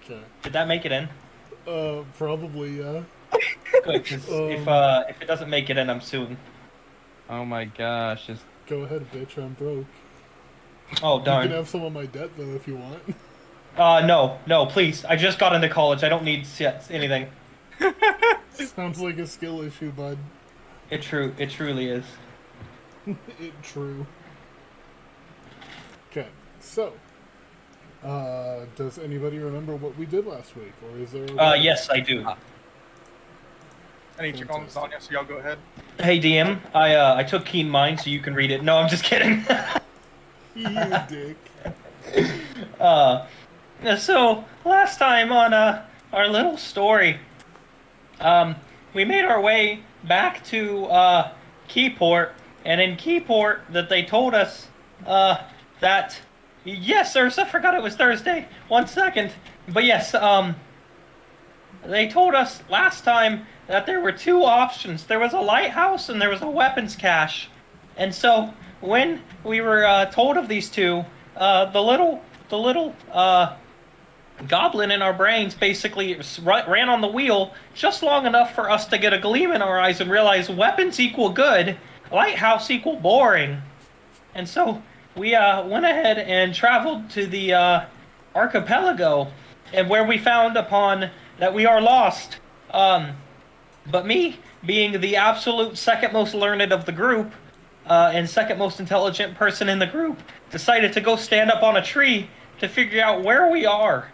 Okay. Did that make it in? Probably, yeah. Good, because if it doesn't make it in, I'm suing. Oh my gosh, Go ahead, bitch, I'm broke. Oh You can darn. have some of my debt, though, if you want. No, please. I just got into college. I don't need anything. Sounds like a skill issue, bud. It truly is. True. Okay, so, does anybody remember what we did last week, or is there a way? Yes, I do. I need to check on lasagna, so y'all go ahead. Hey DM, I took Keen Mind so you can read it. No, I'm just kidding. You dick. So last time on our little story, we made our way back to Keyport, and in Keyport that they told us that yes, Ursa, forgot it was Thursday. 1 second, but yes, they told us last time that there were two options. There was a lighthouse and there was a weapons cache, and so when we were told of these two, the little goblin in our brains basically ran on the wheel just long enough for us to get a gleam in our eyes and realize weapons equal good, lighthouse equal boring. And so we went ahead and traveled to the archipelago, and where we found upon that we are lost. But me, being the absolute second most learned of the group, and second most intelligent person in the group, decided to go stand up on a tree to figure out where we are.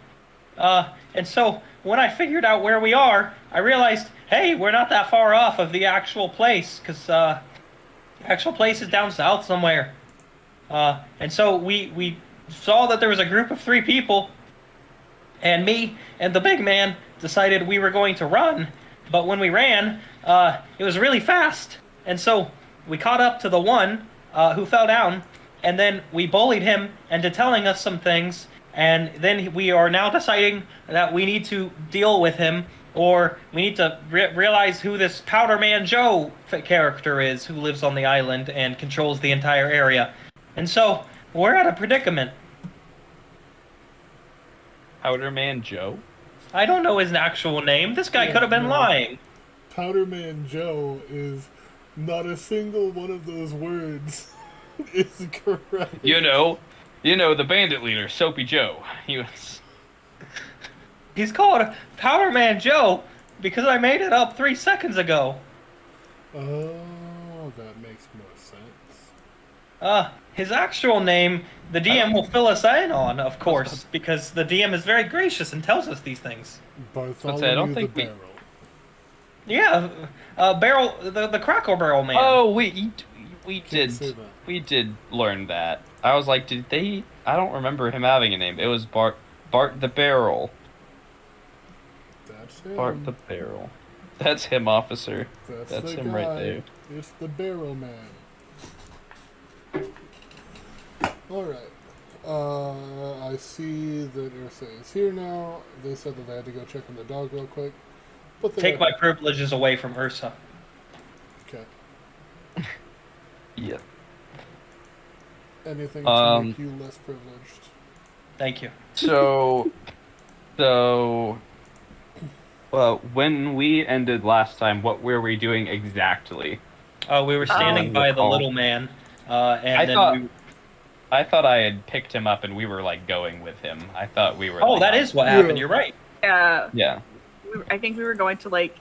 And so when I figured out where we are, I realized, hey, we're not that far off of the actual place, because the actual place is down south somewhere. And so we saw that there was a group of 3 people, and me and the big man decided we were going to run. But when we ran, it was really fast, and so we caught up to the one who fell down, and then we bullied him into telling us some things, and then we are now deciding that we need to deal with him, or we need to realize who this Powder Man Joe character is, who lives on the island and controls the entire area. And so we're at a predicament. Powder Man Joe? I don't know his actual name. This guy could have been lying. Powder Man Joe is not a single one of those words is correct. You know, the bandit leader, Soapy Joe. He's called Powder Man Joe because I made it up 3 seconds ago. Oh, that makes more sense. His actual name, the DM will fill us in on, of course, because the DM is very gracious and tells us these things. Bartholomew I don't think the Barrel. Yeah, Barrel, the Crackle Barrel Man. Oh, we did say that. we did learn that. I was like, did they? I don't remember him having a name. It was Bart the Barrel. That's him. Bart the Barrel. That's him, officer. That's the him guy. right there. It's the Barrel Man. Alright. I see that Ursa is here now. They said that they had to go check on the dog real quick. But Take my privileges away from Ursa. Okay. Yeah. Anything to make you less privileged? Thank you. So, when we ended last time, what were we doing exactly? We were standing by the little man, and I thought I had picked him up and we were like going with him. I thought we were. Oh, that is what happened. You're right. Yeah. Yeah. I think we were going to like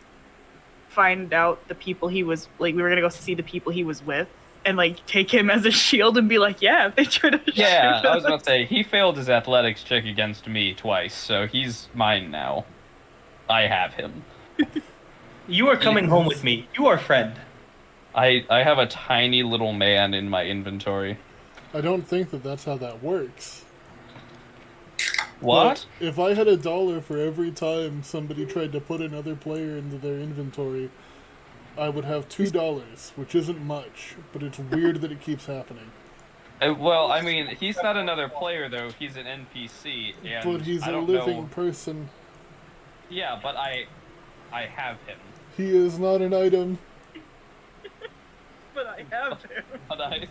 find out the people he was like. We were gonna go see the people he was with and like take him as a shield and be like, yeah, if they try to. Yeah, I was about to say he failed his athletics check against me twice, so he's mine now. I have him. You are coming home with me. You are friend. I have a tiny little man in my inventory. I don't think that that's how that works. What? But if I had $1 for every time somebody tried to put another player into their inventory, I would have $2, which isn't much, but it's weird that it keeps happening. Well, I mean, he's not another player though. He's an NPC, and But he's a living person. Yeah, but I have him. He is not an item. But I have him. But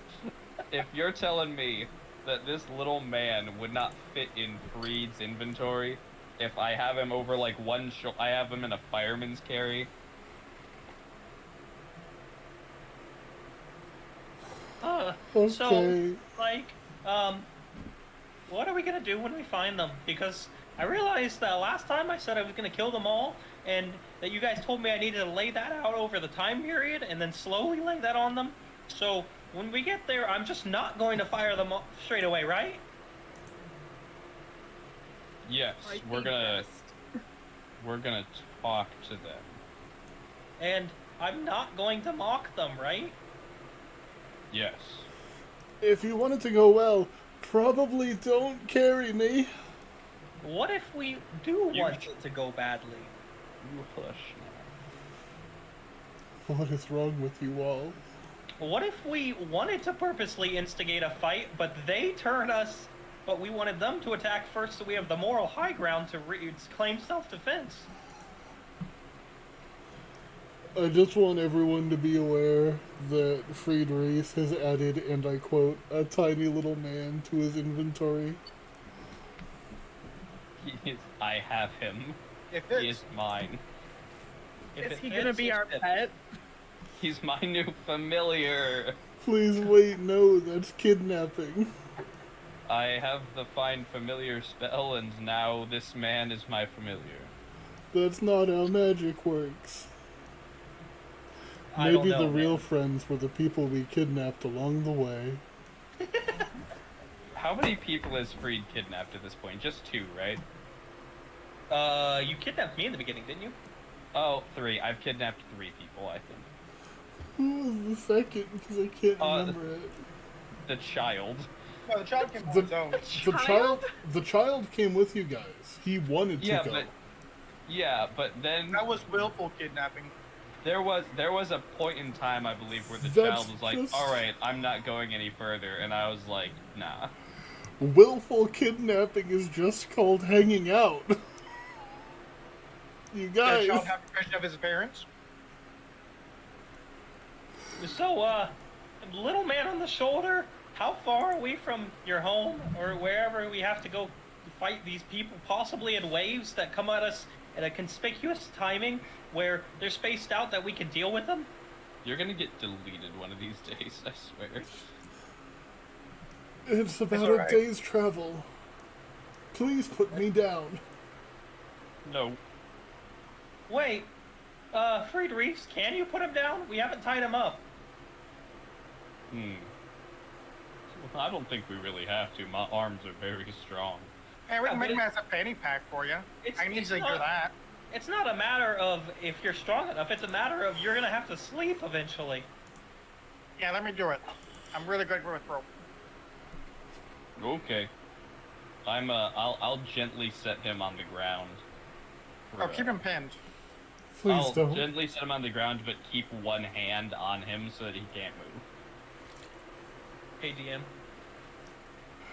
if you're telling me that this little man would not fit in Freed's inventory, If I have him over like I have him in a fireman's carry. Okay. So, like, what are we gonna do when we find them? Because I realized that last time I said I was gonna kill them all, and that you guys told me I needed to lay that out over the time period, and then slowly lay that on them. So, when we get there, I'm just not going to fire them off straight away, right? Yes, Might we're be gonna best. we're gonna talk to them. And I'm not going to mock them, right? Yes. If you want it to go well, probably don't carry me. What if we do want it to go badly? You hush now. What is wrong with you all? What if we wanted to purposely instigate a fight, but they turned us, but we wanted them to attack first so we have the moral high ground to claim self-defense? I just want everyone to be aware that Fried Reese has added, and I quote, a tiny little man to his inventory. I have him. If He it's is mine. If Is it he fits, gonna be it our fits. pet? He's my new familiar. Please wait, no, that's kidnapping. I have the find familiar spell, and now this man is my familiar. That's not how magic works. I don't Maybe know, the real man. friends were the people we kidnapped along the way. How many people has Freed kidnapped at this point? Just 2, right? You kidnapped me in the beginning, didn't you? Oh, 3. I've kidnapped 3 people, I think. Who was the second? Because I can't remember it. The child. no, the child came on The- his own. The child came with you guys. He wanted to Yeah, go. but then That was willful kidnapping. there was a point in time, I believe, where the That's child was like, just- "All right, I'm not going any further," and I was like, "Nah." Willful kidnapping is just called hanging out. You Did the guys. child have possession of his parents? So, little man on the shoulder, how far are we from your home or wherever we have to go fight these people, possibly in waves that come at us at a conspicuous timing where they're spaced out that we can deal with them? You're gonna get deleted one of these days, I swear. It's about all a right. day's travel. Please put me down. No. Wait, Fried Reese, can you put him down? We haven't tied him up. I don't think we really have to. My arms are very strong. Hey, we Yeah, can make but him as a fanny pack for you. It's- I can it's easily do not- that. It's not a matter of if you're strong enough, it's a matter of you're gonna have to sleep eventually. Yeah, let me do it. I'm really good with rope. Okay. I'll gently set him on the ground. Oh, keep him pinned. Please I'll don't. gently set him on the ground, but keep one hand on him so that he can't move. Hey, DM.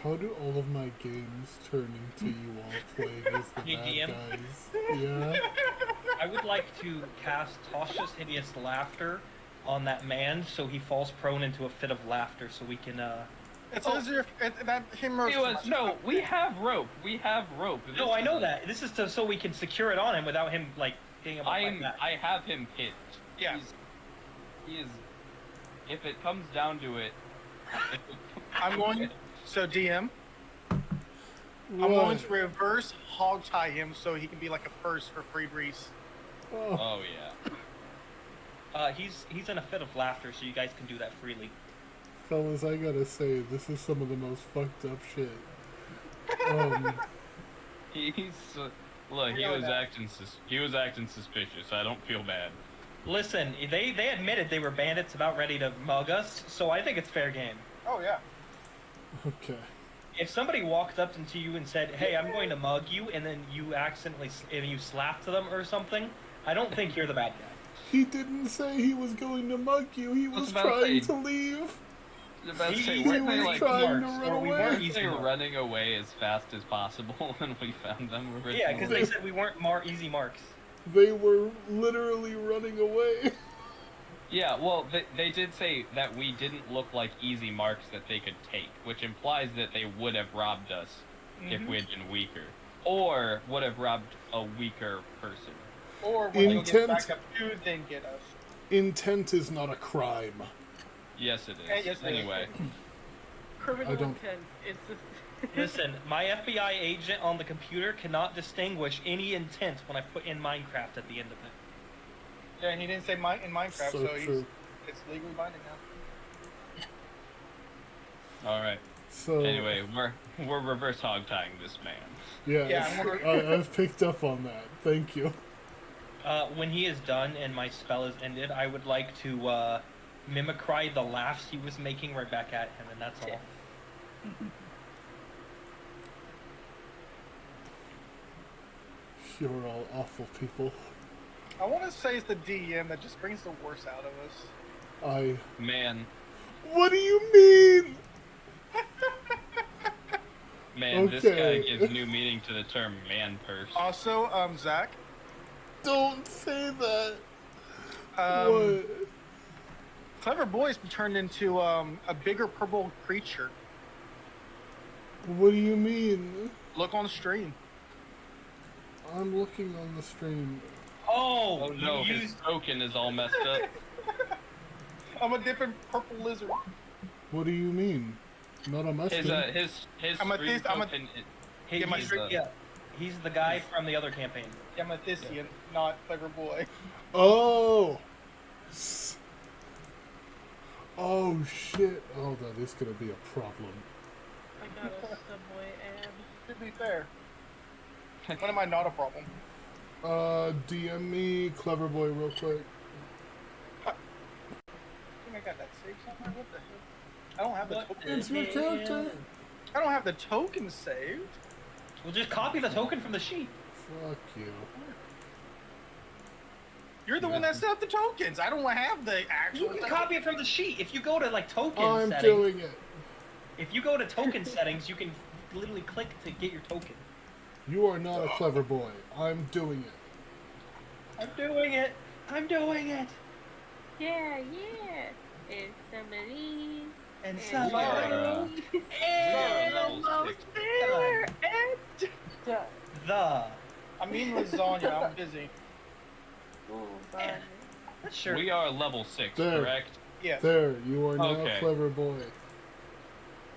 How do all of my games turn into you all playing as the Hey, bad DM. guys? Yeah? I would like to cast Tasha's Hideous Laughter on that man so he falls prone into a fit of laughter so we can, It's easier if that him roast. No, we have rope. We have rope. No, I know that. This is so we can secure it on him without him, like, being able to fight back. I have him pinned. Yeah. He is. If it comes down to it, I'm going. So DM, I'm going to reverse hog tie him so he can be like a purse for Fried Reese. Oh, Oh yeah. He's in a fit of laughter, so you guys can do that freely. fellas, I gotta say, this is some of the most fucked up shit. He's look. He was acting suspicious. I don't feel bad. Listen, they admitted they were bandits about ready to mug us, so I think it's fair game. Oh yeah. Okay. If somebody walked up to you and said, "Hey, I'm going to mug you," and then you accidentally you slapped them or something, I don't think you're the bad guy. He didn't say he was going to mug you. He was about to trying say- to leave. I was about to say, He weren't they was like trying to marks, run or we away. weren't they easy were marks. running away as fast as possible when we found them originally? Yeah, because they said we weren't easy marks. They were literally running away. Yeah, well, they did say that we didn't look like easy marks that they could take, which implies that they would have robbed us if we had been weaker. or would have robbed a weaker person. Or when you get Intent. backup to then get us. Intent is not a crime. Yes, it is. Yes, it is. Anyway, Criminal I don't- intent. It's Listen, my FBI agent on the computer cannot distinguish any intent when I put in Minecraft at the end of it. Yeah, and he didn't say in Minecraft, So so true. it's legally binding now. all right. So Anyway, we're reverse hog tying this man. yeah, Yeah, I'm wondering- I've picked up on that. Thank you. When he is done and my spell is ended, I would like to mimicry the laughs he was making right back at him, and that's all. You're all awful people. I want to say it's the DM that just brings the worst out of us. Man, What do you mean? this guy Okay. gives new meaning to the term man purse. Also, Zach, Don't say that. um, What? Clever Boy's been turned into a bigger purple creature. What do you mean? Look on the stream. I'm looking on the stream. Oh, Oh no, you his used token is all messed up. I'm a different purple lizard. What do you mean? Not a His Muslim. his I'm a stream thist- I'm a- token. He, Yeah, my he's, stream- he's the guy from the other campaign. Amethysthian, not Clever Boy. Oh. Oh shit. Oh, that is gonna be a problem. I got a Subway ad. To be fair, when am I not a problem? DM me Clever Boy real quick. I think I got that saved somewhere. What the hell? I don't have the token. It's my character. I don't have the token saved. We'll just copy the token from the sheet. Fuck you. You're the one that set up the tokens. I don't have the You actual. can copy it from the sheet. If you go to like token I'm settings, doing it. if you go to token settings, you can literally click to get your token. You are not a clever boy. I'm doing it. I'm doing it. I'm doing it. Yeah, yeah. It's somebody's. And We somebody. are level 6. There The. I mean lasagna. I'm busy. Oh, fun. Sure. We are level 6, There. correct? Yes. There, you are now Okay. a clever boy.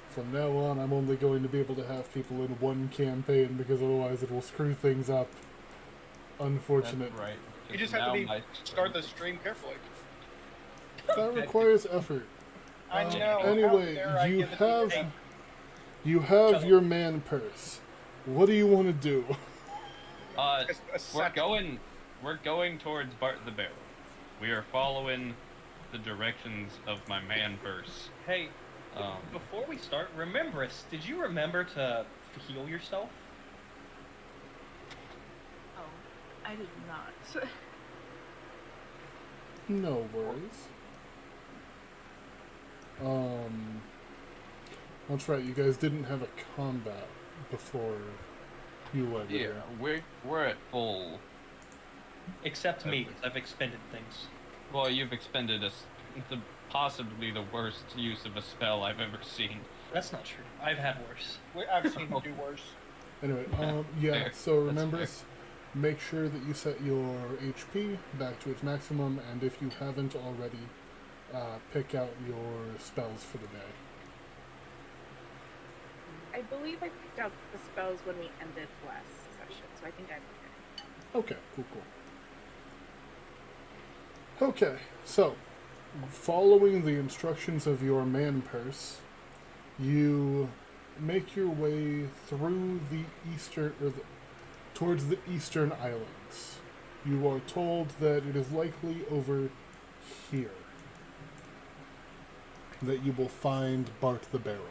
From now on, I'm only going to be able to have people in one campaign because otherwise it will screw things up. Unfortunate. That's right. You just have Now to my- start the stream carefully. That requires effort. I know. Anyway, How dare I you give it to have you? you have your man purse. What do you want to do? Uh, A we're second. going towards Bart the Barrel. We are following the directions of my man purse. Hey, Um, before we start, remember us. Did you remember to heal yourself? Oh, I did not. No worries. That's right. You guys didn't have a combat before you went yeah, here. we're at full. Except me, 'cause I've expended things. Well, you've expended possibly the worst use of a spell I've ever seen. That's not true. I've had worse. I've seen you do worse. Anyway, yeah. Fair. So That's remember, fair. make sure that you set your HP back to its maximum, and if you haven't already, pick out your spells for the day. I believe I picked out the spells when we ended last session, so I think I'm okay. Okay, cool. Okay, so following the instructions of your man purse, you make your way through the towards the eastern islands. You are told that it is likely over here that you will find Bart the Barrel.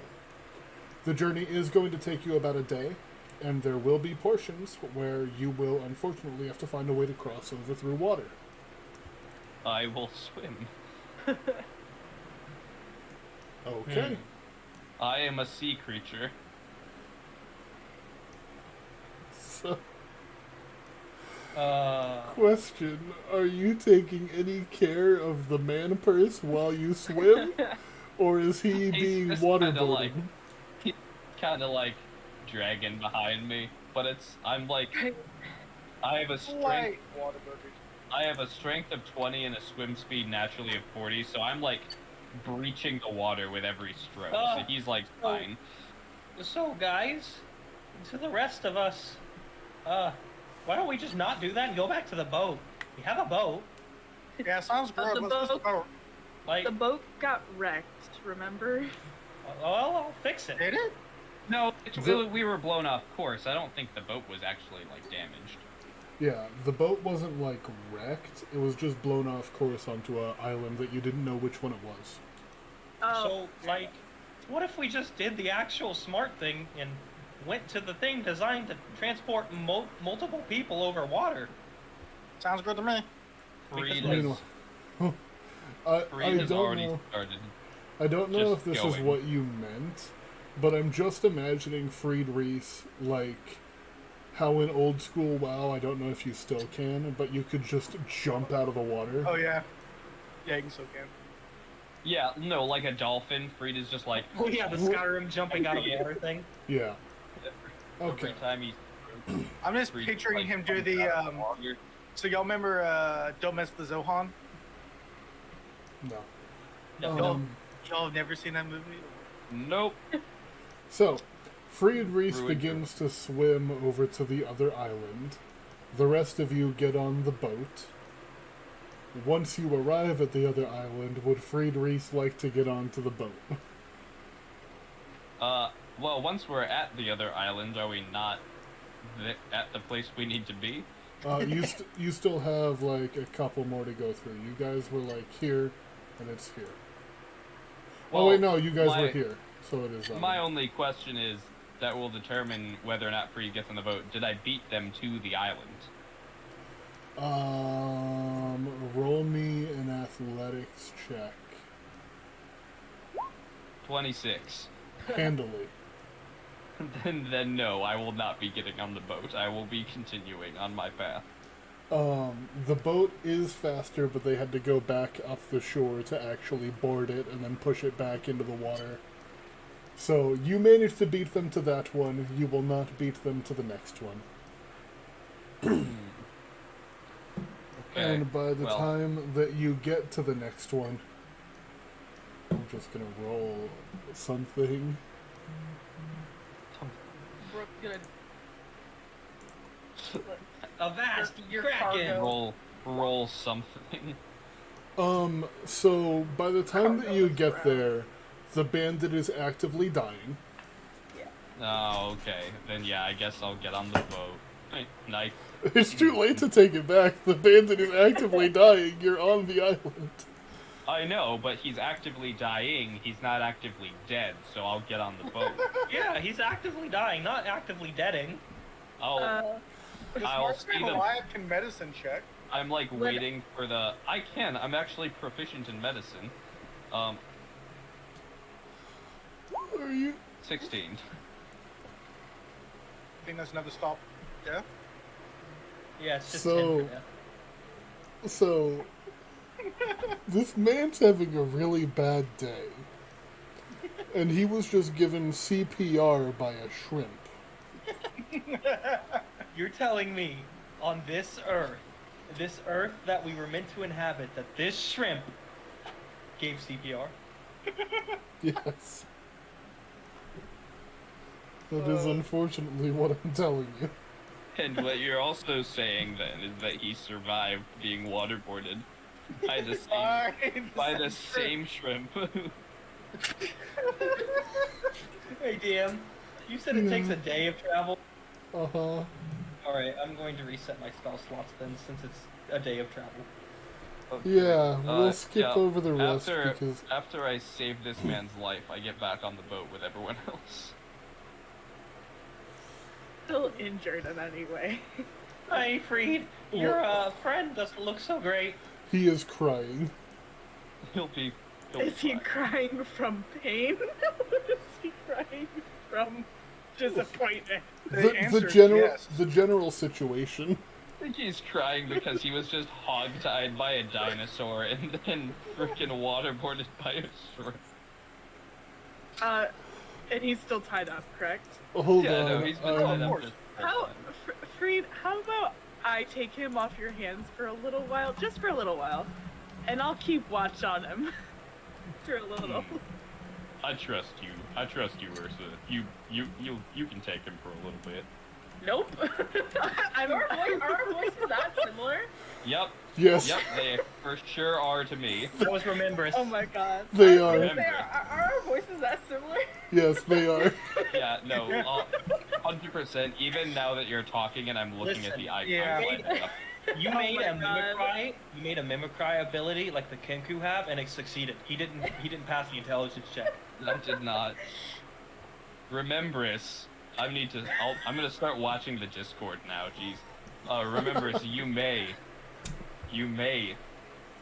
The journey is going to take you about a day, and there will be portions where you will unfortunately have to find a way to cross over through water. I will swim. Okay. I am a sea creature. So, Uh, question, are you taking any care of the man purse while you swim? Or is he He's being just kinda waterboarded? like, he's kind of like dragon behind me, but I'm like, I have a strength. Light water burgers. I have a strength of 20 and a swim speed naturally of 40, so I'm like breaching the water with every stroke. So he's like fine. So guys, to the rest of us, why don't we just not do that and go back to the boat? We have a boat. Yeah, sounds But good. the Let's just boat- go. Like, The boat got wrecked, remember? well, I'll fix it. Did it? No, we were blown off course. I don't think the boat was actually like damaged. Yeah, the boat wasn't like wrecked. It was just blown off course onto an island that you didn't know which one it was. Oh, So, like, what if we just did the actual smart thing and went to the thing designed to transport multiple people over water? Sounds good to me. Freed Because, has, I Freed has don't already know. started. I don't know just if this is going. what you meant, but I'm just imagining Freed Reese like how in old school WoW. I don't know if you still can, but you could just jump out of the water. Oh yeah. Yeah, you can still can. Yeah, no, like a dolphin. Freed is just like oh yeah, the Skyrim jumping out of water thing. Yeah. every Okay. time he's I'm just Freed, picturing like, him do comes the out of water. So y'all remember Don't Mess with the Zohan? No. No, Um, Y'all have never seen that movie? Nope. So, Freed Reese Ruined begins to swim over to the other island. The rest of you get on the boat. Once you arrive at the other island, would Freed Reese like to get onto the boat? Well, once we're at the other island, are we not at the place we need to be? You still have like a couple more to go through. You guys were like here, and it's here. Well, Oh wait, no, you guys my- were here, so it is. My only question is that will determine whether or not Freed gets on the boat. Did I beat them to the island? Roll me an athletics check. 26. Handily. Then no, I will not be getting on the boat. I will be continuing on my path. The boat is faster, but they had to go back up the shore to actually board it and then push it back into the water. So you managed to beat them to that one. You will not beat them to the next one. Okay. And by the well, time that you get to the next one, I'm just gonna roll something. Brooke gonna Avast, Your Kraken! roll something. So by the time that Cargo you is get around. there, the bandit is actively dying. Oh, okay. Then yeah, I guess I'll get on the boat. Nice. It's too late to take it back. The bandit is actively dying. You're on the island. I know, but he's actively dying. He's not actively dead, so I'll get on the boat. Yeah, he's actively dying, not actively deading. I'll The I'll smartest speed man him. alive can medicine check. I'm like When- waiting for the. I can. I'm actually proficient in medicine. Are you? 16. I think that's another stop. Yeah. Yeah, it's just So- 10 for death. So, this man's having a really bad day. And he was just given CPR by a shrimp. You're telling me on this earth that we were meant to inhabit, that this shrimp gave CPR? Yes. That is unfortunately what I'm telling you. And what you're also saying then is that he survived being waterboarded by the same shrimp. Hey, DM, you said it takes a day of travel. Uh-huh. Alright, I'm going to reset my spell slots then, since it's a day of travel. Yeah, we'll skip yeah, over the rest after, because... after I save this man's life, I get back on the boat with everyone else. still injured in any way. Hi, Freed. Your friend doesn't look so great. He is crying. He'll be Is he fine. crying from pain? Is he crying from disappointment? They The answered general yes. the general situation. I think he's crying because he was just hogtied by a dinosaur and then freaking waterboarded by a shrimp. And he's still tied up, correct? Hold Yeah, on. no, he's been I'm- tied up course. this How, whole time. Freed, how about I take him off your hands for a little while, just for a little while, and I'll keep watch on him for a little. I trust you. I trust you, Ursa. You can take him for a little bit. Nope. I'm, Are our voices that similar? Yep. Yes, Yep. They for sure are to me. That was Remembrance. oh my god. they I was are. gonna say, are our voices that similar? Yes, they are. Yeah. No. 100%. Even now that you're talking and I'm looking at Listen, the icons yeah. lighting up. You Oh made my a God. mimicry. You made a mimicry ability like the Kenku have, and it succeeded. He didn't pass the intelligence check. I did not. Remembrance. I'm gonna start watching the Discord now. Jeez. Remembrance. You may.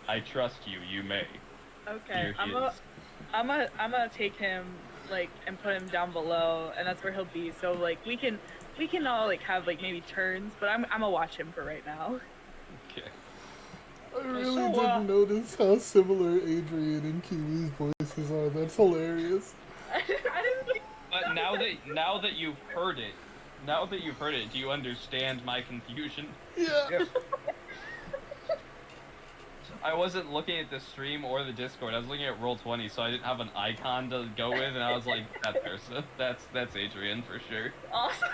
I trust you. You may. Okay, Here he is. I'm gonna take him like and put him down below, and that's where he'll be. So like we can all like have like maybe turns, but I'm gonna watch him for right now. Okay. I really So, didn't notice how similar Adrian and Kiwi's voices are. That's hilarious. I didn't think. But now that you've heard it, do you understand my confusion? Yeah. Yes. I wasn't looking at the stream or the Discord. I was looking at Roll20, so I didn't have an icon to go with, and I was like, "That's Ursa. That's Adrian for sure." Awesome.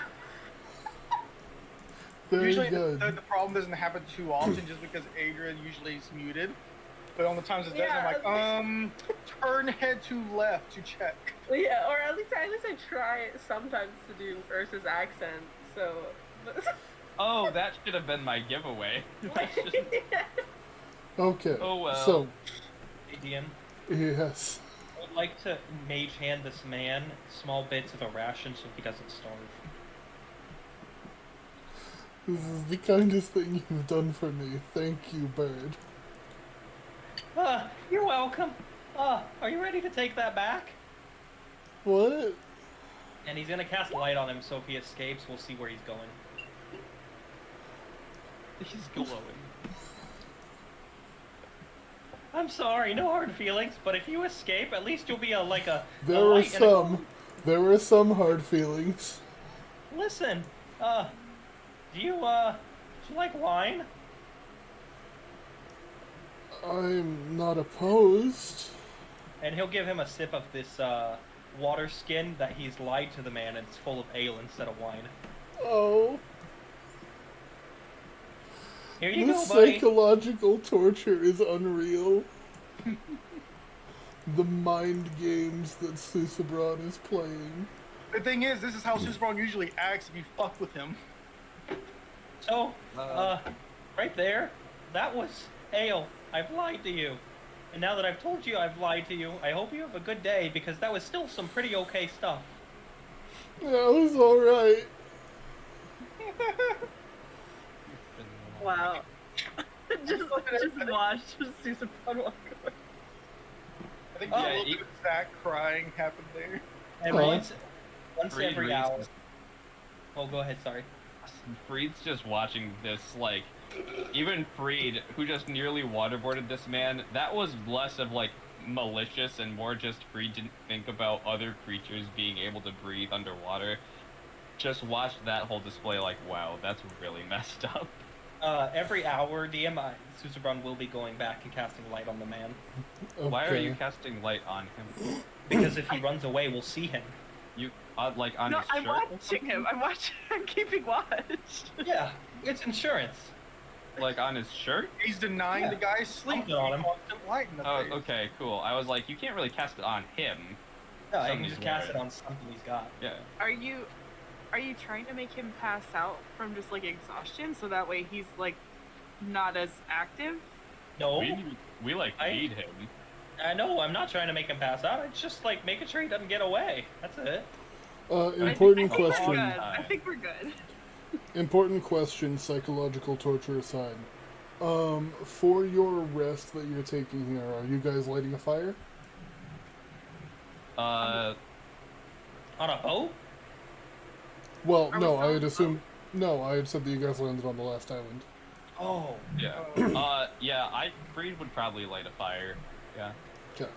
Very Usually good. the problem doesn't happen too often just because Adrian usually is muted. But on the times it does, Yeah. I'm like, turn head to left to check. Yeah, or at least I try sometimes to do Ursa's accent. So. Oh, that should have been my giveaway. Okay. Oh, well. So, ADM. yes. I would like to mage hand this man small bits of a ration so he doesn't starve. This is the kindest thing you've done for me. Thank you, bird. You're welcome. Are you ready to take that back? What? And he's gonna cast light on him, so if he escapes, we'll see where he's going. He's glowing. I'm sorry, no hard feelings, but if you escape, at least you'll be a light There are and a glow. some. There were some hard feelings. Listen, do you like wine? I'm not opposed. And he'll give him a sip of this, water skin that he's lied to the man and it's full of ale instead of wine. Oh, Here you this go, buddy. psychological torture is unreal. The mind games that Susabron is playing. The thing is, this is how Susabron usually acts if you fuck with him. So, right there, that was ale. I've lied to you. And now that I've told you I've lied to you, I hope you have a good day, because that was still some pretty okay stuff. That was alright. Wow. just watch Susan walk away. I think Oh, a yeah, little bit of Zach crying happened there. And Huh? once Freed every reads- hour. Oh, go ahead, sorry. Freed's just watching this, like, even Freed, who just nearly waterboarded this man, that was less of, like, malicious and more just Freed didn't think about other creatures being able to breathe underwater. Just watched that whole display like, wow, that's really messed up. Every hour, DM, Susabron will be going back and casting light on the man. Okay. Why are you casting light on him? Because if he runs away, we'll see him. You, like, on No, his I'm shirt? watching him. I'm keeping watch. Yeah, it's insurance. Like, on his shirt? He's denying Yeah. the guy's sleep. Something on him. Constant light in the Oh, face. okay, cool. I was like, you can't really cast it on him. No, I can Something's just cast it weird. on something he's got. Yeah. Are you trying to make him pass out from just like exhaustion so that way he's like not as active? No, We like, I- feed him. I know, I'm not trying to make him pass out. It's just like making sure he doesn't get away. That's it. Important I think we're question. good. I think we're good. Important question, psychological torture aside. For your rest that you're taking here, are you guys lighting a fire? On a boat? Well, Are we no, still I on had the assumed. No, I had said that you guys landed on the last island. Oh. Yeah. Yeah, Freed would probably light a fire. Yeah. Okay.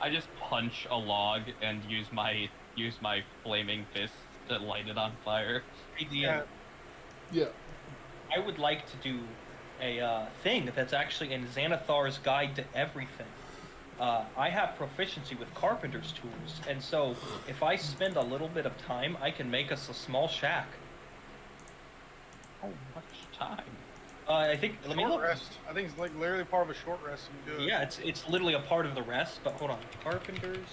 I just punch a log and use my flaming fist to light it on fire. Hey, DM, Yeah. Yeah. I would like to do a thing that's actually in Xanathar's Guide to Everything. I have proficiency with carpenter's tools, and so if I spend a little bit of time, I can make us a small shack. How much time? I think. Let me Short look. rest. I think it's like literally part of a short rest and do it. Yeah, it's literally a part of the rest. But hold on, carpenters.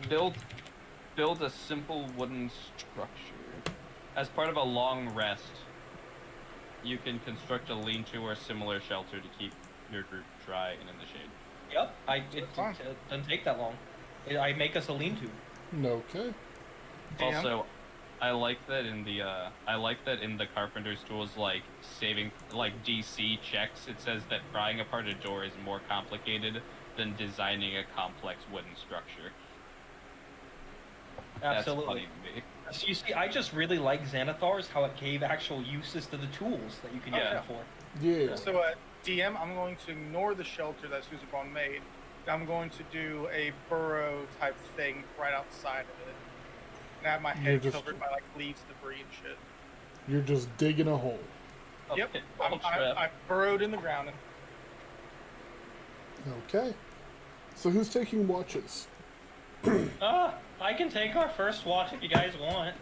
Build a simple wooden structure. As part of a long rest, you can construct a lean-to or similar shelter to keep your group dry and in the shade. Yep, it Fine. doesn't take that long. I make us a lean-to. Okay. Damn. Also, I like that in the carpenter's tools, like saving like DC checks, it says that prying apart a door is more complicated than designing a complex wooden structure. Absolutely. That's funny to me. So you see, I just really like Xanathar's, how it gave actual uses to the tools that you can use Yeah. it for. Yeah. So, DM, I'm going to ignore the shelter that Susan made. I'm going to do a burrow type thing right outside of it. And have my You're head just- covered by like leaves, debris, and shit. You're just digging a hole. Yep. pitfall trap. I burrowed in the ground. Okay. So who's taking watches? I can take our first watch if you guys want.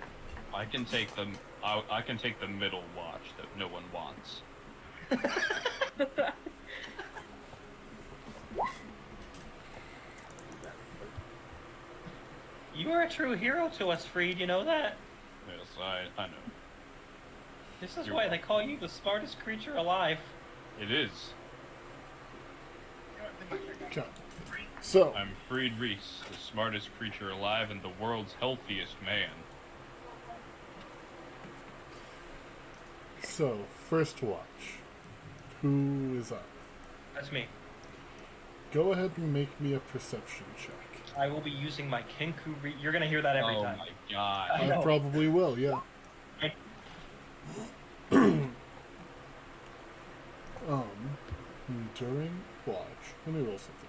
I can take the middle watch that no one wants. You are a true hero to us, Freed, you know that? Yes, I know. This is You're why they call you the smartest creature alive. It is. Okay. So, I'm Freed Reese, the smartest creature alive and the world's healthiest man. first watch. Who is up? That's me. Go ahead and make me a perception check. I will be using my Kenku. You're gonna hear that every Oh time. my god. I I know. probably will, yeah. Okay. During watch. Let me roll something.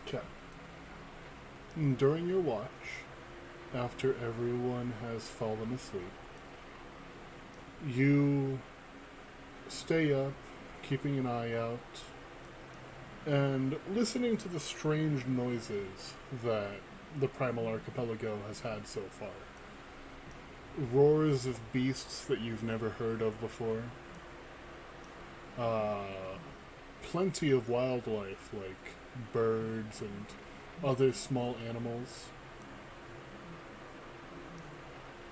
Okay. During your watch, after everyone has fallen asleep, you stay up, keeping an eye out, and listening to the strange noises that the Primal Archipelago has had so far. Roars of beasts that you've never heard of before. Plenty of wildlife, like birds and other small animals.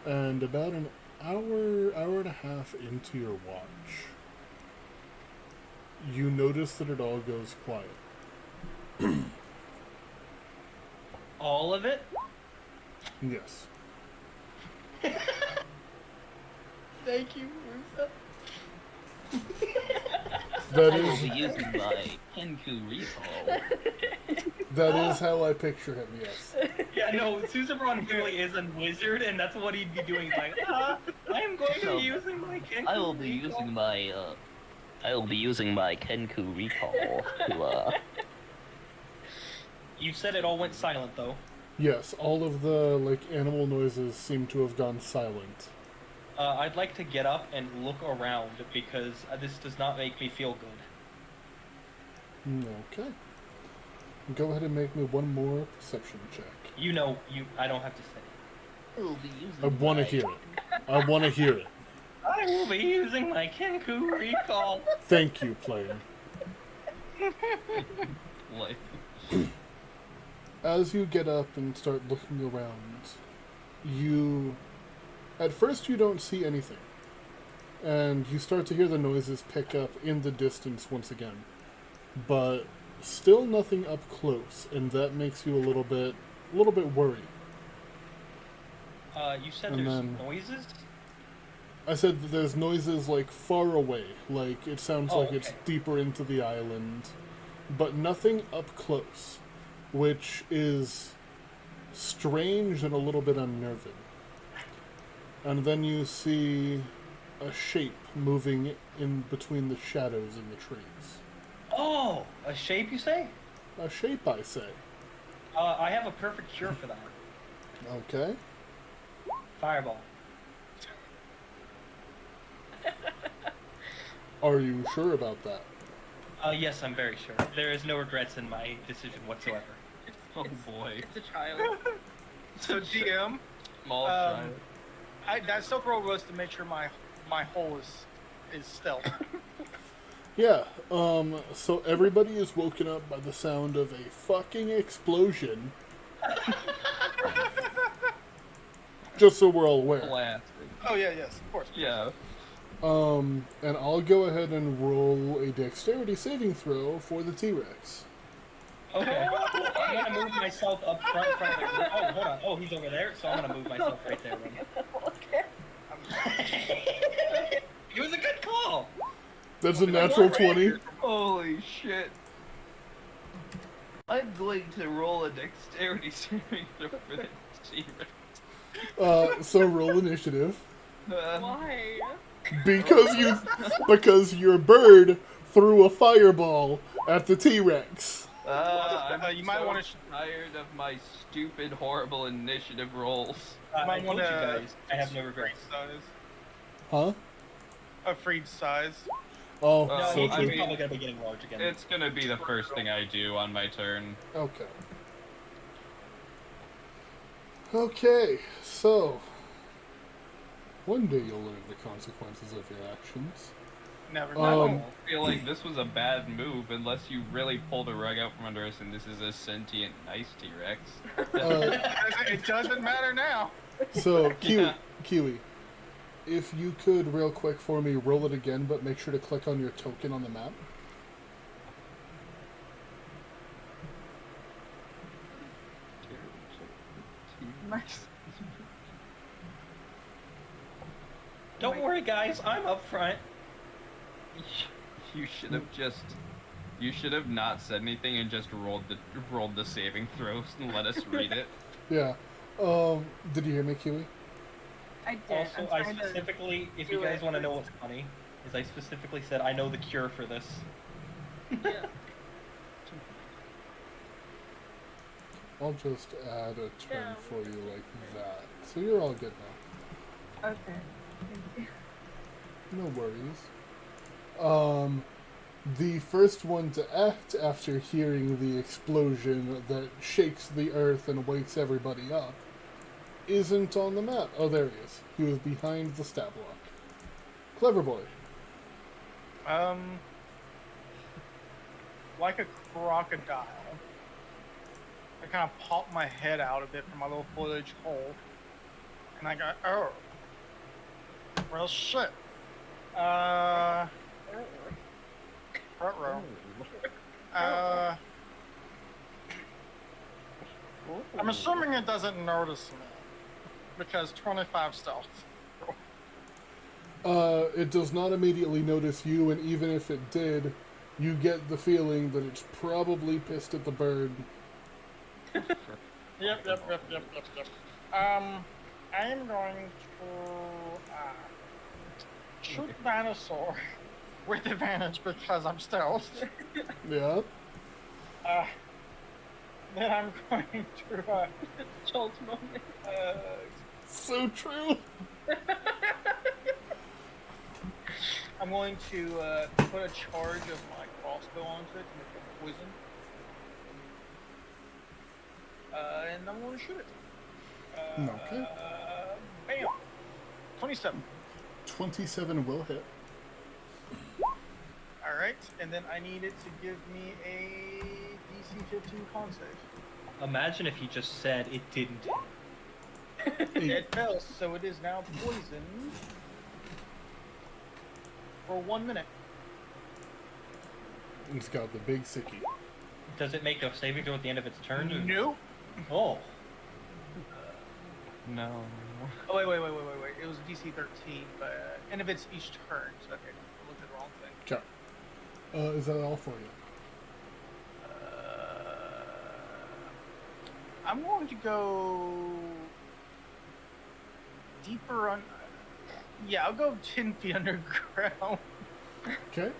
And about an hour and a half into your watch, you notice that it all goes quiet. All of it? Yes. Thank you, Rusa. That I will is be using my Kenku recall. that is how I picture him, yes. Yeah, no, Suzerain really is a wizard, and that's what he'd be doing. Like, I am going to No, be using my Kenku. I will be recall." using my I will be using my Kenku recall to You said it all went silent, though. Yes, all of the animal noises seem to have gone silent. I'd like to get up and look around because this does not make me feel good. Okay. Go ahead and make me one more perception check. You know, I don't have to say. I will be using I want to my- hear it. I want to hear it. I will be using my Kenku recall. Thank you, player. Like, As you get up and start looking around, at first you don't see anything. And you start to hear the noises pick up in the distance once again. But still nothing up close, and that makes you a little bit worried. You said And there's then- noises? I said that there's noises far away, it sounds Oh, like it's okay. deeper into the island, but nothing up close, which is strange and a little bit unnerving. And then you see a shape moving in between the shadows in the trees. Oh, a shape, you say? A shape, I say. I have a perfect cure for that. Okay. Fireball. Are you sure about that? Yes, I'm very sure. There is no regrets in my decision whatsoever. Oh boy. It's a child. So DM, Small Um, child. that stealth roll was to make sure my hole is stealth. Yeah, so everybody is woken up by the sound of a fucking explosion. Just so we're all aware. Blasted. Oh yeah, yes, of course. Yeah. And I'll go ahead and roll a dexterity saving throw for the T-Rex. Okay. I'm gonna move myself up front there. Oh, hold on. Oh, he's over there, so I'm gonna move myself right there. It was a good call. That's a natural 20. Holy shit. I'm going to roll a dexterity saving throw for the T-Rex. So roll initiative. Why? Because your bird threw a fireball at the T-Rex. I'm You might so wanna tired of my stupid, horrible initiative rolls. I Might told you wanna guys, I have no regrets. size. Huh? A freed size. Oh, No, No, so he's I true. mean- probably gonna be getting large again. It's gonna be the first thing I do on my turn. Okay. Okay, so one day you'll learn the consequences of your actions. Never. I Um, don't feel like this was a bad move unless you really pull the rug out from under us and this is a sentient, nice T-Rex. It doesn't matter now. So Kiwi, Yeah. Kiwi, if you could real quick for me roll it again, but make sure to click on your token on the map. Nice. Don't worry, guys. I'm up front. You should have just. You should have not said anything and just rolled the saving throws and let us read it. Yeah. Did you hear me, Kiwi? I did. Also, I'm I trying to specifically, if do you guys it. want to know what's funny, is I specifically said I know the cure for this. Yeah. I'll just add a turn Yeah. for you like that. So you're all good now. Okay. Thank you. No worries. The first one to act after hearing the explosion that shakes the earth and wakes everybody up isn't on the map. Oh, there he is. He was behind the stat block. Clever boy. Like a crocodile, I kind of pop my head out a bit from my little footage hole, and I go, oh, well, shit. Ruh-roh. I'm assuming it doesn't notice me, because 25 stealth. It does not immediately notice you, and even if it did, you get the feeling that it's probably pissed at the bird. Yep. I am going to shoot the dinosaur with advantage because I'm stealth. Yeah? Then I'm going to Jolt moment. So true! I'm going to put a charge of my crossbow onto it to make it poison. And I'm going to shoot it. Okay. Bam! 27. 27 will hit. Alright, and then I need it to give me a DC 15 con save. Imagine if you just said it didn't. It fails, so it is now poisoned for 1 minute. It's got the big sicky. Does it make a saving throw at the end of its turn? Nope. Oh. No. Oh, wait. It was DC 13, but end of its each turn. So, okay, I looked at the wrong thing. Okay. Is that all for you? I'm going to go deeper on. Yeah, I'll go 10 feet underground. Okay.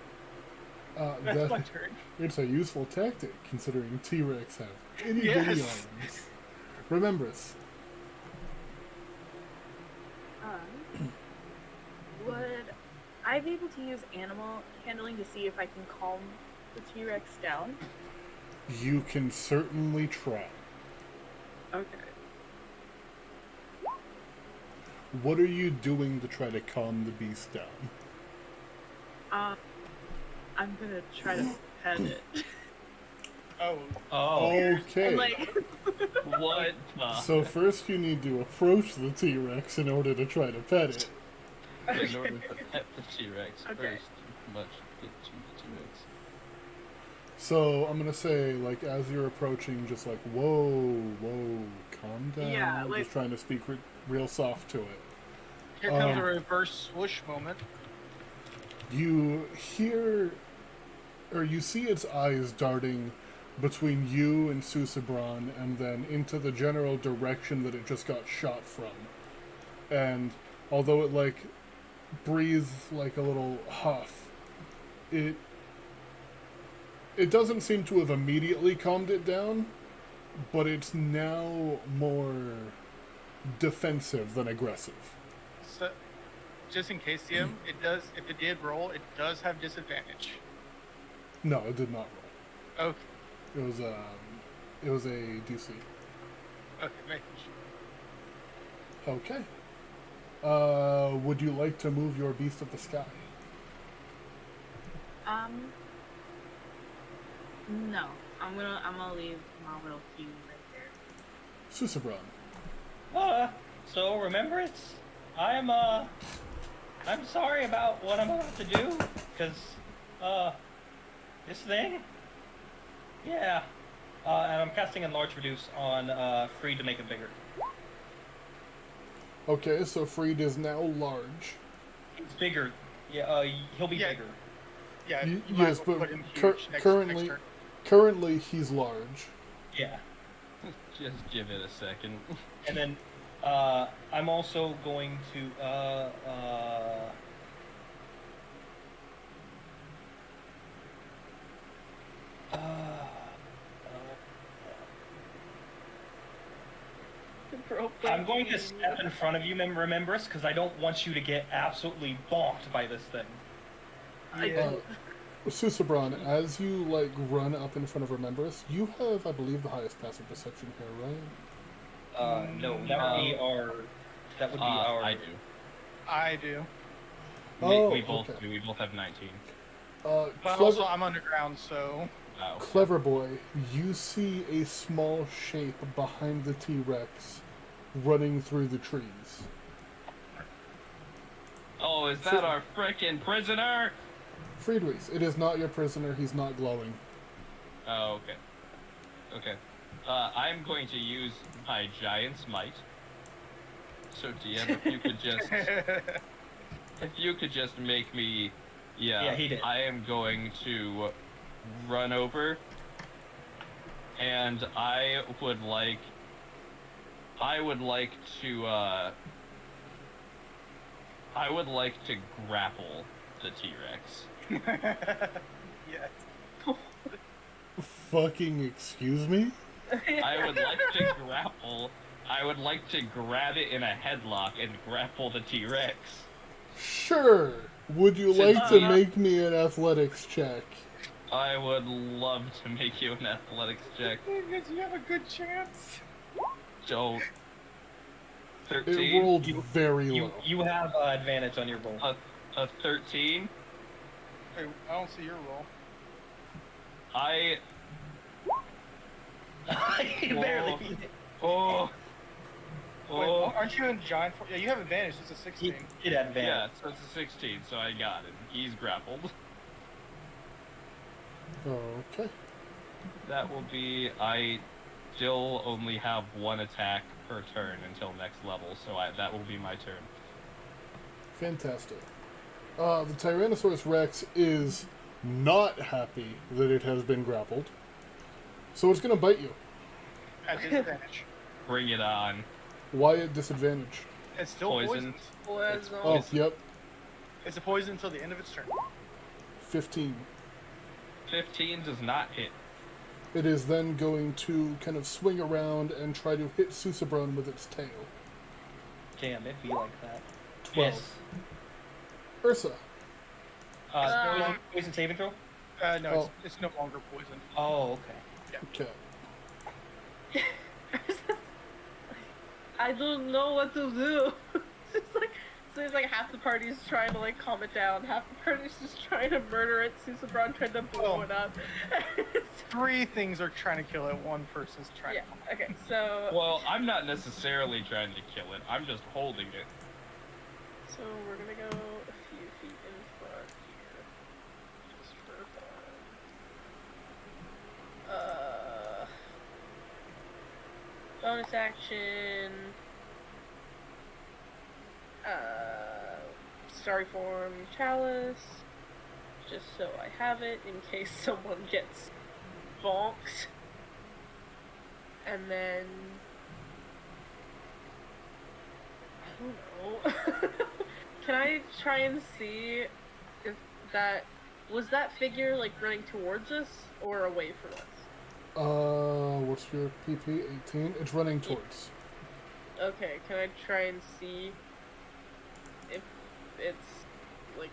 That's my turn. It's a useful tactic, considering T-Rex have itty bitty Yes. arms. Remember us. Would I be able to use animal handling to see if I can calm the T-Rex down? You can certainly try. Okay. What are you doing to try to calm the beast down? I'm gonna try to pet it. Oh, Oh. Okay. And like, What? the- So first you need to approach the T-Rex in order to try to pet it. In order to pet the T-Rex Okay. first, you must get to the T-Rex. So I'm gonna say, like, as you're approaching, just like, whoa, calm down. Yeah, like- just trying to speak real soft to it. here comes a reverse swoosh moment. You hear, or you see its eyes darting between you and Susabron, and then into the general direction that it just got shot from. And although it, like, breathes like a little huff, it doesn't seem to have immediately calmed it down, but it's now more defensive than aggressive. So, just in case, CM, it does. If it did roll, it does have disadvantage. No, it did not roll. Okay, It was a DC. okay, making sure. Okay. Would you like to move your Beast of the Sky? no. I'm gonna leave my little cube right there. Susabron. So remembrance, I'm sorry about what I'm about to do, cause, this thing, yeah, and I'm casting Enlarge Reduce on, Free to make it bigger. Okay, so Freed is now large. It's bigger, yeah, he'll be Yeah. bigger. Yeah, Y- you might yes, as well but put him cur- huge next currently- turn. Currently, he's large. Yeah, Just give it a second. and then, I'm also going to, I'm going to step in front of you, Remembrance, because I don't want you to get absolutely bonked by this thing. Yeah. Susabron, as you, like, run up in front of Remembrance, you have, I believe, the highest passive perception here, right? No, that would be our. I do. I do. Oh, we both okay. do. We both have 19. But also, I'm underground, so. Wow. Clever boy, you see a small shape behind the T-Rex running through the trees. Oh, is that our frickin' prisoner? Friedrichs, it is not your prisoner, he's not glowing. Oh, okay. Okay. I'm going to use my Giant's Might. So, DM, if you could just make me... Yeah, he did. I am going to run over, and I would like to grapple the T-Rex. Yes. Fucking excuse me? I would like to grapple. I would like to grab it in a headlock and grapple the T-Rex. Sure. Would you Should like to I- make me an athletics check? I would love to make you an athletics check. Because you have a good chance. Don't. It 13. rolled very You low. you have advantage on your roll. A 13. Hey, I don't see your roll. I. You barely beat it. Oh. Wait, Oh. aren't you in giant form? Yeah, you have advantage. It's a He 16. did have advantage. Yeah, so it's a 16, so I got him. He's grappled. Okay. That will be. I still only have one attack per turn until next level, so that will be my turn. Fantastic. The Tyrannosaurus Rex is not happy that it has been grappled, so it's going to bite you. At disadvantage. Bring it on. Why at disadvantage? It's still Poisoned. poisoned. Poison. Oh, yep. It's a poison until the end of its turn. 15. 15 does not hit. It is then going to kind of swing around and try to hit Susabron with its tail. Damn, it be like that. 12. Miss. Ursa. Poison saving throw? No, Oh. it's no longer poisoned. Oh, okay. Okay. I don't know what to do. It's just like, seems like half the party's trying to like calm it down, half the party's just trying to murder it. Susabron trying to blow it up. 3 things are trying to kill it. 1 person's trying Yeah. to. Okay. So. Well, I'm not necessarily trying to kill it. I'm just holding it. So we're gonna go a few feet in front here, just for fun. Bonus action. Starry form chalice, just so I have it in case someone gets bonked. And then I don't know. Can I try and see if that was that figure like running towards us or away from us? What's your PP? 18? It's running towards. Okay, can I try and see if it's like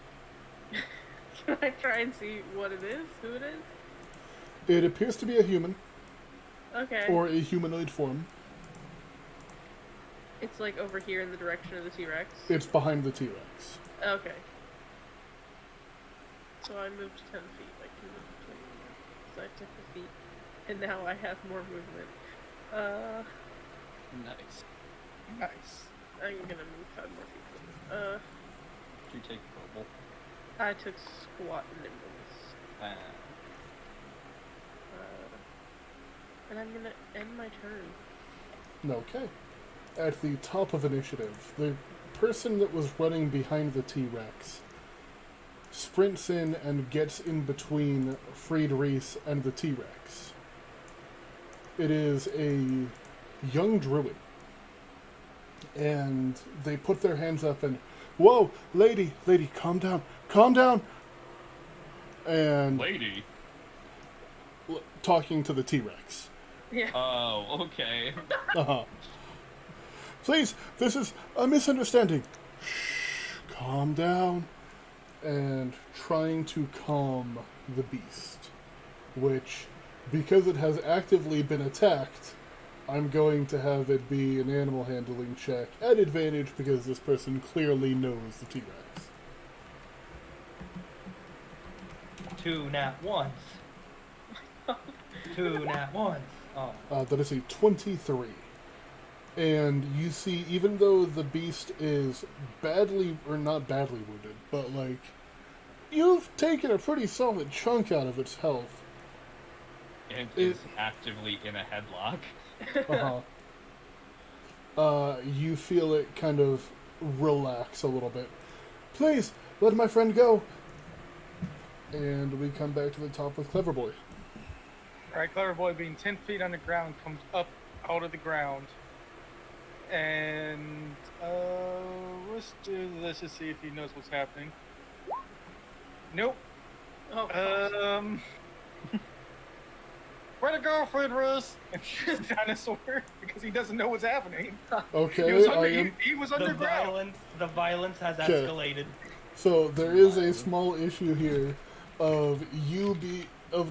can I try and see what it is? Who it is? It appears to be a human, Okay. or a humanoid form. It's like over here in the direction of the T-Rex. It's behind the T-Rex. Okay. So I moved 10 feet. I can move between. So I took the feet. And now I have more movement. Nice. Nice. I'm gonna move 5 more feet. You take purple. I took squat and nimbleness. And I'm gonna end my turn. Okay. At the top of initiative, the person that was running behind the T-Rex sprints in and gets in between Fried Reese and the T-Rex. It is a young druid. And they put their hands up and, whoa, lady, calm down. And Lady. talking to the T-Rex. Yeah. Oh, okay. Uh-huh. Please, this is a misunderstanding. Shh, calm down. And trying to calm the beast. Which, because it has actively been attacked, I'm going to have it be an animal handling check at advantage because this person clearly knows the T-Rex. 2 nat 1s. 2 nat 1s. Oh. That is a 23. And you see, even though the beast is badly, or not badly wounded, but like, you've taken a pretty solid chunk out of its health. It is actively in a headlock. You feel it kind of relax a little bit. Please, let my friend go. And we come back to the top with Clever Boy. Alright, Clever Boy, being 10 feet on the ground, comes up out of the ground. And, let's do this to see if he knows what's happening. Nope. Oh, Where to go, Fridrus? And shoots the dinosaur because he doesn't know what's happening. Okay, He was underground. The violence has Okay. escalated. So there is a small issue here of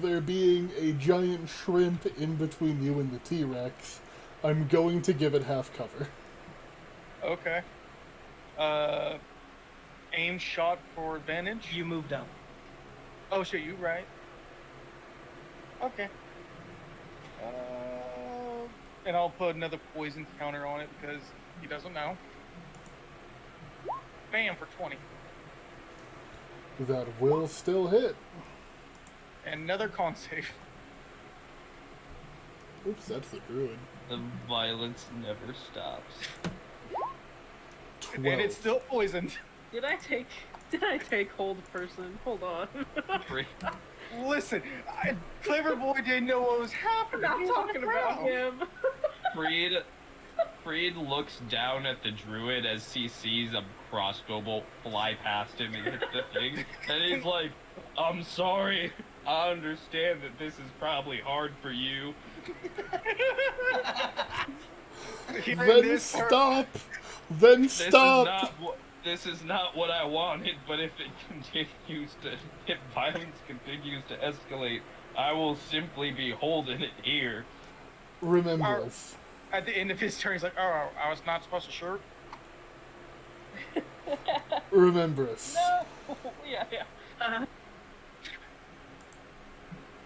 there being a giant shrimp in between you and the T-Rex. I'm going to give it half cover. Okay. Aim shot for advantage. You move down. Oh shit, you right. Okay. And I'll put another poison counter on it because he doesn't know. Bam for 20. That will still hit. And another con save. Oops, that's the druid. The violence never stops. 12. And it's still poisoned. did I take Did I take hold person? Hold on. Freed, Listen, Clever Boy didn't know what was I'm happening. not He was on talking the about ground. him. Freed looks down at the druid as he sees a crossbow bolt fly past him and hit the thing, and he's like, "I'm sorry. I understand that this is probably hard for you." Hearing Then this, stop! Then stop! This is not what I wanted, but if violence continues to escalate, I will simply be holding it here. Remember us. At the end of his turn, he's like, "Oh, I was not supposed to shoot." Remember us. No. Yeah.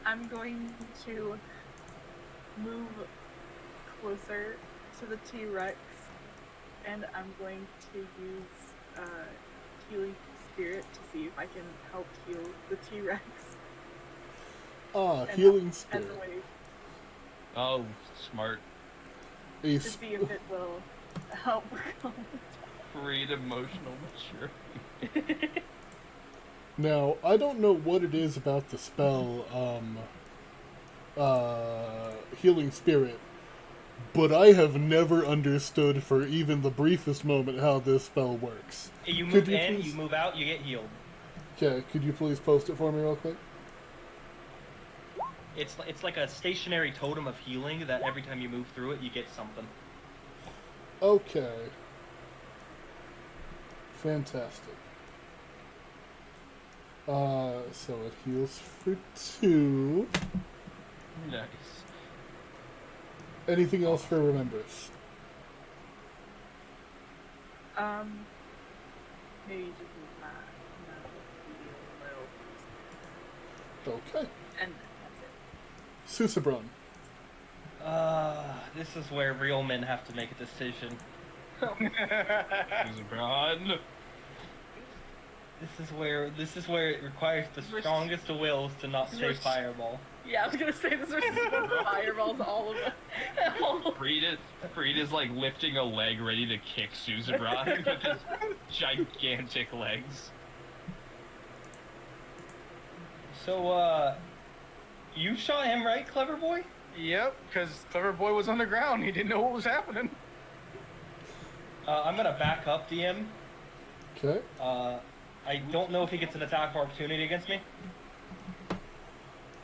I'm going to move closer to the T-Rex, and I'm going to use healing spirit to see if I can help heal the T-Rex. Healing And spirit. the wave Oh, smart. A to see if it will help calm Freed emotional maturity. Now, I don't know what it is about the spell, Healing Spirit, but I have never understood for even the briefest moment how this spell works. You Could move you in, please- you move out, you get healed. Okay, could you please post it for me real quick? It's like a stationary totem of healing that every time you move through it, you get something. Okay. Fantastic. So it heals for 2. Nice. Anything else for Remembrance? maybe just move my little piece. Okay. And that's it. Susabron. This is where real men have to make a decision. Zebron. This is where it requires the strongest of wills to not say fireball. Yeah, I was gonna say this versus one fireballs, all of us. Freed is like lifting a leg ready to kick Suzabron with his gigantic legs. So, you shot him, right, Clever Boy? Yep, because Clever Boy was on the ground. He didn't know what was happening. I'm gonna back up DM. Okay. I don't know if he gets an attack of opportunity against me.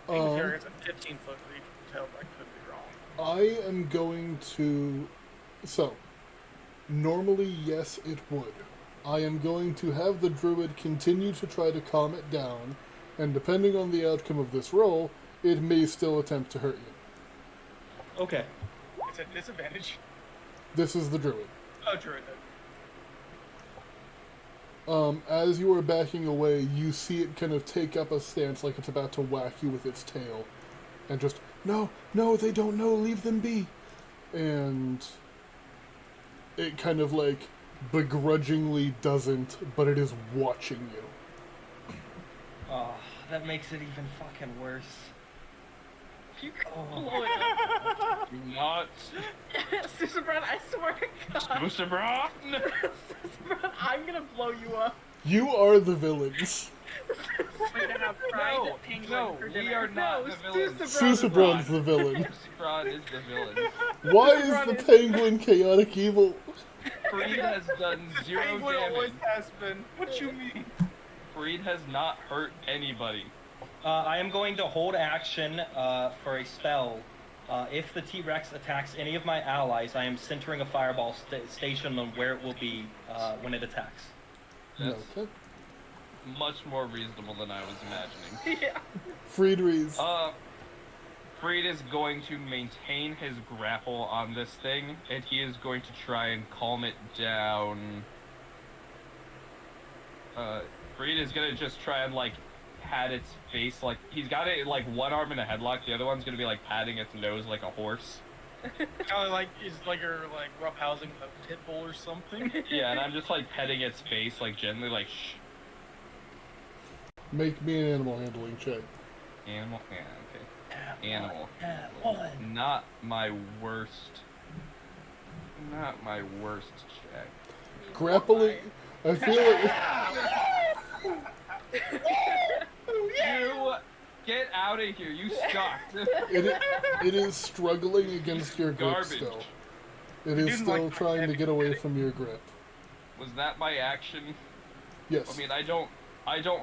It's a 15-foot reach. Tell I could be wrong. I am going to... So, normally, yes, it would. I am going to have the druid continue to try to calm it down, and depending on the outcome of this roll, it may still attempt to hurt you. Okay. It's a disadvantage. This is the druid. Oh, Druid. As you are backing away, you see it kind of take up a stance like it's about to whack you with its tail. And just, no, they don't know, leave them be. And it kind of like begrudgingly doesn't, but it is watching you. Oh, that makes it even fucking worse. You blow it up. Do not. Susabron, I swear to God. Suzabron! Susabron, I'm gonna blow you up. You are the villains. We're gonna have fried penguin for dinner. we are not No, the villains. Susabron's the villain. Suzabron is the villain. Why is the penguin chaotic evil? Freed has done 0 Penguin always damage. has been. What you mean? Freed has not hurt anybody. I am going to hold action for a spell. If the T-Rex attacks any of my allies, I am centering a fireball stationed on where it will be when it attacks. That's Okay. much more reasonable than I was imagining. Yeah. Friedrichs. Freed is going to maintain his grapple on this thing, and he is going to try and calm it down. Freed is gonna just try and, like, pat its face, like, he's got it, like, one arm in a headlock, the other one's gonna be, like, patting its nose like a horse. Kind of like is like you're like roughhousing a pit bull or something. Yeah, and I'm just, like, petting its face, like, gently, like, shh. Make me an animal handling check. Animal, yeah, okay. Animal. One. Not my worst check. Grappling. I feel like You get out of here. You sucked. It is struggling against your grip Garbage. still. It You is didn't still like my trying to heavy get away hitting. from your grip. Was that my action? Yes. I mean, I don't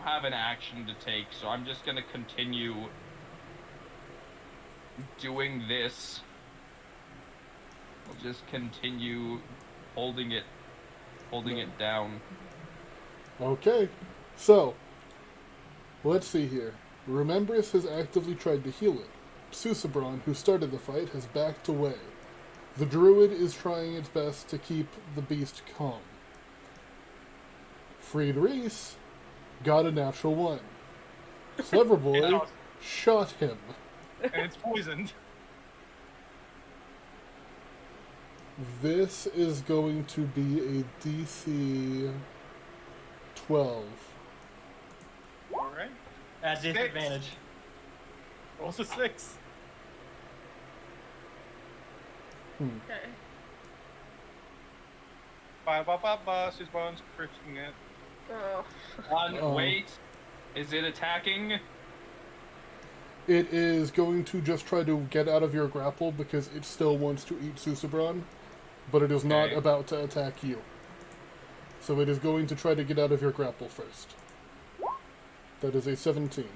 have an action to take, so I'm just gonna continue doing this. I'll just continue holding it down. Okay, so let's see here. Remembrance has actively tried to heal it. Susabron, who started the fight, has backed away. The druid is trying its best to keep the beast calm. Freed Reese got a natural 1. Clever Boy shot him. And it's poisoned. This is going to be a DC 12. Alright. At Six. disadvantage. Rolls a 6. Okay. Ba. Susabron's crushing it. Oh. Oh. Wait. Is it attacking? It is going to just try to get out of your grapple because it still wants to eat Susabron, but it is not Okay. about to attack you. So it is going to try to get out of your grapple first. That is a 17.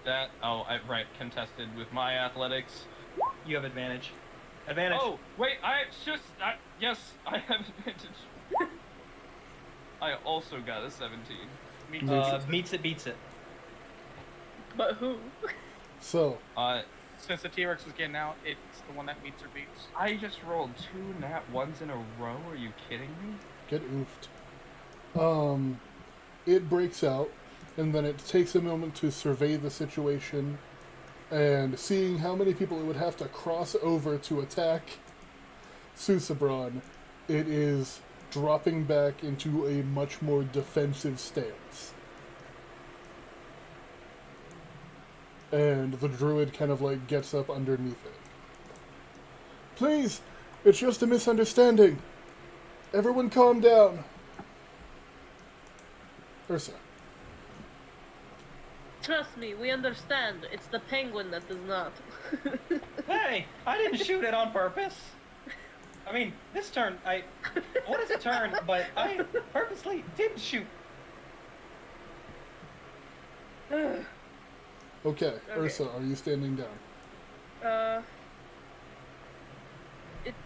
Right, contested with my athletics. You have advantage. Advantage. Oh, wait, yes, I have advantage. I also got a 17. Meets it, beats it. But who? So, Since the T-Rex was getting out, it's the one that meets or beats. I just rolled 2 nat 1s in a row. Are you kidding me? get oofed. It breaks out, and then it takes a moment to survey the situation, and seeing how many people it would have to cross over to attack Susabron, it is dropping back into a much more defensive stance. And the druid kind of like gets up underneath it. Please, it's just a misunderstanding. Everyone calm down. Ursa. Trust me, we understand. It's the penguin that does not. Hey, I didn't shoot it on purpose. I mean, this turn, what is a turn? But I purposely didn't shoot. Okay, Ursa, are you standing down?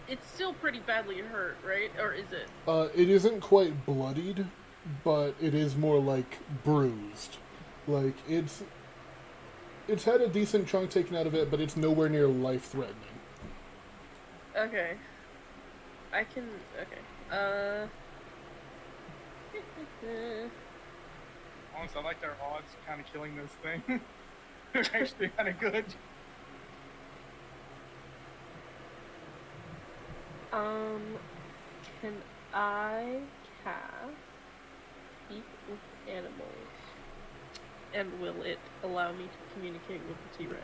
It's still pretty badly hurt, right? Or is it? It isn't quite bloodied, but it is more like bruised. Like, it's had a decent chunk taken out of it, but it's nowhere near life-threatening. Okay. I can. Okay. Honestly, I like their odds kind of killing this thing. They're actually kind of good. Can I cast Speak with Animals? And will it allow me to communicate with the T-Rex?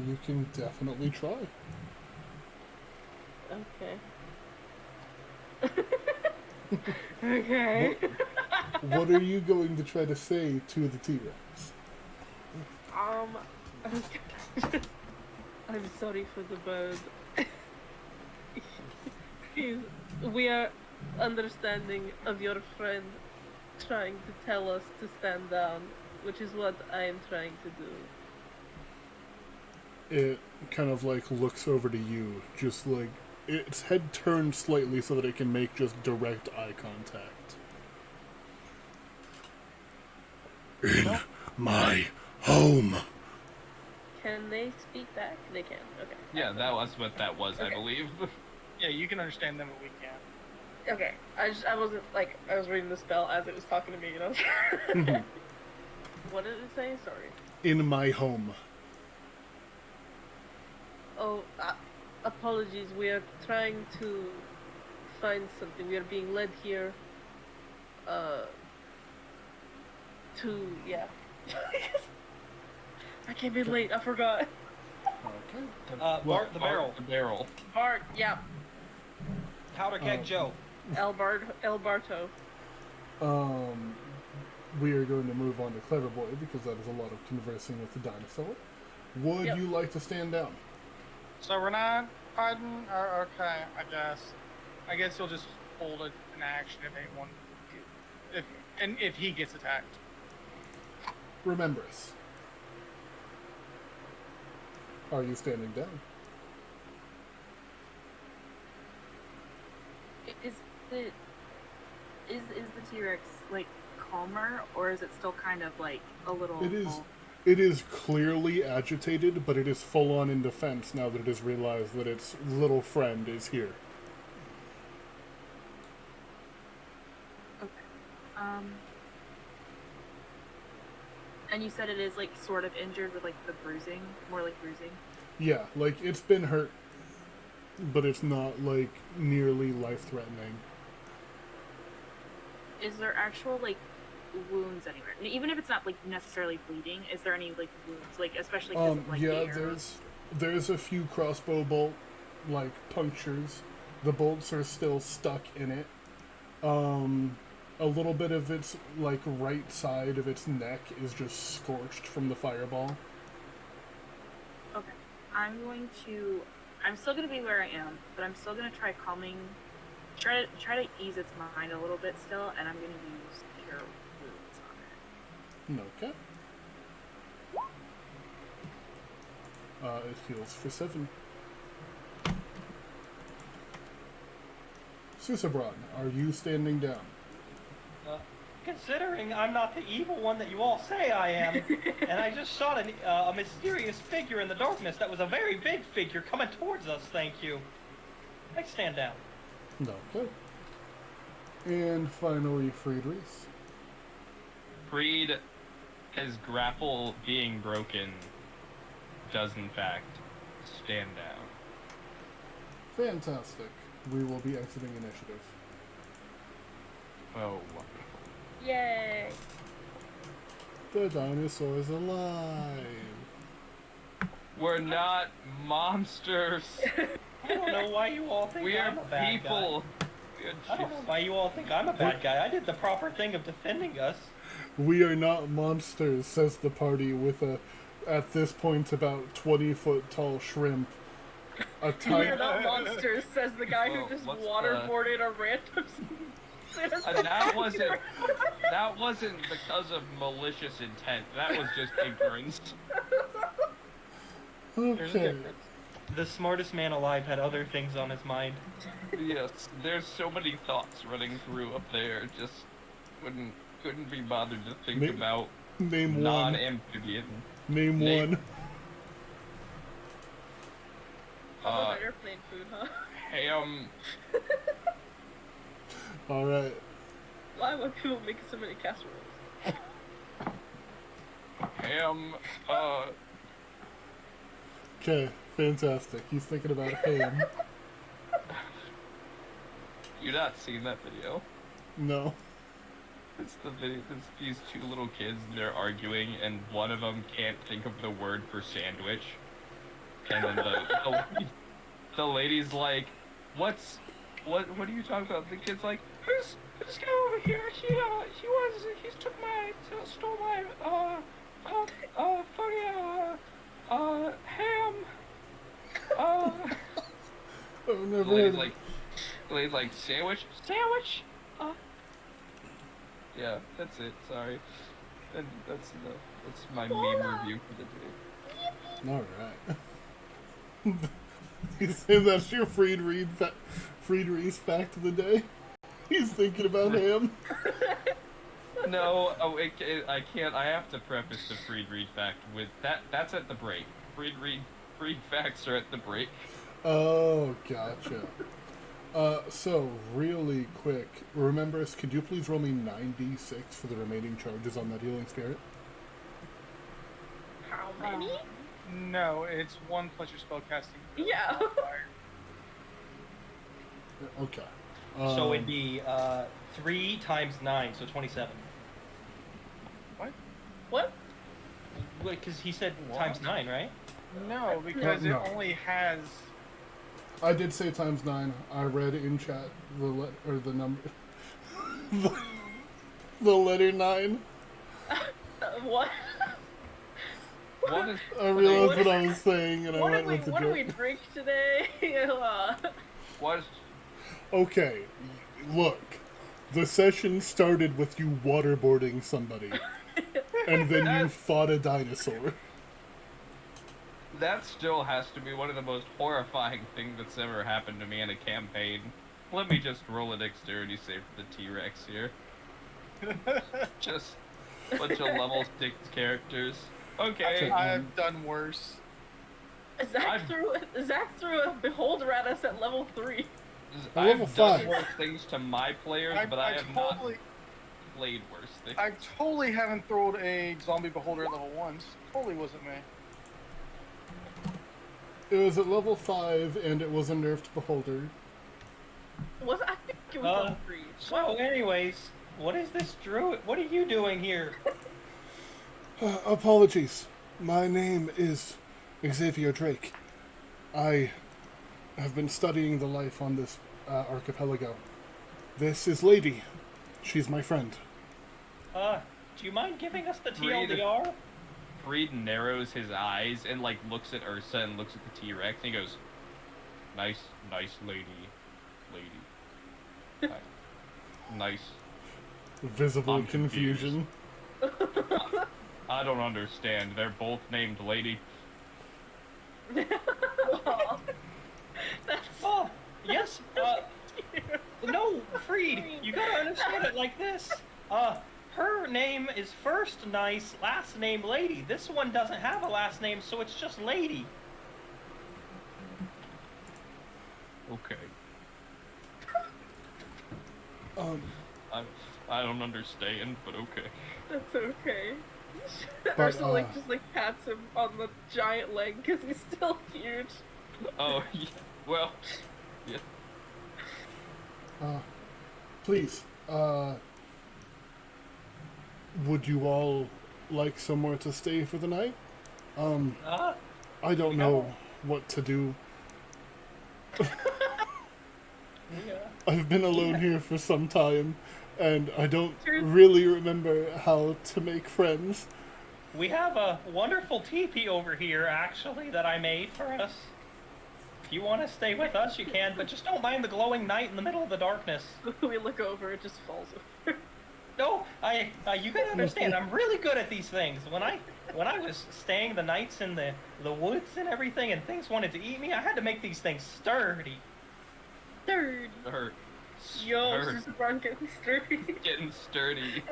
You can definitely try. Okay. Okay. What are you going to try to say to the T-Rex? I'm sorry for the bird. We are understanding of your friend trying to tell us to stand down, which is what I am trying to do. It kind of like looks over to you, just like its head turned slightly so that it can make just direct eye contact. In my home. Can they speak back? They can. Okay. Yeah, that was what that was, I Okay. believe. Yeah, you can understand them, but we can't. Okay. I wasn't like I was reading the spell as it was talking to me, you know. What did it say? Sorry. In my home. Oh, apologies. We are trying to find something. We are being led here. Yeah. I came in late. I forgot. Okay. Bart the barrel. The barrel. Bart. Yeah. Powder keg Joe. El Barto. We are going to move on to Clever Boy because that is a lot of conversing with the dinosaur. Would Yep. you like to stand down? So we're not fighting? Or, okay, I guess. I guess you'll just hold an action if anyone... If he gets attacked. Remember us. Are you standing down? Is the T-Rex like calmer, or is it still kind of like a little? It is clearly agitated, but it is full on in defense now that it has realized that its little friend is here. Okay. And you said it is like sort of injured with like the bruising, more like bruising. Yeah, like it's been hurt, but it's not like nearly life-threatening. Is there actual like wounds anywhere? Even if it's not like necessarily bleeding, is there any like wounds, like especially because of like the yeah, arrows? there's a few crossbow bolt like punctures. The bolts are still stuck in it. A little bit of its like right side of its neck is just scorched from the fireball. Okay. I'm still gonna be where I am, but I'm still gonna try calming, try to ease its mind a little bit still, and I'm gonna use Cure Wounds on it. Okay. It heals for 7. Susabron, are you standing down? Considering I'm not the evil one that you all say I am, and I just saw a mysterious figure in the darkness that was a very big figure coming towards us, thank you. I stand down. Okay. And finally, Friedrichs. Freed, his grapple being broken, does in fact stand down. Fantastic. We will be exiting initiative. Oh, wonderful. Yay! The dinosaur's alive. We're not monsters. I don't know why you all think We I'm are a bad people. guy. I don't know why you all think I'm a bad guy. I did the proper thing of defending us. We are not monsters, says the party with a, at this point, about 20-foot tall shrimp. A We tiny... are not monsters, says the guy who Whoa, just what's waterboarded a random citizen. That wasn't because of malicious intent. That was just ignorance. There's a Okay. difference. The smartest man alive had other things on his mind. Yes, there's so many thoughts running through up there. Just couldn't be bothered to think about Name one. non-amphibian. Name Name- one. All the airplane food, huh? Ham. Alright. Why would people make so many casseroles? Ham. Okay, fantastic. He's thinking about ham. You not seen that video? No. It's the video. It's these two little kids. They're arguing, and one of them can't think of the word for sandwich. And then the lady's like, what are you talking about? The kid's like, who's this guy over here? He stole my ham. I've never The lady's heard like, sandwich. Yeah, that's it. Sorry. And that's my meme review for the day. Alright. You say that's your Friedrichs fact of the day? He's thinking about ham? No, I can't. I have to preface the Fried fact with that. That's at the break. Fried facts are at the break. Oh, gotcha. So, really quick, remember, could you please roll me 9d6 for the remaining charges on that healing spirit? How many? No, it's 1 plus your spellcasting. Yeah. Okay. So it'd be 3 times 9, so 27. What? Because he said What? times 9, right? No, because No. it only has. I did say times 9. I read in chat the number. The letter 9. What? What is? I realized what I was saying, and I What went do we with the what do we joke. drink today? What? Okay, look. The session started with you waterboarding somebody, and then you fought a dinosaur. That still has to be one of the most horrifying things that's ever happened to me in a campaign. Let me just roll a dexterity save for the T-Rex here. Just a bunch of level 6 characters. Okay. I have done worse. Zach threw a beholder at us at level 3. Level I've done 5. worse things to my players, but I have not played worse things. I totally haven't thrown a zombie beholder at level 1. Totally wasn't me. It was at level 5, and it was a nerfed beholder. I think it was level 3. So, anyways, what is this druid? What are you doing here? Apologies. My name is Xavier Drake. I have been studying the life on this archipelago. This is Lady. She's my friend. Do you mind giving us the Freed. TLDR? Freed narrows his eyes and like looks at Ursa and looks at the T-Rex and he goes, nice lady. Nice. Visible I'm confused. confusion. I don't understand. They're both named Lady. Oh, yes. No, Freed, you gotta understand it like this. Her name is first nice, last name Lady. This one doesn't have a last name, so it's just Lady. Okay. I don't understand, but okay. That's okay. But, Ursula just pats him on the giant leg because he's still huge. Oh, yeah, well, yeah. Please, would you all like somewhere to stay for the night? I don't know what to do. I've been alone here for some time, and I don't really remember how to make friends. We have a wonderful teepee over here, actually, that I made for us. If you want to stay with us, you can, but just don't mind the glowing night in the middle of the darkness. We look over, it just falls over. No, you gotta understand, I'm really good at these things. When I was staying the nights in the woods and everything, and things wanted to eat me, I had to make these things sturdy. Sturdy. Yo, Susan Brown getting sturdy. Getting sturdy.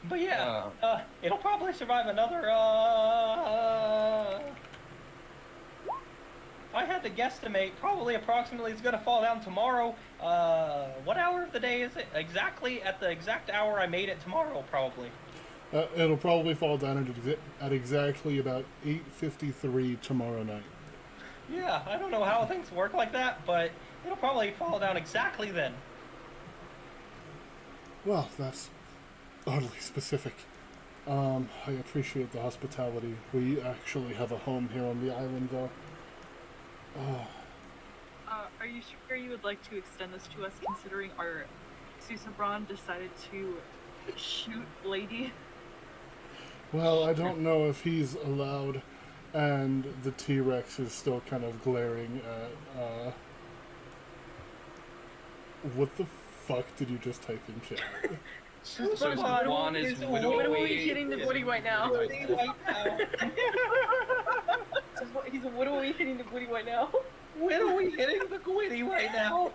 But yeah, it'll probably survive another, if I had to guesstimate, probably approximately it's gonna fall down tomorrow. What hour of the day is it? Exactly at the exact hour I made it tomorrow, probably. It'll probably fall down at exactly about 8:53 tomorrow night. Yeah, I don't know how things work like that, but it'll probably fall down exactly then. Well, that's oddly specific. I appreciate the hospitality. We actually have a home here on the island, though. Are you sure you would like to extend this to us, considering our Susabron decided to shoot Lady? Well, I don't know if he's allowed, and the T-Rex is still kind of glaring at, what the fuck did you just type in chat? Juan is Widowy hitting the Woody right now. He's a widowy hitting the Woody right now. Widowy hitting the Gwitty right now.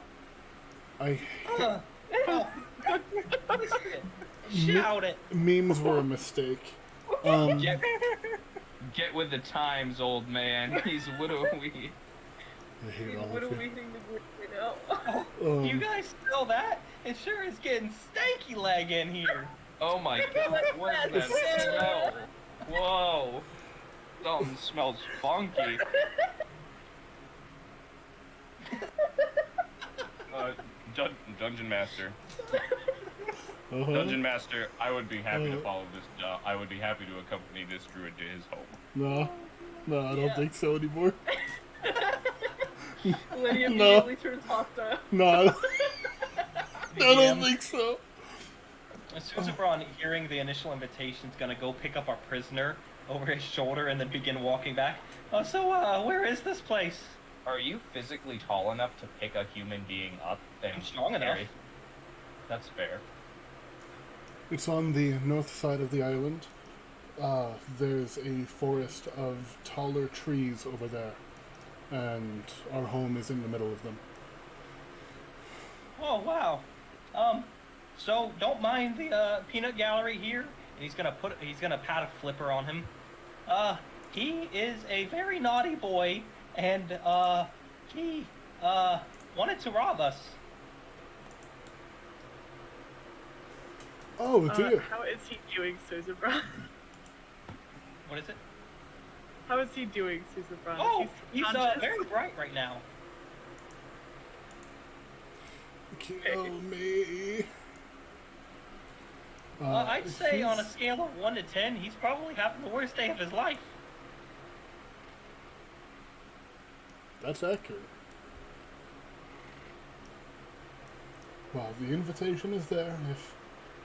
Shout it. Memes were a mistake. Get with the times, old man. He's widowy. I hate He's all of widowy you. hitting the Woody right now. You guys smell that? It sure is getting stanky leg in here. Oh my god, what is that smell? Whoa. Something smells funky. Dungeon Master. Dungeon Master, I would be happy to follow this job. I would be happy to accompany this druid to his home. No, I don't think so anymore. Lydia immediately turns hostile. No. I don't think so. Suzerain, hearing the initial invitation, is gonna go pick up our prisoner over his shoulder and then begin walking back. Where is this place? Are you physically tall enough to pick a human being up and I'm strong enough. That's fair. It's on the north side of the island. There's a forest of taller trees over there, and our home is in the middle of them. Oh wow. So don't mind the peanut gallery here. And he's gonna pat a flipper on him. He is a very naughty boy, and he wanted to rob us. Oh dear. How is he doing, Suzerain? What is it? How is he doing, Suzerain? Oh, he's conscious? very bright right now. Kill me. I'd say on a he's- scale of 1 to 10, he's probably having the worst day of his life. That's accurate. Well, the invitation is there. If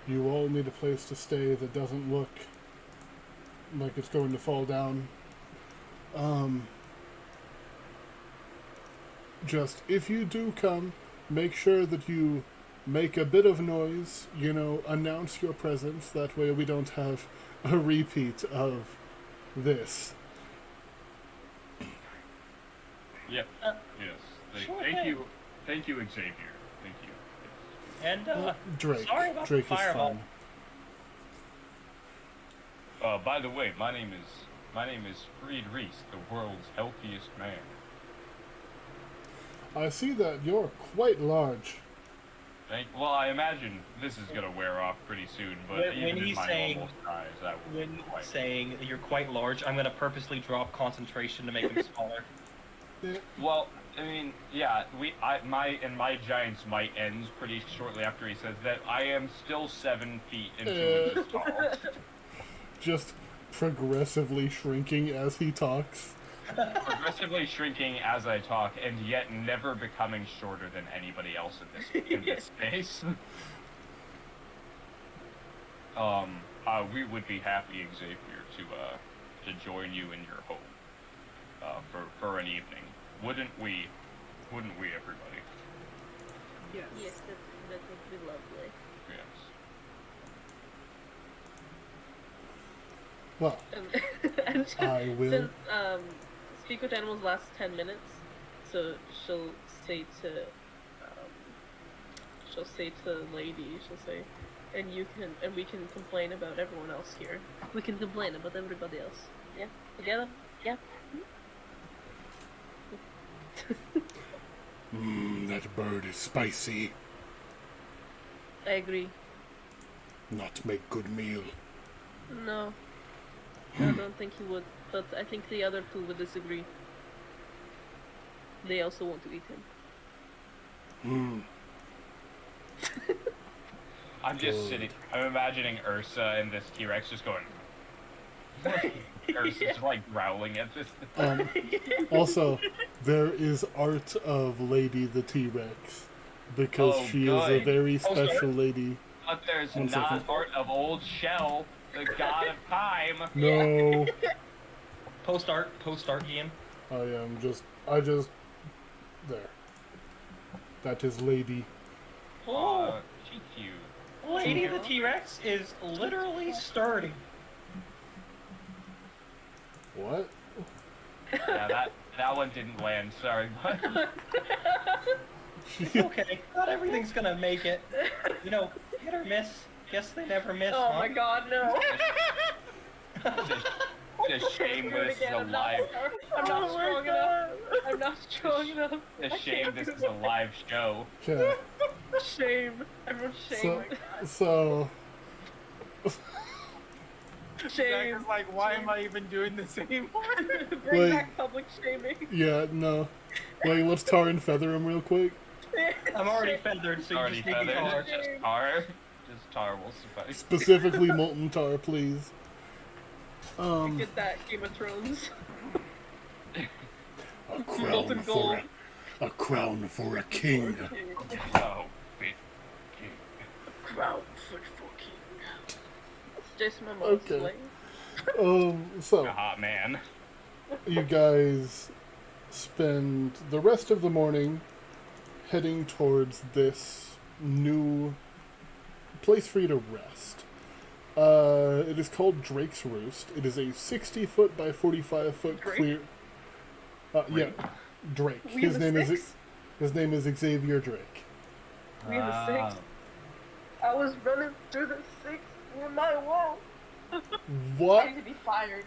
you all need a place to stay that doesn't look like it's going to fall down, just if you do come, make sure that you make a bit of noise, announce your presence. That way we don't have a repeat of this. Yep. Yes. Sure Thank thing. you. Thank you, Xavier. Thank you. Yes. And, Drake. sorry about Drake the is fireball. fine. By the way, my name is Fried Reese, the world's healthiest man. I see that you're quite large. Well, I imagine this is gonna wear off pretty soon, but When even in he's my saying- normal size, I would When quite. saying that you're quite large, I'm gonna purposely drop concentration to make him smaller. Well, I mean, yeah, my giant's might ends pretty shortly after he says that. I am still 7 feet and 2 inches tall. Just progressively shrinking as he talks. Progressively shrinking as I talk, and yet never becoming shorter than anybody else in this space. We would be happy, Xavier, to join you in your home for an evening. Wouldn't we, everybody? Yes. Yes, that would be lovely. Yes. Well, And I will. Since speak with animals lasts 10 minutes, so she'll say to lady, she'll say, and we can complain about everyone else here. We can complain about everybody else. Yeah, together. Yeah. That bird is spicy. I agree. Not make good meal. No, I don't think he would, but I think the other two would disagree. They also want to eat him. I'm just Good. sitting. I'm imagining Ursa and this T-Rex just going. Ursa's like growling at this thing. Also, there is art of Lady the T-Rex because Oh, she is a good. very Oh, sorry. special lady. But there's One not second. art of old Shell, the god of time. No, Post art, Ian. I just there. That is Lady. Oh, She's cute. Lady the T-Rex is literally sturdy. What? Yeah, that one didn't land. Sorry, but It's okay. Not everything's gonna make it. Hit or miss. Guess they never miss, Oh huh? my god, no. the shame this is a live. I'm not Oh my strong enough. I'm not strong enough. The I shame can't this do is a live show. Okay. it. Shame. Everyone's So, shame. so Zach Shame. is like, why am I even doing this anymore? Bring Like- back public shaming. yeah, no. Like, let's tar and feather him real quick. I'm already feathered, so you Already just need me feathered. tar. Just tar. Just tar will suffice. Specifically molten tar, please. Get that Game of Thrones. A Molten gold. a crown for a king. Oh, bit crown for King. Jason Momoa Okay. slave. So A hot man. you guys spend the rest of the morning heading towards this new place for you to rest. It is called Drake's Roost. It is a 60-foot by 45-foot Drake? clear. Yeah, Drake. We have a six? His name is Xavier Drake. We have a 6. I was running through the 6 with my wall. What? I need to be fired.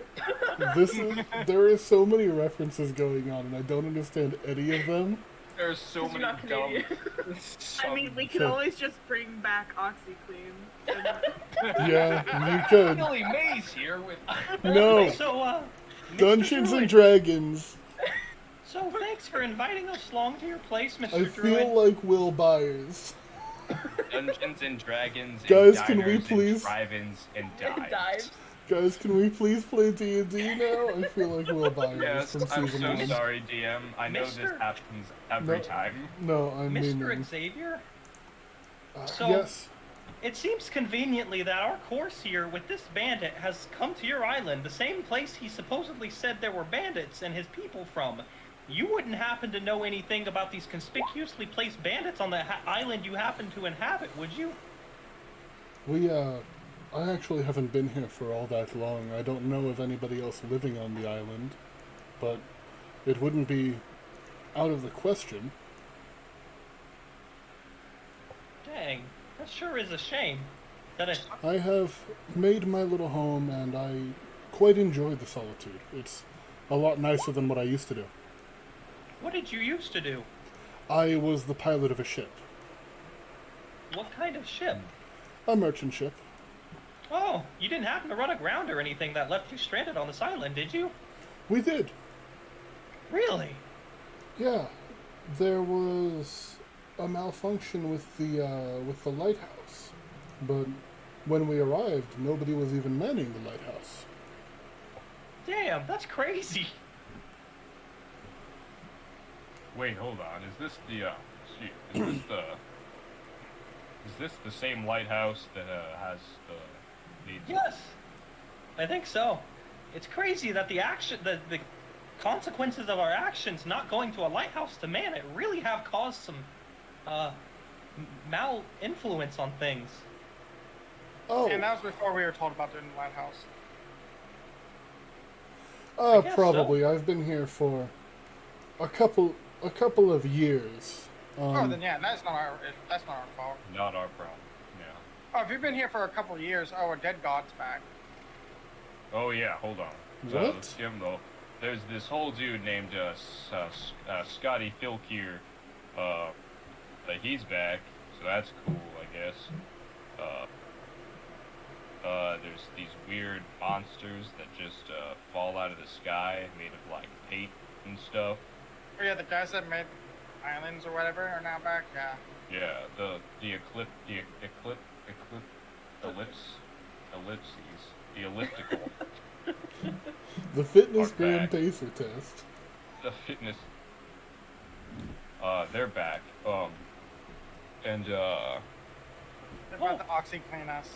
There is so many references going on, and I don't understand any of them. There's so 'Cause you're many not dumb. Canadian. I mean, we could Sure. always just bring back OxyClean. Yeah, you could. Billy Mays here with. No, So, Mr. Dungeons and Druid, Dragons. So thanks for inviting us along to your place, Mr. I Druid. feel like Will Byers. Dungeons and Dragons, Guys, and can we diners please- and drive-ins and dives. Dives. Guys, can we please play D&D now? I feel like Will Byers Yes, from I'm season so 1. sorry, DM. I know this Mr. happens every No. time. No, I mean... Mr. Xavier? So- yes. It seems conveniently that our course here with this bandit has come to your island, the same place he supposedly said there were bandits and his people from. You wouldn't happen to know anything about these conspicuously placed bandits on the island you happen to inhabit, would you? I actually haven't been here for all that long. I don't know of anybody else living on the island, but it wouldn't be out of the question. Dang, that sure is a shame. That it... I have made my little home, and I quite enjoy the solitude. It's a lot nicer than what I used to do. What did you used to do? I was the pilot of a ship. What kind of ship? A merchant ship. Oh, you didn't happen to run aground or anything that left you stranded on this island, did you? We did. Really? Yeah. There was a malfunction with the lighthouse. But when we arrived, nobody was even manning the lighthouse. Damn, that's crazy. Wait, hold on. Is this the same lighthouse that has the Yes, I think so. It's crazy that the consequences of our actions not going to a lighthouse to man it really have caused some mal-influence on things. Oh, And that was before we were told about doing the lighthouse. I guess probably. I've been here for a couple of years. Oh, then yeah, that's not our fault. not our problem? Yeah. Oh, if you've been here for a couple of years, a dead god's back. Oh yeah, hold on. What? Let's give him though. There's this whole dude named Scotty Filkier. He's back, so that's cool, I guess. There's these weird monsters that just fall out of the sky, made of like paint and stuff. Oh yeah, the guys that made islands or whatever are now back. Yeah. Yeah, the elliptical, The fitness Are grand back. pacer test. the fitness. They're back. And They're about to OxyClean us.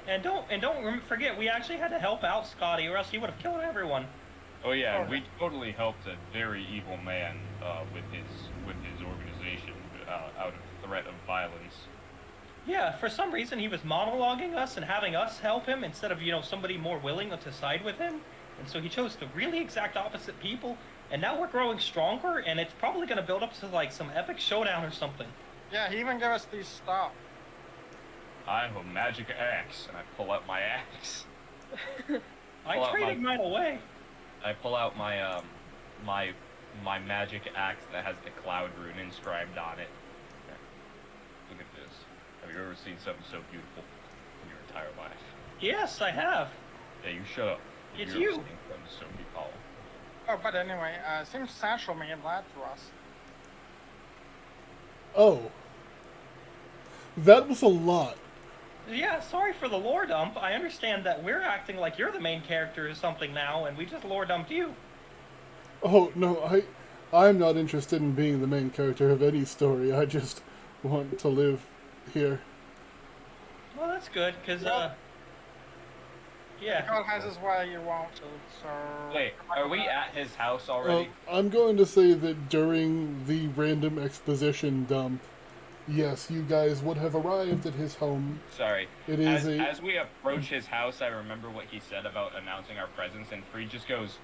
And don't forget, we actually had to help out Scotty, or else he would have killed everyone. oh yeah, and we totally helped a very evil man with his organization out of threat of violence. Yeah, for some reason he was monologuing us and having us help him instead of, somebody more willing to side with him. And so he chose the really exact opposite people. And now we're growing stronger, and it's probably going to build up to like some epic showdown or something. Yeah, he even gave us these stuff. I have a magic axe, and I pull out my axe. I Pull out traded mine away. I pull out my my magic axe that has the cloud rune inscribed on it. Look at this. Have you ever seen something so beautiful in your entire life? Yes, I have. Yeah, you shut up. It's You're you. listening from the Sophie Hall. Oh, but anyway, seems Satchel may have lied to us. Oh. That was a lot. Yeah, sorry for the lore dump. I understand that we're acting like you're the main character or something now, and we just lore dumped you. Oh, no, I'm not interested in being the main character of any story. I just want to live here. that's good, because, Yep. yeah. God has his way, you won't, so... Wait, are we at his house already? I'm going to say that during the random exposition dump, yes, you guys would have arrived at his home. Sorry. It is As we approach his house, I remember what he said about announcing our presence, and Free just goes,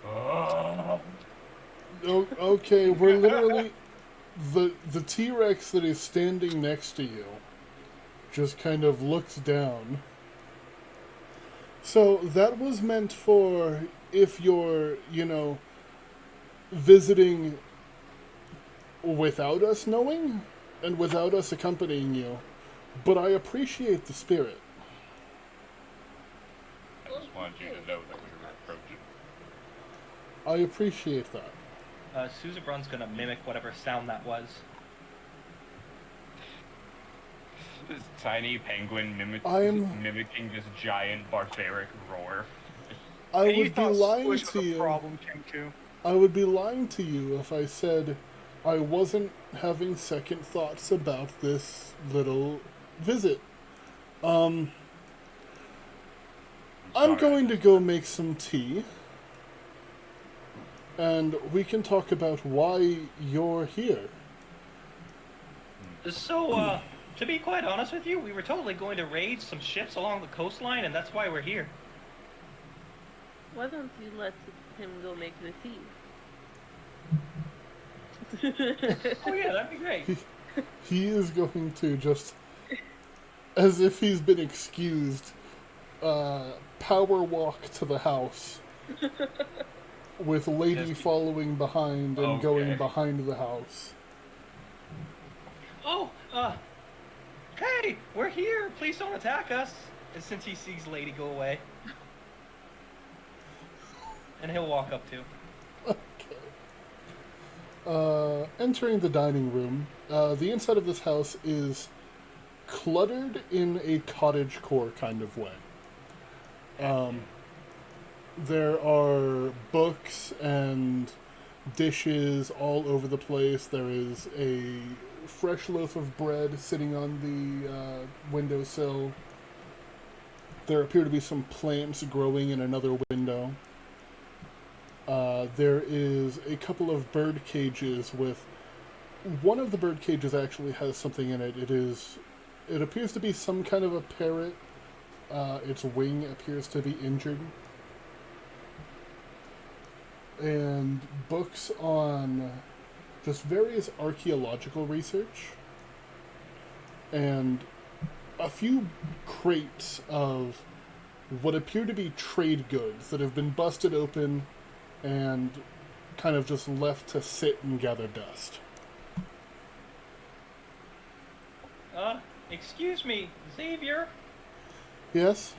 "Oh." Okay, we're literally... The T-Rex that is standing next to you just kind of looks down. So that was meant for if you're, visiting without us knowing and without us accompanying you. But I appreciate the spirit. I just wanted you to know that we were approaching. I appreciate that. Suzerbrun's gonna mimic whatever sound that was. This tiny penguin mimicking this giant barbaric roar. I And you would be thought lying Squish to was a you. problem, Kenku. I would be lying to you if I said I wasn't having second thoughts about this little visit. I'm going to go make some tea, and we can talk about why you're here. So, to be quite honest with you, we were totally going to raid some ships along the coastline, and that's why we're here. Why don't you let him go make the tea? Oh yeah, that'd be great. He is going to just, as if he's been excused, power walk to the house with Lady Just- following behind and Okay. going behind the house. Oh, hey, we're here. Please don't attack us. And since he sees Lady go away. And he'll walk up too. Entering the dining room, the inside of this house is cluttered in a cottagecore kind of way. There are books and dishes all over the place. There is a fresh loaf of bread sitting on the windowsill. There appear to be some plants growing in another window. There is a couple of bird cages with... One of the bird cages actually has something in it. It appears to be some kind of a parrot. Its wing appears to be injured. And books on just various archaeological research. And a few crates of what appear to be trade goods that have been busted open and kind of just left to sit and gather dust. Excuse me, Xavier, Yes?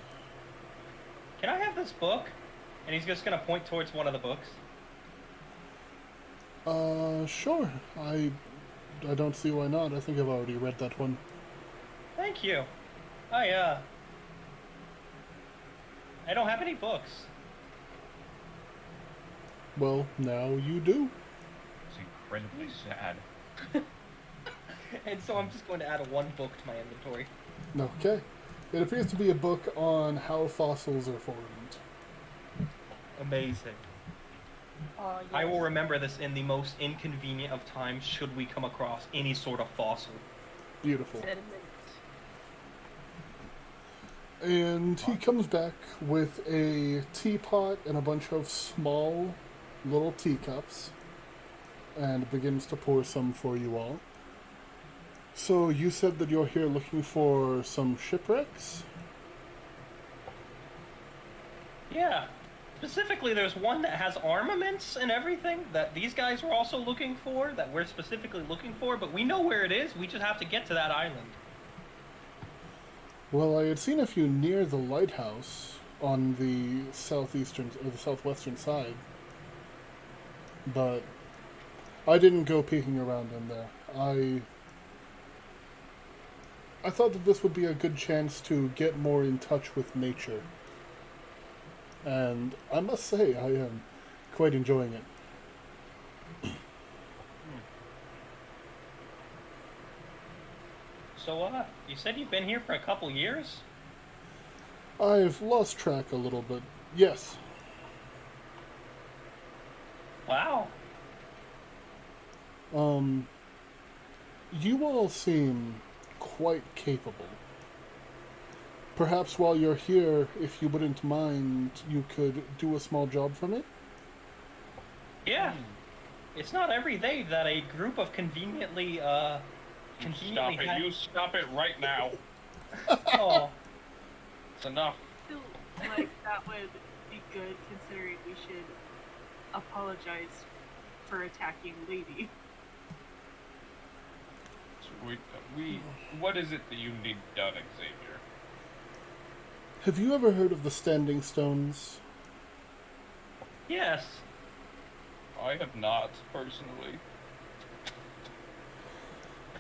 can I have this book? And he's just gonna point towards one of the books. Sure. I don't see why not. I think I've already read that one. Thank you. I don't have any books. Well, now you do. It's incredibly sad. And so I'm just going to add one book to my inventory. Okay. It appears to be a book on how fossils are formed. Amazing. Yes. I will remember this in the most inconvenient of times should we come across any sort of fossil. Beautiful. Sediment. And he comes back with a teapot and a bunch of small little teacups and begins to pour some for you all. So you said that you're here looking for some shipwrecks? Yeah. Specifically, there's one that has armaments and everything that these guys were also looking for, that we're specifically looking for, but we know where it is. We just have to get to that island. Well, I had seen a few near the lighthouse on the southeastern or the southwestern side, but I didn't go peeking around in there. I thought that this would be a good chance to get more in touch with nature. And I must say, I am quite enjoying it. So, you said you've been here for a couple years? I've lost track a little, but yes. Wow. You all seem quite capable. Perhaps while you're here, if you wouldn't mind, you could do a small job for me? Yeah. It's not every day that a group of conveniently Stop it! You stop it right now! Oh. It's enough. I feel like that would be good considering we should apologize for attacking Lady. So what is it that you need done, Xavier? Have you ever heard of the Standing Stones? Yes. I have not, personally.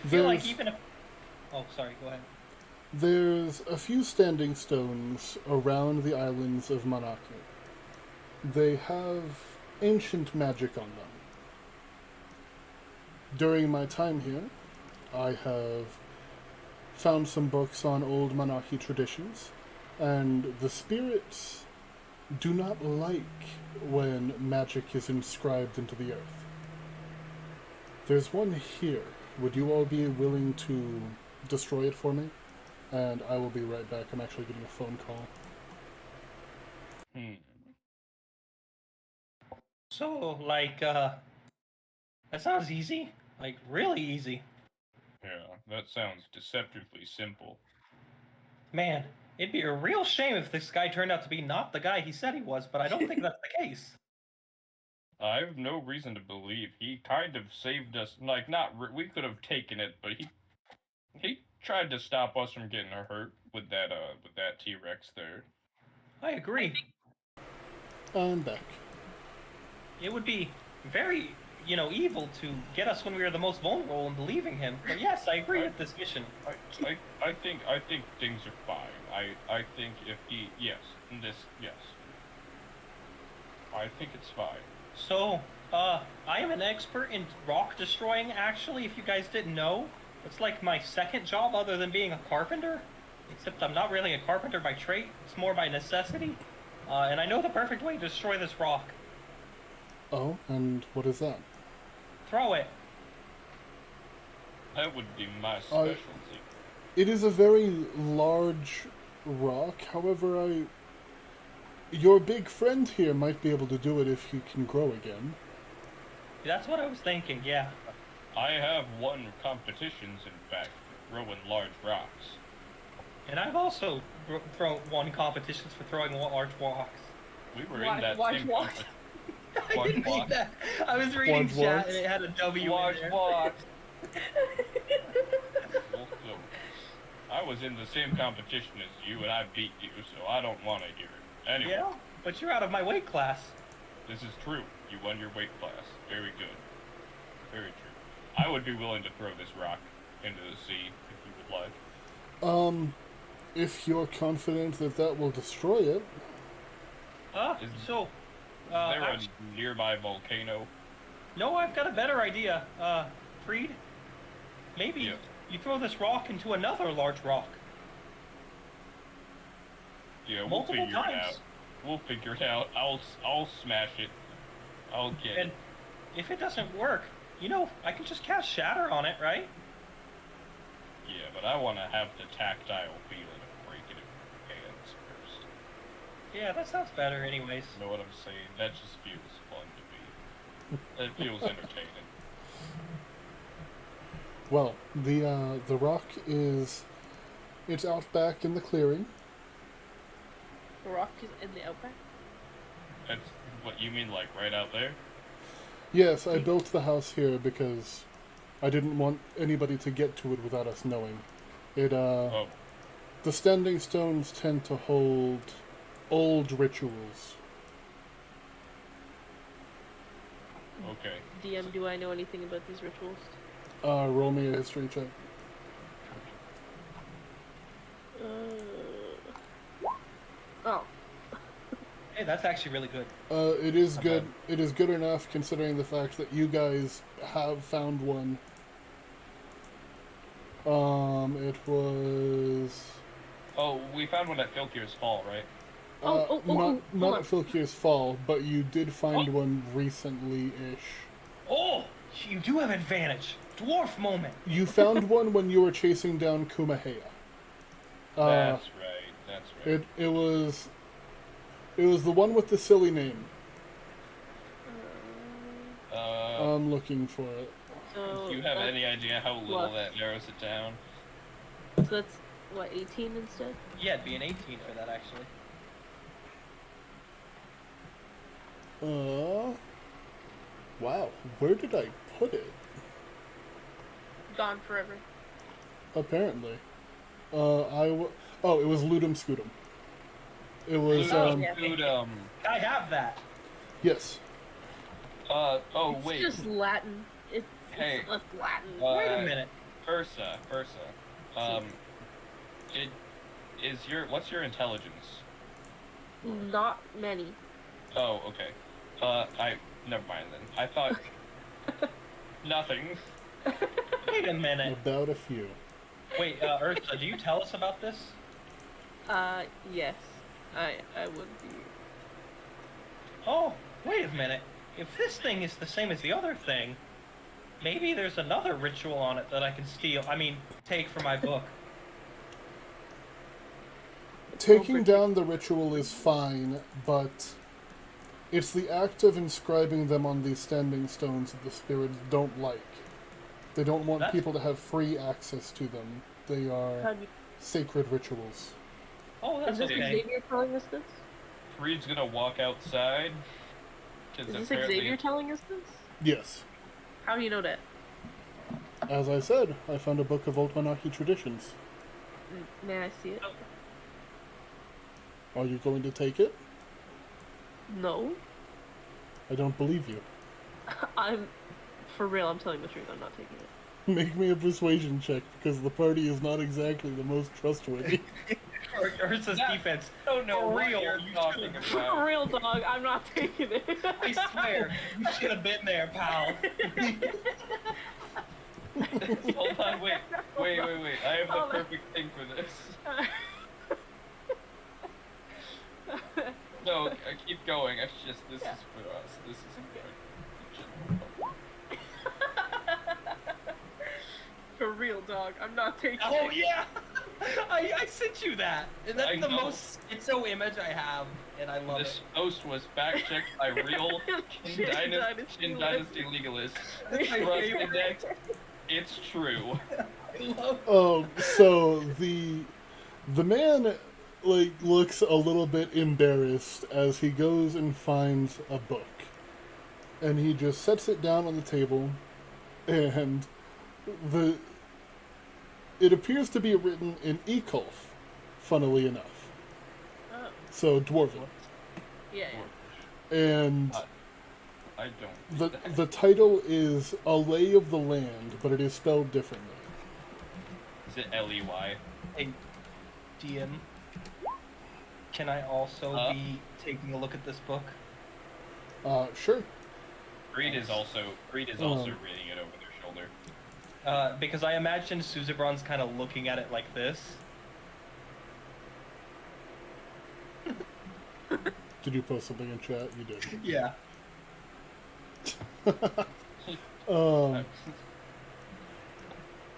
I feel like even if... Oh, sorry, go ahead. There's a few Standing Stones around the islands of Monarchy. They have ancient magic on them. During my time here, I have found some books on old Monarchy traditions, and the spirits do not like when magic is inscribed into the earth. There's one here. Would you all be willing to destroy it for me? And I will be right back. I'm actually getting a phone call. So, like, that sounds easy. Like, really easy. Yeah, that sounds deceptively simple. Man, it'd be a real shame if this guy turned out to be not the guy he said he was, but I don't think that's the case. I have no reason to believe he kind of saved us. Like, we could have taken it, but he tried to stop us from getting hurt with that T-Rex there. I agree. I'm back. It would be very, evil to get us when we were the most vulnerable and believing him. But yes, I agree with this mission. I think things are fine. I think yes. I think it's fine. So, I am an expert in rock destroying, actually, if you guys didn't know. It's like my second job other than being a carpenter. Except I'm not really a carpenter by trade, it's more by necessity. And I know the perfect way to destroy this rock. Oh, and what is that? Throw it. That would be my specialty. It is a very large rock, however, your big friend here might be able to do it if he can grow again. That's what I was thinking, yeah. I have won competitions, in fact, for throwing large rocks. And I've also won competitions for throwing large rocks. We were in that large same rocks. I didn't read that. I was reading Large chat rocks? and it had a W Large in there. rocks. I was in the same competition as you, and I beat you, so I don't want to hear it. Anyway. Yeah, but you're out of my weight class. This is true. You won your weight class. Very good. Very true. I would be willing to throw this rock into the sea if you would like. If you're confident that that will destroy it. Is So, there a nearby volcano? no, I've got a better idea, Freed. Maybe Yeah. you throw this rock into another large rock. Yeah, we'll Multiple figure it times. out. We'll figure it out. I'll smash it. I'll get And it. if it doesn't work, I can just cast Shatter on it, right? Yeah, but I want to have the tactile feeling of breaking it with my hands first. Yeah, that sounds better anyways. You know what I'm saying? That just feels fun to me. It feels entertaining. Well, the rock it's out back in the clearing. The rock is in the outback? That's what you mean, like right out there? Yes, I built the house here because I didn't want anybody to get to it without us knowing. Oh, The Standing Stones tend to hold old rituals. okay. DM, do I know anything about these rituals? Roll me a history check. Oh. Hey, that's actually really good. It is good. It is good enough considering the fact that you guys have found one. It was Oh, we found one at Filkir's Fall, right? not at Filkir's Fall, but you did find one recently-ish. Oh, you do have advantage. Dwarf moment. You found one when you were chasing down Kumahea. That's right. That's right. It was the one with the silly name. I'm looking for it. So Do you have that's any idea how little plus- that narrows it down? So that's what, 18 instead? Yeah, it'd be an 18 for that actually. Wow, where did I put it? Gone forever. Apparently. Oh, it was Ludum Scudum. It was, Ludum. I have that. yes. Oh, It's wait. just Latin. It's left Latin. Wait a minute. Ursa. What's your intelligence? Not many. Oh, okay. Never mind then. I thought nothing. Wait a minute. About a few. Wait, Ursa, do you tell us about this? Yes. I would be. Oh, wait a minute. If this thing is the same as the other thing, maybe there's another ritual on it that I can steal. I mean, take from my book. Taking down the ritual is fine, but it's the act of inscribing them on these standing stones that the spirits don't like. They don't want people to have free access to them. They are sacred rituals. Oh, that's Is this okay. Xavier telling us this? Freed's gonna walk outside. Is this Xavier telling us this? Yes. How do you know that? As I said, I found a book of old Monarchy traditions. May I see it? Are you going to take it? No. I don't believe you. For real, I'm telling the truth, I'm not taking it. Make me a persuasion check, because the party is not exactly the most trustworthy. Ursa's defense. don't know For what real, you're you talking should- For about. real, dog, I'm not taking it. I swear, you should have been there, pal. Hold on, wait. I have the perfect thing for this. No, keep going. It's just, this is for us. This is For real, dog, I'm not taking Oh it. yeah, I sent you that, and that's I the know. most schizo image I have, and I love This it. post was fact-checked by real Shin Dynasty legalists. That's my Trust favorite. index. It's true. I love So the man looks a little bit embarrassed as he goes and finds a book, and he just sets it down on the table, and it appears to be written in Ecolf, funnily enough. Oh, So Dwarven, yeah. and I don't. the title is A Lay of the Land, but it is spelled differently. Is it Ley? Hey, DM, can I also be taking a look at this book? Sure. Freed is also reading it over their shoulder. Because I imagine Suzebron's kind of looking at it like this. Did you post something in chat? You did. Yeah.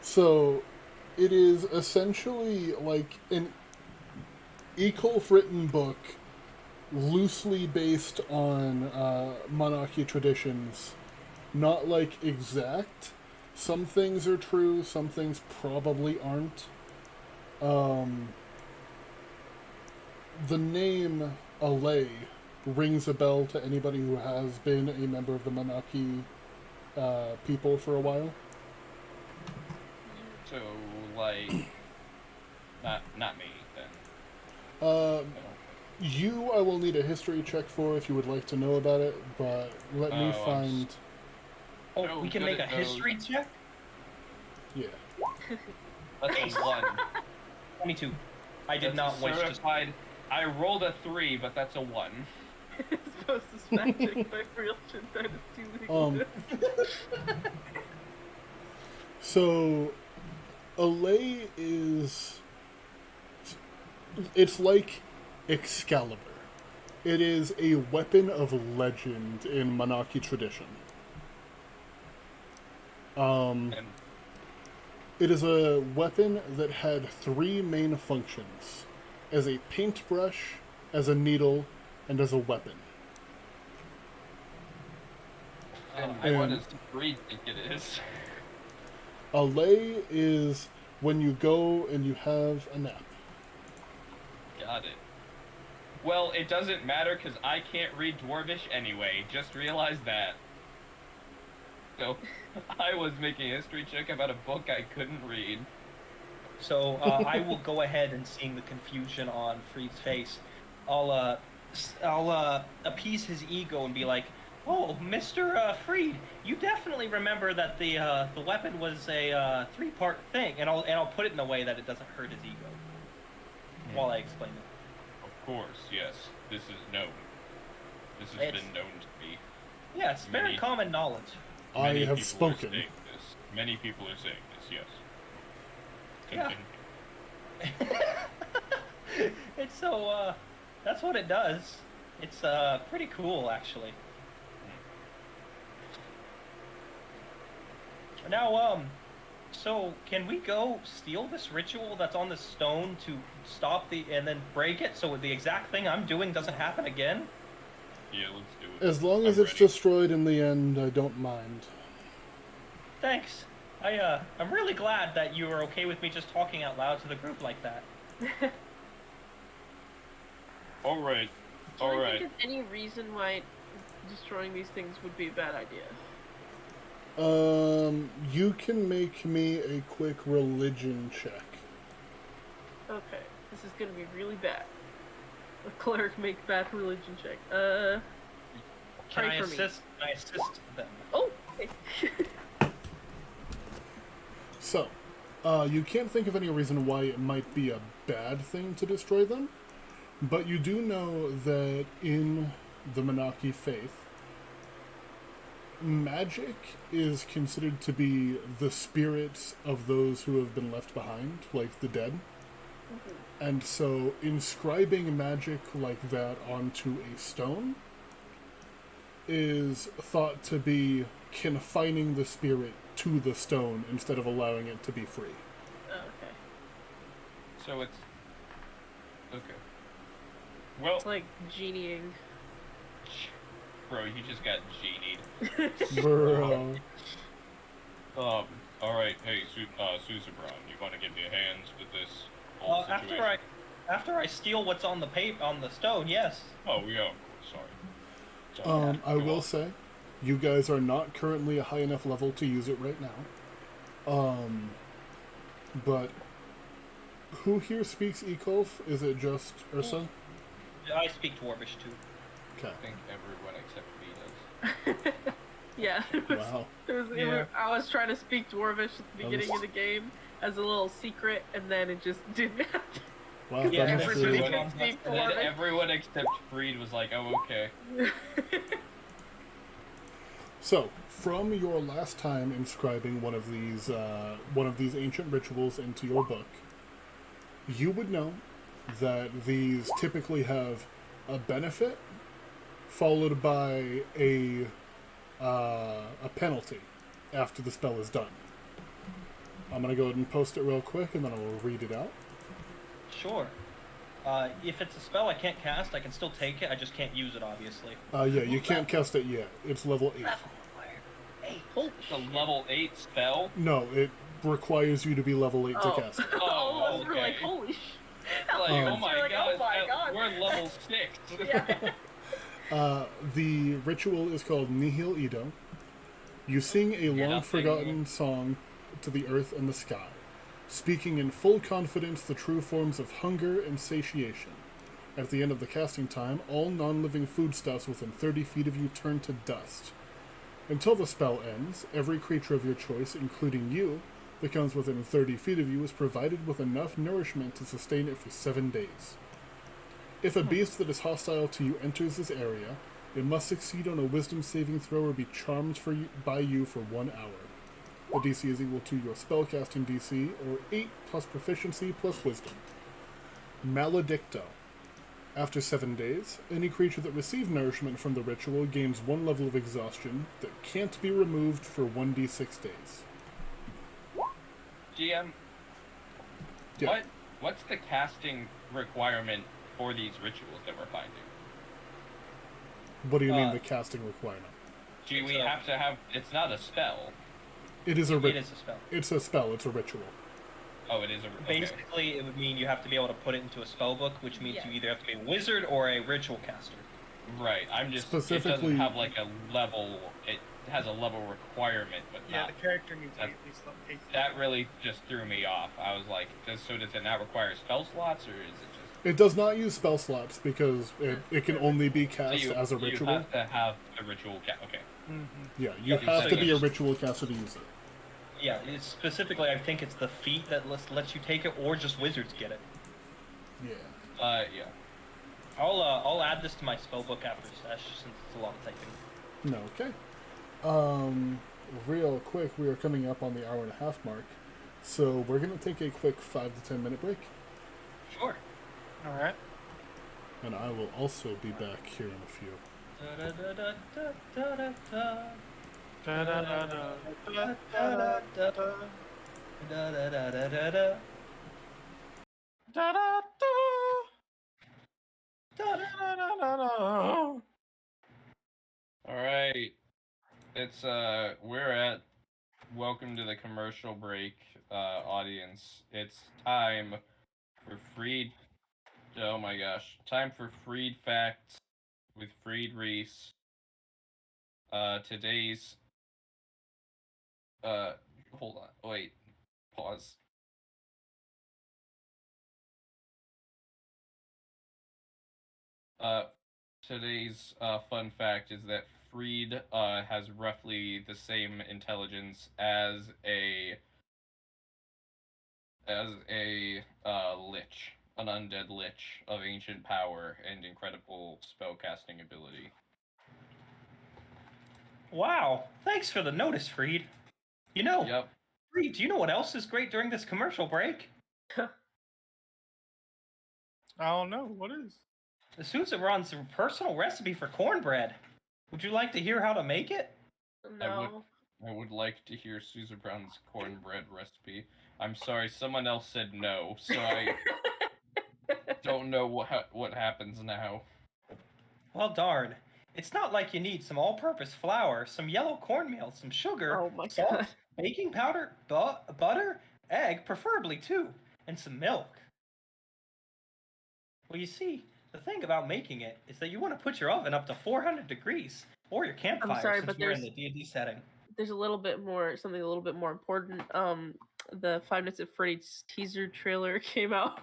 So, it is essentially like an Ecolf written book, loosely based on monarchy traditions. Not like exact. Some things are true, some things probably aren't. The name Alay rings a bell to anybody who has been a member of the monarchy people for a while. So, like, not me then. You, I will need a history check for if you would like to know about it, but let me Oh, find. Oh, So we can good make a at those. history check? Yeah. That's a 1. 22. I did That's not a wish to... certified. I rolled a 3, but that's a 1. Supposed to magic by real Shin Dynasty So, A lei is... It's like Excalibur. It is a weapon of legend in Monarchy tradition. And It is a weapon that had 3 main functions. As a paintbrush, as a needle, and as a weapon. what does Freed think it is? A lei is when you go and you have a nap. Got it. Well, it doesn't matter because I can't read Dwarvish anyway. Just realize that. So, I was making a history check about a book I couldn't read. So I will go ahead and, seeing the confusion on Freed's face, I'll appease his ego and be like, "Oh, Mr. Freed, you definitely remember that the weapon was a 3-part thing," and I'll put it in a way that it doesn't hurt his ego while I explain it. Of course, yes. This is known. This has been known to me. Yeah, it's very common knowledge. I Many have people spoken. Are saying this. Many people are saying this, yes. Yeah. Continue. It's so, that's what it does. It's, pretty cool, actually. Now, so can we go steal this ritual that's on the stone to stop and then break it so the exact thing I'm doing doesn't happen again? Yeah, let's do it. As long as I'm it's ready. destroyed in the end, I don't mind. Thanks. I'm really glad that you are okay with me just talking out loud to the group like that. Alright. Do you Alright. think of any reason why destroying these things would be a bad idea? You can make me a quick religion check. Okay, this is gonna be really bad. A cleric make bad religion check. Can Pray I for me. assist? Can I assist them? Oh, okay. So, you can't think of any reason why it might be a bad thing to destroy them, but you do know that in the Monarchy faith, magic is considered to be the spirits of those who have been left behind, like the dead. And so inscribing magic like that onto a stone is thought to be confining the spirit to the stone instead of allowing it to be free. Oh, okay. So it's... Okay. Well, It's like genieing. bro, you just got genied. Bro. Alright, hey, Susan Brown, you want to give me a hand with this whole situation? After I steal what's on the on the stone, yes. Oh, yeah, of course, sorry. I will say, you guys are not currently a high enough level to use it right now. But who here speaks Ecolf? Is it just Ursa? I speak Dwarvish too. Okay. I think everyone except me does. Yeah. Wow. I was trying to speak Dwarvish at the beginning of the game as a little secret, and then it just didn't happen. Wow, Yeah, that must everybody be... can speak And then Dwarvish. everyone except Freed was like, oh, okay. So, from your last time inscribing one of these ancient rituals into your book, you would know that these typically have a benefit followed by a penalty after the spell is done. I'm gonna go ahead and post it real quick, and then I will read it out. Sure. If it's a spell I can't cast, I can still take it. I just can't use it, obviously. Yeah, you can't cast it yet. It's level 8. It's a level 8 spell? No, it requires you to be level 8 to Oh. cast it. Oh, We're like, okay. holy sh... Like, oh my You're like, god, oh my god. we're level 6. Yeah. The ritual is called Nihil Ido. You sing a You're long not singing forgotten song to the earth and the sky, speaking in full confidence the true forms of hunger and satiation. At the end of the casting time, all non-living foodstuffs within 30 feet of you turn to dust. Until the spell ends, every creature of your choice, including you, that comes within 30 feet of you is provided with enough nourishment to sustain it for 7 days. If a beast that is hostile to you enters this area, it must succeed on a wisdom saving throw or be charmed by you for 1 hour. The DC is equal to your spellcasting DC, or 8 plus proficiency plus wisdom. Maledicto. After 7 days, any creature that received nourishment from the ritual gains 1 level of exhaustion that can't be removed for 1d6 days. GM, Yeah. what's the casting requirement for these rituals that we're finding? What do you mean the casting requirement? Do we have to have... It's not a spell. It is a It is a spell. It's a spell, it's a ritual. Oh, it is a... Okay. Basically, it would mean you have to be able to put it into a spell book, which means Yes. you either have to be a wizard or a ritual caster. Right, I'm just... Specifically- It doesn't have, like, a level... It has a level requirement, but Yeah, not... the character needs to be at least level 8. That really just threw me off. I was like, does it not require spell slots, or is it just... It does not use spell slots because it can only be So cast as a ritual. You have to have a ritual... Okay. Yeah, you Yeah, have so to be you- a ritual caster to use it. Yeah, it's specifically, I think it's the feat that lets you take it, or just wizards get it. Yeah. Yeah. I'll add this to my spellbook after sesh, since it's a lot of typing. No, okay. Real quick, we are coming up on the hour and a half mark, so we're gonna take a quick 5 to 10 minute break, Sure. Alright. and I will also be back here in a few. Alright. It's, we're at... Welcome to the commercial break, audience. It's time for Freed... Oh my gosh. Time for Freed Facts with Freed Reese. Today's... Hold on. Wait. Pause. Today's fun fact is that Freed has roughly the same intelligence as a lich, an undead lich of ancient power and incredible spellcasting ability. Wow, thanks for the notice, Freed. You know, Yep. Freed, do you know what else is great during this commercial break? I don't know. What is? The Suzerain's personal recipe for cornbread. Would you like to hear how to make it? No. I would like to hear Susan Brown's cornbread recipe. I'm sorry, someone else said no, so I don't know what happens now. Well, darn. It's not like you need some all-purpose flour, some yellow cornmeal, some sugar, Oh my salt, god. baking powder, butter, egg, preferably too, and some milk. Well, you see, the thing about making it is that you want to put your oven up to 400 degrees, or your campfire sorry, since but we're in there's- the D&D setting. There's a little bit more, something a little bit more important. The 5 Nights at Freddy's teaser trailer came out.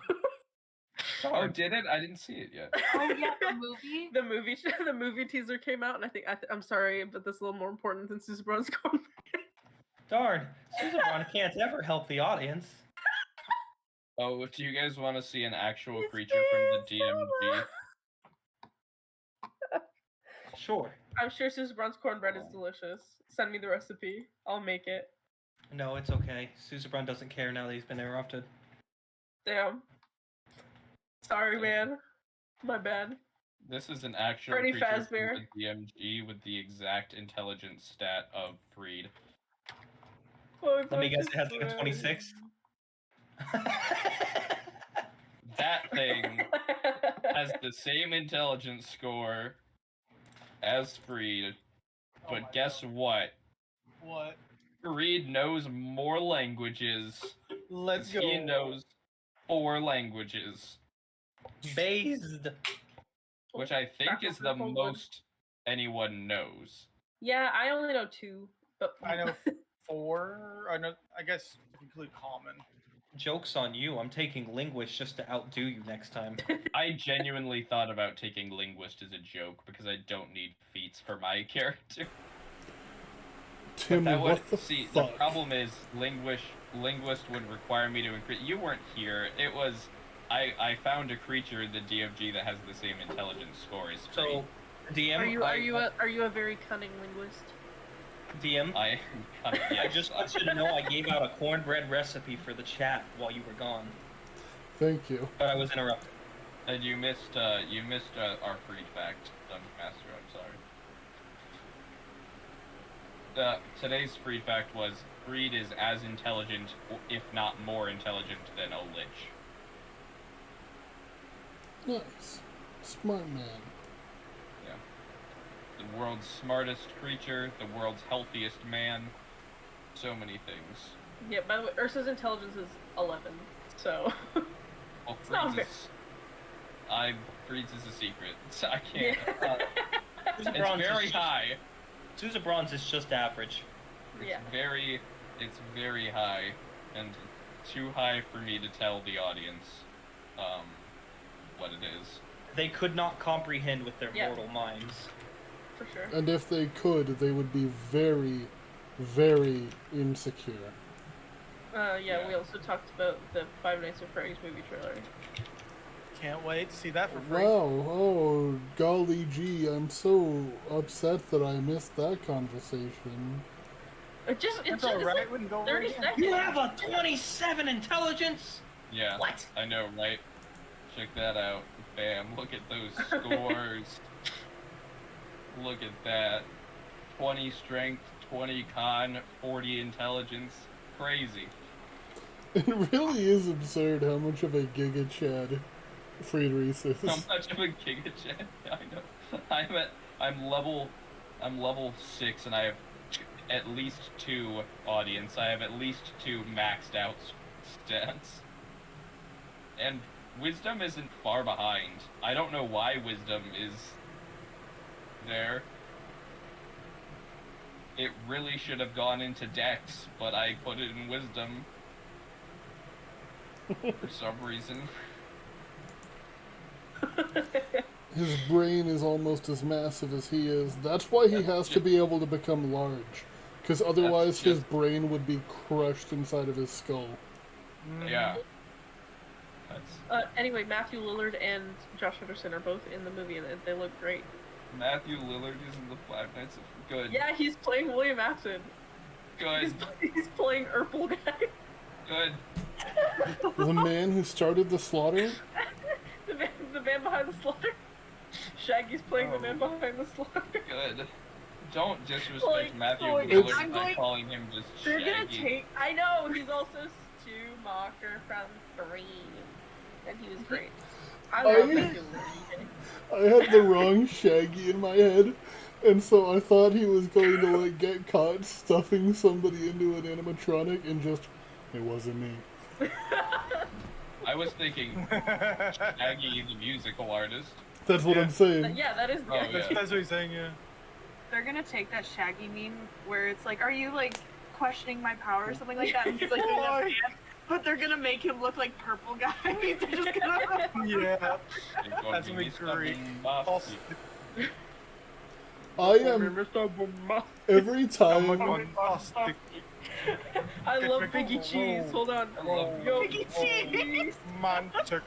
Oh, did it? I didn't see it yet. Oh yeah, the movie. the movie teaser came out, and I think I'm sorry, but that's a little more important than Susan Brown's cornbread. Darn, Suzerain can't ever help the audience. Oh, do you guys want to see an actual It's creature from the being so DMG? Sure. I'm sure Susan Brown's cornbread is delicious. Send me the recipe. I'll make it. No, it's okay. Suzerain doesn't care now that he's been interrupted. Damn. Sorry, man. My bad. This is an actual Freddy creature Fazbear. from the DMG with the exact intelligence stat of Freed. Oh, Let me guess, it has like a 26? That thing has the same intelligence score as Freed, Oh but my guess what? What? Freed knows more languages. Let's go. He knows 4 languages, Based. which I think is the Hold on. most anyone knows. Yeah, I only know 2, but I know 4. I know. I guess if you include common. Joke's on you. I'm taking Linguist just to outdo you next time. I genuinely thought about taking Linguist as a joke because I don't need feats for my character. Tim, That would what the see. fuck? The problem is linguist would require me to increase. You weren't here. It was I found a creature in the DMG that has the same intelligence score as Freed. So, DM, are you a very cunning linguist? DM. I I yes. just want you to know I gave out a cornbread recipe for the chat while you were gone, Thank you. but I was interrupted. And you missed our Freed fact, Dungeon Master. I'm sorry. Today's Freed fact was Freed is as intelligent, if not more intelligent, than a lich. Nice. Smart man. Yeah. The world's smartest creature, the world's healthiest man. So many things. Yeah, by the way, Ursa's intelligence is 11, so... Well, not Freed's is a secret, so I can't. Yeah. Susa It's Bronze very is high. Susa Bronze is just average. Yeah. It's very high, and too high for me to tell the audience, what it is. They could not comprehend with their Yeah. mortal minds. For sure. And if they could, they would be very, very insecure. Yeah, we also talked about the Five Nights at Freddy's movie trailer. Can't wait to see that for free. Wow, oh, golly gee, I'm so upset that I missed that conversation. It's It's just alright, like we can go 30 right in. seconds. You have a 27 intelligence? Yeah. What? I know, right? Check that out. Bam, look at those scores. Look at that. 20 strength, 20 con, 40 intelligence. Crazy. It really is absurd how much of a Giga Chad Freed Reese is. How much of a giga chat? I know. I'm level 6 and I have at least 2 audience. I have at least 2 maxed out stats. And wisdom isn't far behind. I don't know why wisdom is there. It really should have gone into Dex, but I put it in wisdom for some reason. His brain is almost as massive as he is. That's why he has to be able to become large. Because otherwise his brain would be crushed inside of his skull. Yeah. Anyway, Matthew Lillard and Josh Henderson are both in the movie, and they look great. Matthew Lillard is in the Five Nights of... Good. Yeah, he's playing William Afton. Good. He's playing Urple guy. Good. The man who started the slaughter? the man behind the slaughter. Shaggy's playing the man behind the slaughter. Good. Don't disrespect Like, Matthew like, Lillard I'm by going- calling him just They're Shaggy. gonna take. I know he's also Stu Mocker from Scream, and he was great. I love Matthew Lillard. I had the wrong Shaggy in my head, and so I thought he was going to like get caught stuffing somebody into an animatronic, and just it wasn't me. I was thinking Shaggy, the musical artist. That's what I'm saying. Yeah, that is. Oh, Yeah. yeah. That's what he's saying, yeah. They're gonna take that Shaggy meme where it's like, are you like questioning my power or something like that? And he's like doing that dance, but they're gonna make him look like purple guy. They're just gonna. Yeah. It's gonna That's be gonna be Mr. great. Bombastic. I am every time. Fantastic. I love Biggie Cheese. Hold on. I love Yo, Biggie Cheese. Mantic.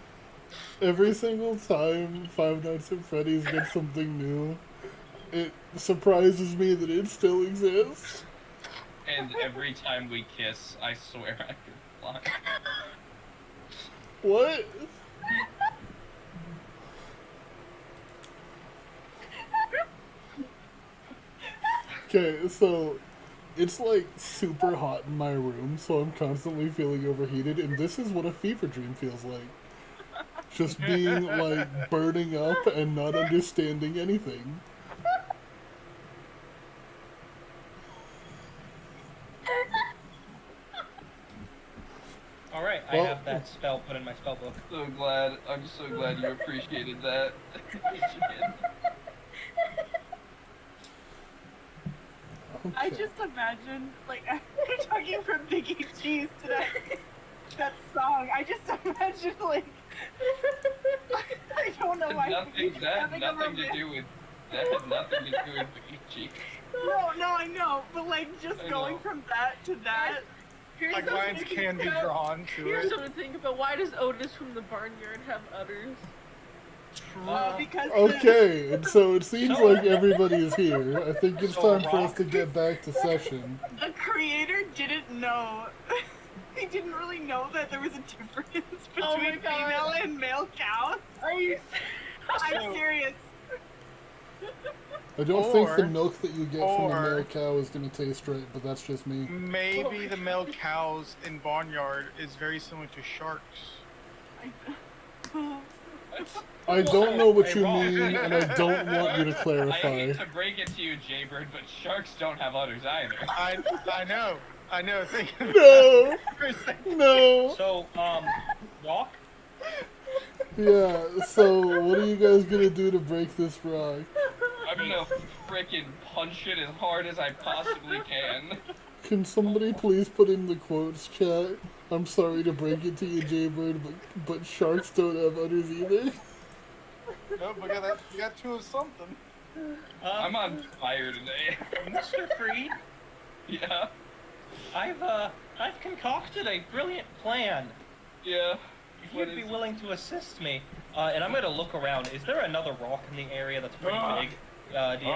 Every single time Five Nights at Freddy's gets something new, it surprises me that it still exists. And every time we kiss, I swear I could fly. What? Okay, so it's like super hot in my room, so I'm constantly feeling overheated, and this is what a fever dream feels like. Just being like burning up and not understanding anything. Alright, Well- I have that spell put in my spell book. So glad. I'm so glad you appreciated that. I Okay. just imagine, like, we're talking from Biggie Cheese to that song. I just imagine, like, I don't know why. Nothing. That had nothing to do with. That had nothing to do with Ichi. No, I know, but like just I going know. from that to that. Here's Like something lines to can think be about. drawn to Here's it. something to think about. Why does Otis from the Barnyard have udders? Because Okay, and so it seems So- like everybody is here. I think it's So time for us Rock- to get back to session. the creator didn't know. He didn't really know that there was a difference Oh my between God. female and male cows. Are you? I'm serious. I don't think the Or- milk that you get from the or- male cow is going to taste right, but that's just me. Maybe the male cows in barnyard is very similar to sharks. I don't know what Hey, you Rock. mean, and I don't want you to I clarify. hate to break it to you, Jaybird, but sharks don't have udders either. I know. Think No! No! So, Rock? Yeah, so what are you guys going to do to break this rock? I'm gonna frickin' punch it as hard as I possibly can. Can somebody please put in the quotes chat? I'm sorry to break it to you, Jaybird, but sharks don't have udders either. No, but you got two of something. I'm on fire today. Mr. Freed, Yeah. I've concocted a brilliant plan. Yeah. If What you'd be is it? willing to assist me, and I'm gonna look around. Is there another rock in the area that's pretty big? Do you-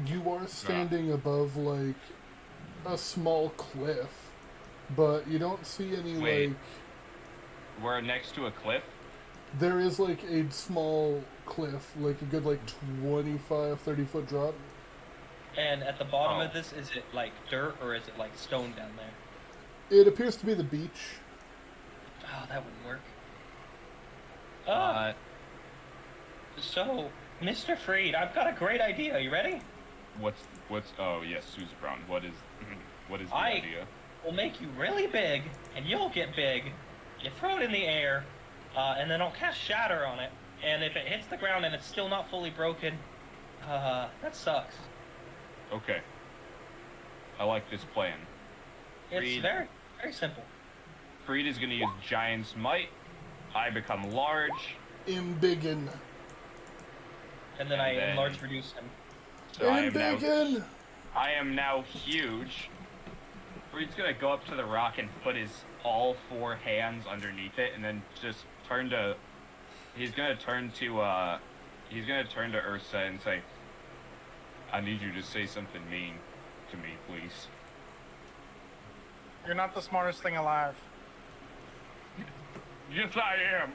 You are standing above, like, a small cliff, but you don't see any, Wait. like... We're next to a cliff. There is, like, a small cliff, like a good, like, 25, 30-foot drop. And at the bottom Oh. of this, is it like dirt or is it like stone down there? It appears to be the beach. Oh, that wouldn't work. Uh, So, Mr. Freed, I've got a great idea. You ready? What's? Oh yes, Susan Brown. What is the I- idea? We'll make you really big, and you'll get big. You throw it in the air, and then I'll cast Shatter on it. And if it hits the ground and it's still not fully broken, that sucks. Okay. I like this plan. It's Freed. very, very simple. Freed is gonna use Giant's Might. I become large. Embiggen. And then I And then- enlarge reduce him. So Embiggen! I am now huge. Freed's gonna go up to the rock and put his all four hands underneath it, and then just turn to. He's gonna turn to Ursa and say, "I need you to say something mean to me, please." You're not the smartest thing alive. Yes, I am.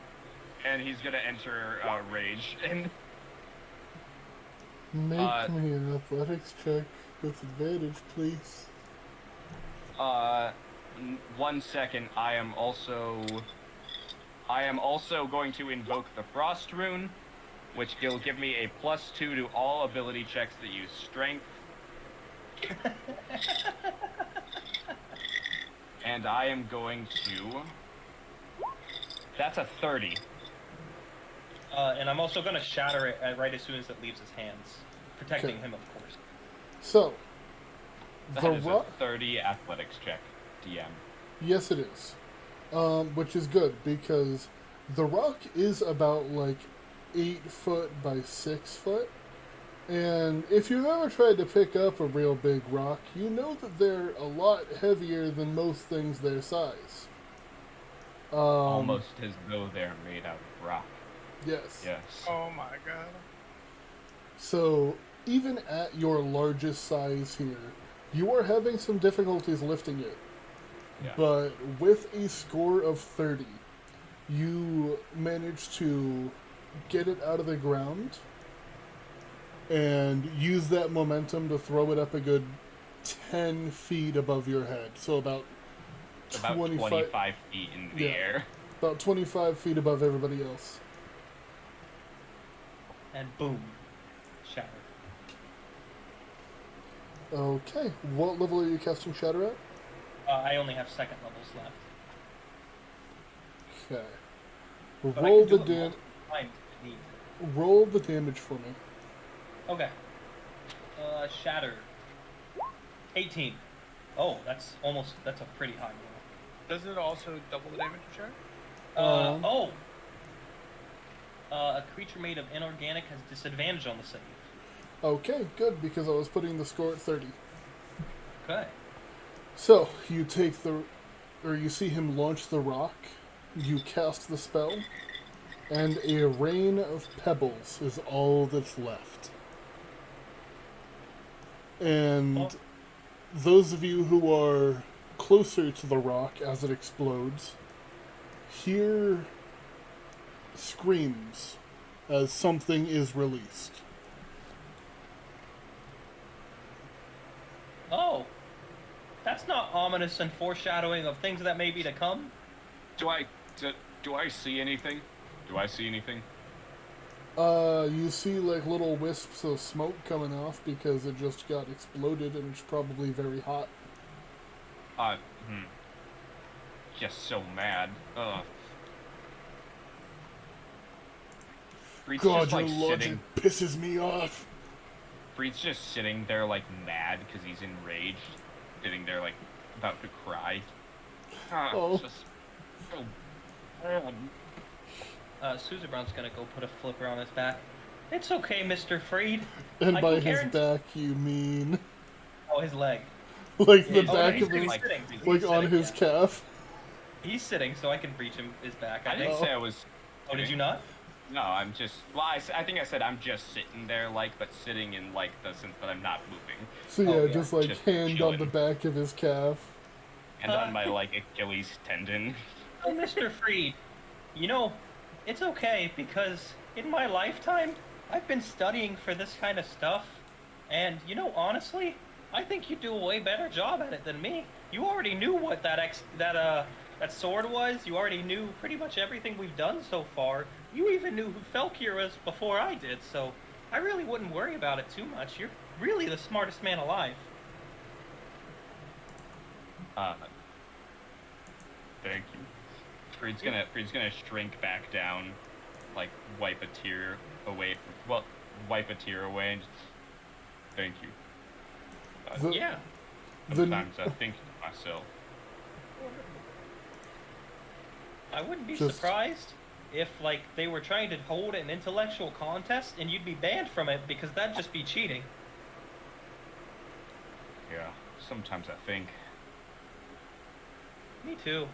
And he's gonna enter rage. And Make me an athletics check with advantage, please. 1 second. I am also going to invoke the Frost Rune, which will give me a +2 to all ability checks that use Strength. And I am going to. That's a 30. And I'm also going to shatter it right as soon as it leaves his hands, protecting Okay. him, of course. So, That the is a rock... 30 athletics check, DM. Yes, it is. Which is good, because the rock is about, like, 8 foot by 6 foot. And if you've ever tried to pick up a real big rock, you know that they're a lot heavier than most things their size. Almost as though they're made out of rock. Yes. Yes. Oh my god. So, even at your largest size here, you are having some difficulties lifting it. Yeah. But with a score of 30, you manage to get it out of the ground and use that momentum to throw it up a good 10 feet above your head. So about About 25 feet in the Yeah. air. about 25 feet above everybody else. And boom, shatter. Okay, what level are you casting Shatter at? I only have second levels left. Okay. But Roll I can the do it dam- multiple times if need. roll the damage for me. Okay. Shatter. 18. Oh, that's a pretty high roll. Does it also double the damage of Shatter? A creature made of inorganic has disadvantage on the save. Okay, good, because I was putting the score at 30. Okay. So, you take you see him launch the rock, you cast the spell, and a rain of pebbles is all that's left. And those of you who are closer to the rock as it explodes hear screams as something is released. Oh, that's not ominous and foreshadowing of things that may be to come. Do I see anything? Do I see anything? You see like little wisps of smoke coming off because it just got exploded and it's probably very hot. Just so mad. Freed's God, just like your logic sitting. pisses me off. Freed's just sitting there like mad because he's enraged, sitting there like about to cry. Oh. It's just so bad. Suzerain's gonna go put a flipper on his back. It's okay, Mr. Freed. And I by can his guarantee- back, you mean Oh, his leg. like the Oh, back he's of his, like sitting. He's like on sitting, his yeah. calf. He's sitting, so I can reach his back. I didn't say I was. Oh, did you not? No, I'm just. Well, I think I said I'm just sitting there, like, but sitting in like the sense that I'm not moving, So yeah, Oh, yeah. just like Just hand on the chilling. back of his calf. and on my like Achilles tendon. Oh, Mr. Freed, you know, it's okay because in my lifetime, I've been studying for this kind of stuff, and you know, honestly, I think you do a way better job at it than me. You already knew what that sword was. You already knew pretty much everything we've done so far. You even knew who Felkir was before I did, so I really wouldn't worry about it too much. You're really the smartest man alive. Thank you. Freed's gonna shrink back down, like wipe a tear away. Wipe a tear away and just, thank you. The- Yeah. Sometimes I think to myself. I wouldn't be Just- surprised if, like, they were trying to hold an intellectual contest and you'd be banned from it because that'd just be cheating. Yeah, sometimes I think. Me too.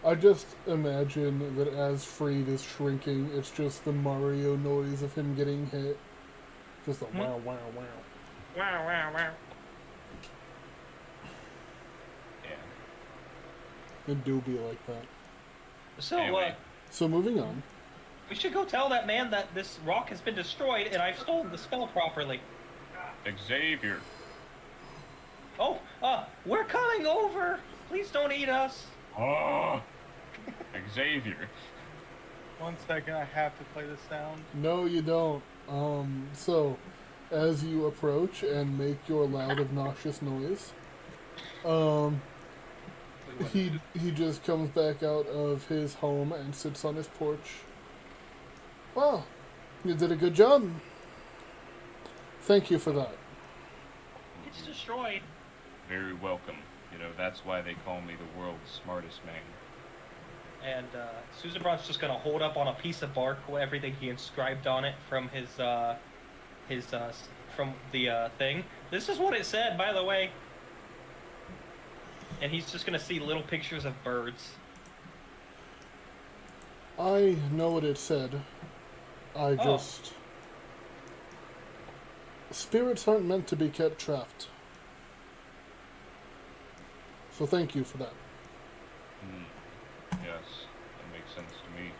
I just imagine that as Freed is shrinking, it's just the Mario noise of him getting hit. Just a wow, wow, wow. Wow, wow, wow. Yeah. It do be like that. So, Anyway. So moving on. we should go tell that man that this rock has been destroyed and I've stolen the spell properly. Xavier. Oh, we're coming over! Please don't eat us! Oh, Xavier. 1 second, I have to play the sound. No, you don't. So, as you approach and make your loud, obnoxious noise, he just comes back out of his home and sits on his porch. Well, you did a good job. Thank you for that. It's destroyed. Very welcome. You know, that's why they call me the world's smartest man. And Suzerain's just gonna hold up on a piece of bark with everything he inscribed on it from from the thing. This is what it said, by the way. And he's just gonna see little pictures of birds. I know what it said. I just... Spirits aren't meant to be kept trapped. So thank you for that. Yes, that makes sense to me.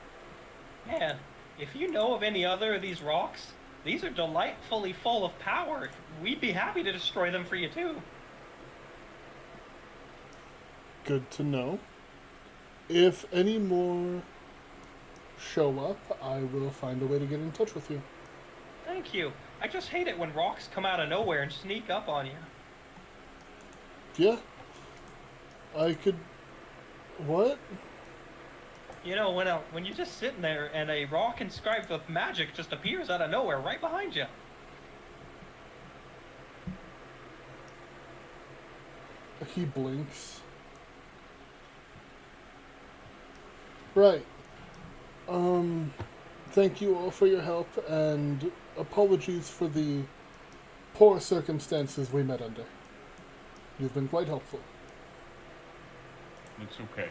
Man, if you know of any other of these rocks, these are delightfully full of power. We'd be happy to destroy them for you too. Good to know. If any more show up, I will find a way to get in touch with you. Thank you. I just hate it when rocks come out of nowhere and sneak up on you. Yeah. I could... What? You know, when you're just sitting there and a rock inscribed with magic just appears out of nowhere right behind you. He blinks. Right. Thank you all for your help, and apologies for the poor circumstances we met under. You've been quite helpful. It's okay.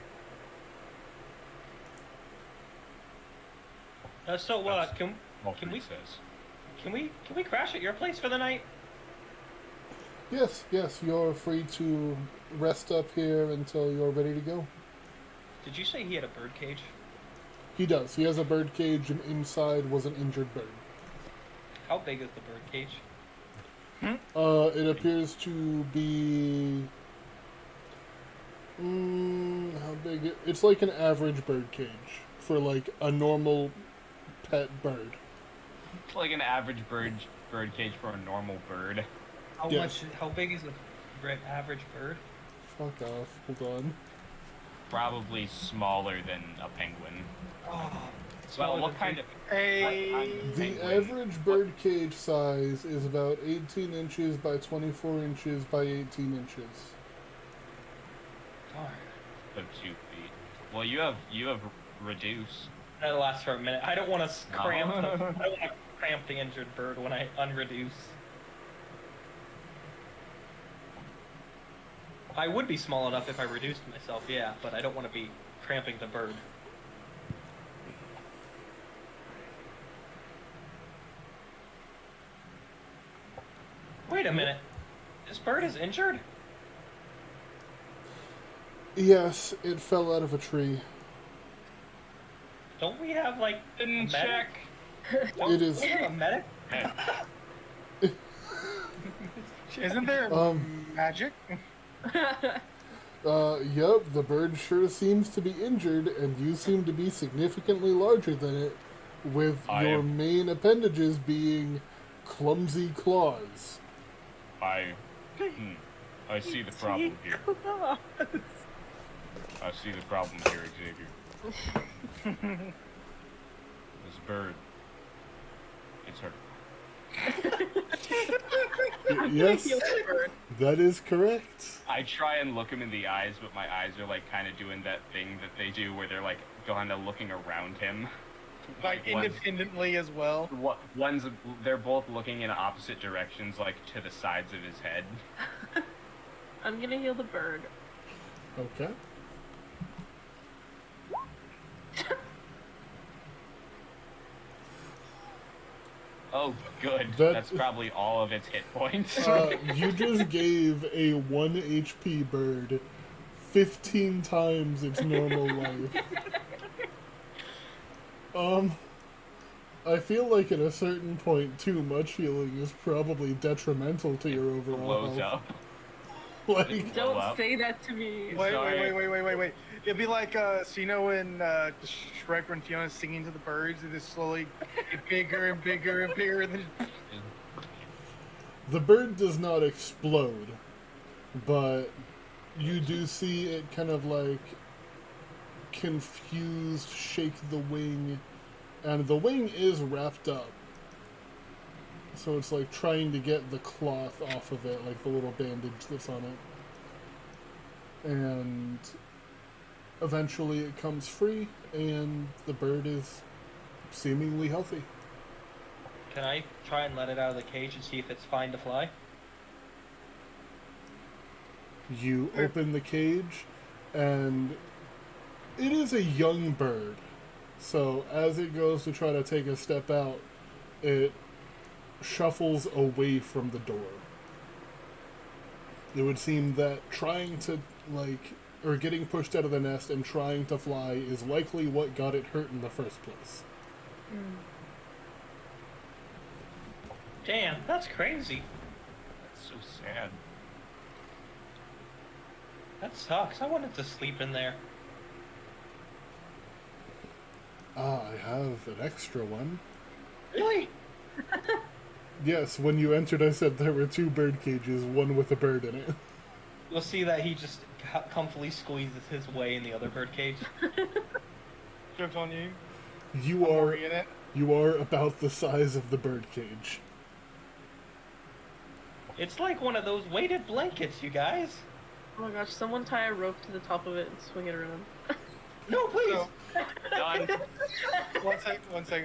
So That's can all can Freed we says. can we crash at your place for the night? Yes, yes, you're free to rest up here until you're ready to go. Did you say he had a bird cage? He does. He has a bird cage, and inside was an injured bird. How big is the bird cage? It appears to be... how big? It's like an average bird cage for like a normal pet bird. It's like an average bird cage for a normal bird. How Yes. much? How big is a average bird? Fuck off. Hold on. Probably smaller than a penguin. Oh, Well, what kind of... Hey. The Penguin. average bird cage size is about 18 inches by 24 inches by 18 inches. Darn. Of 2 feet. Well, you have reduce. That'll last for a minute. I don't want to cramp. No. I don't want to cramp the injured bird when I unreduce. I would be small enough if I reduced myself, yeah, but I don't want to be cramping the bird. Wait a minute. This bird is injured? Yes, it fell out of a tree. Don't we have, like, Didn't a check. medic? It is. Don't we have a medic? Isn't there magic? Yep, the bird sure seems to be injured, and you seem to be significantly larger than it, with your main appendages being clumsy claws. I see the problem here. I see the problem here, Xavier. This bird, it's hurt. Yes, that is correct. I try and look him in the eyes, but my eyes are like kind of doing that thing that they do where they're like kind of looking around him. Like independently as well. They're both looking in opposite directions, like to the sides of his head. I'm gonna heal the bird. Okay. Oh, good. That- That's probably all of its hit points. You just gave a 1 HP bird 15 times its normal life. I feel like at a certain point, too much healing is probably detrimental to your overall Blows health. up. Like, Blow Don't up. say that to me. Wait. It'd be like, so you know when Shrek when Fiona's singing to the birds, and they slowly get bigger and bigger and bigger, and then the bird does not explode, but you do see it kind of like confused shake the wing, and the wing is wrapped up. So it's like trying to get the cloth off of it, like the little bandage that's on it. And eventually it comes free, and the bird is seemingly healthy. Can I try and let it out of the cage and see if it's fine to fly? You open the cage, and it is a young bird. So as it goes to try to take a step out, it shuffles away from the door. It would seem that trying to, or getting pushed out of the nest and trying to fly is likely what got it hurt in the first place. Damn, that's crazy. That's so sad. That sucks. I wanted to sleep in there. I have an extra one. Really? Yes, when you entered I said there were 2 bird cages, one with a bird in it. You'll see that he just comfortably squeezes his way in the other bird cage. jokes on you. You I'm are already in it. you are about the size of the bird cage. It's like one of those weighted blankets, you guys. Oh my gosh, someone tie a rope to the top of it and swing it around. No, please. So, Done. one second. Okay.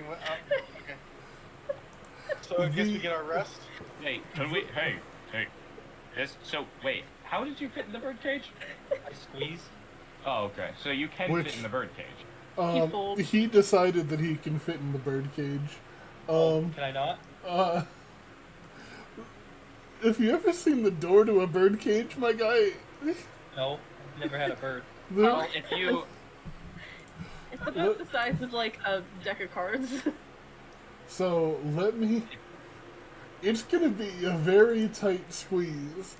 So I guess we get our rest. Hey, can we? Hey. So wait, how did you fit in the bird cage? I squeeze. Oh, okay. So you can Which- fit in the bird cage. folds. He decided that he can fit in the birdcage. Can I not? Have you ever seen the door to a birdcage, my guy? No, I've never had a bird. Well, if you It's about the size of like a deck of cards. So it's gonna be a very tight squeeze.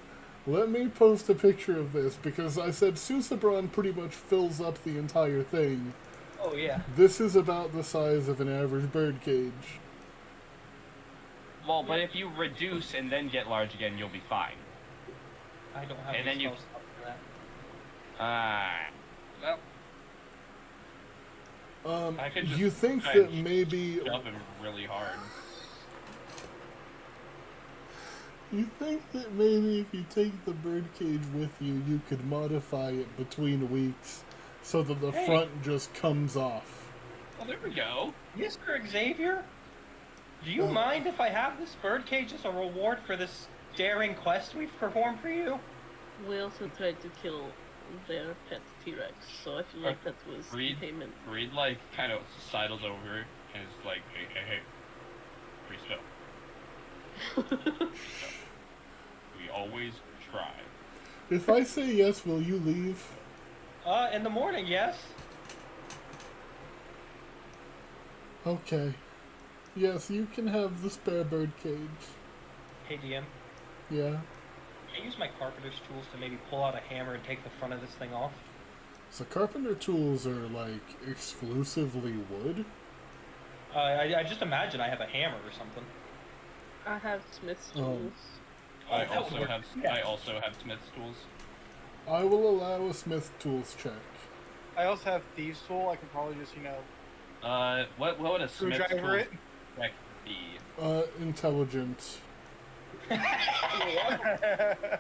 Let me post a picture of this because I said Susabron pretty much fills up the entire thing. Oh yeah. This is about the size of an average birdcage. well, but if you reduce and then get large again, you'll be fine. I don't have And the then you- spell stuff for that. Well, I could just You think try and that maybe shove him really hard. You think that maybe if you take the birdcage with you, you could modify it between weeks so that the Hey. front just comes off. Well, there we go. Mr. Xavier, do you mind if I have this birdcage as a reward for this daring quest we've performed for you? We also tried to kill their pet T-Rex, so I feel like that was Reed? payment. Reed, like, kind of sidles over and is like, hey, free spell. We always try. If I say yes, will you leave? In the morning, yes. Okay. Yes, you can have the spare birdcage. Hey, DM, Yeah. can I use my carpenter's tools to maybe pull out a hammer and take the front of this thing off? So carpenter tools are like exclusively wood? I just imagine I have a hammer or something. I have Smith's Oh. tools. I that would also work. have Smith's tools. I will allow a smith tools check. I also have thieves tool. I could probably just What would a Smith's screwdriver tools it. check be? Intelligence.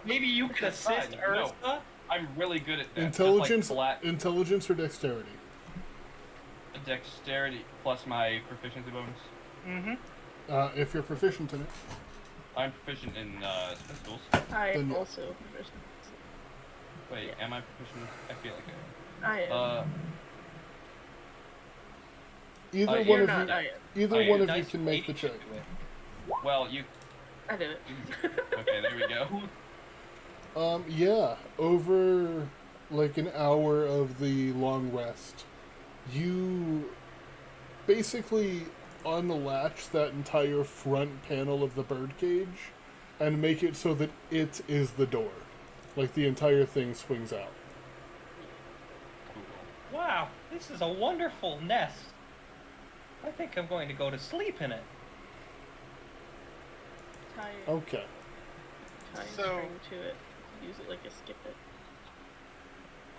Maybe you could assist No. Ursa? I'm really good at that. Intelligence, Just like intelligence or dexterity? dexterity plus my proficiency bonus. Mm-hmm. If you're proficient in it. I'm proficient in Smith's tools. I Then yeah. also proficient. Wait, Yeah. am I proficient? I feel like I I am. am. Either Oh, one You're of not. you, I am. either Oh, yeah. one of you Nice can make the lady check. should do it. Well, you. I did it. Okay, there we go. Yeah, over like an hour of the long rest, you basically unlatch that entire front panel of the birdcage and make it so that it is the door. Like the entire thing swings out. Wow, this is a wonderful nest. I think I'm going to go to sleep in it. Tie, Okay. tie So- string to it. Use it like a skip it.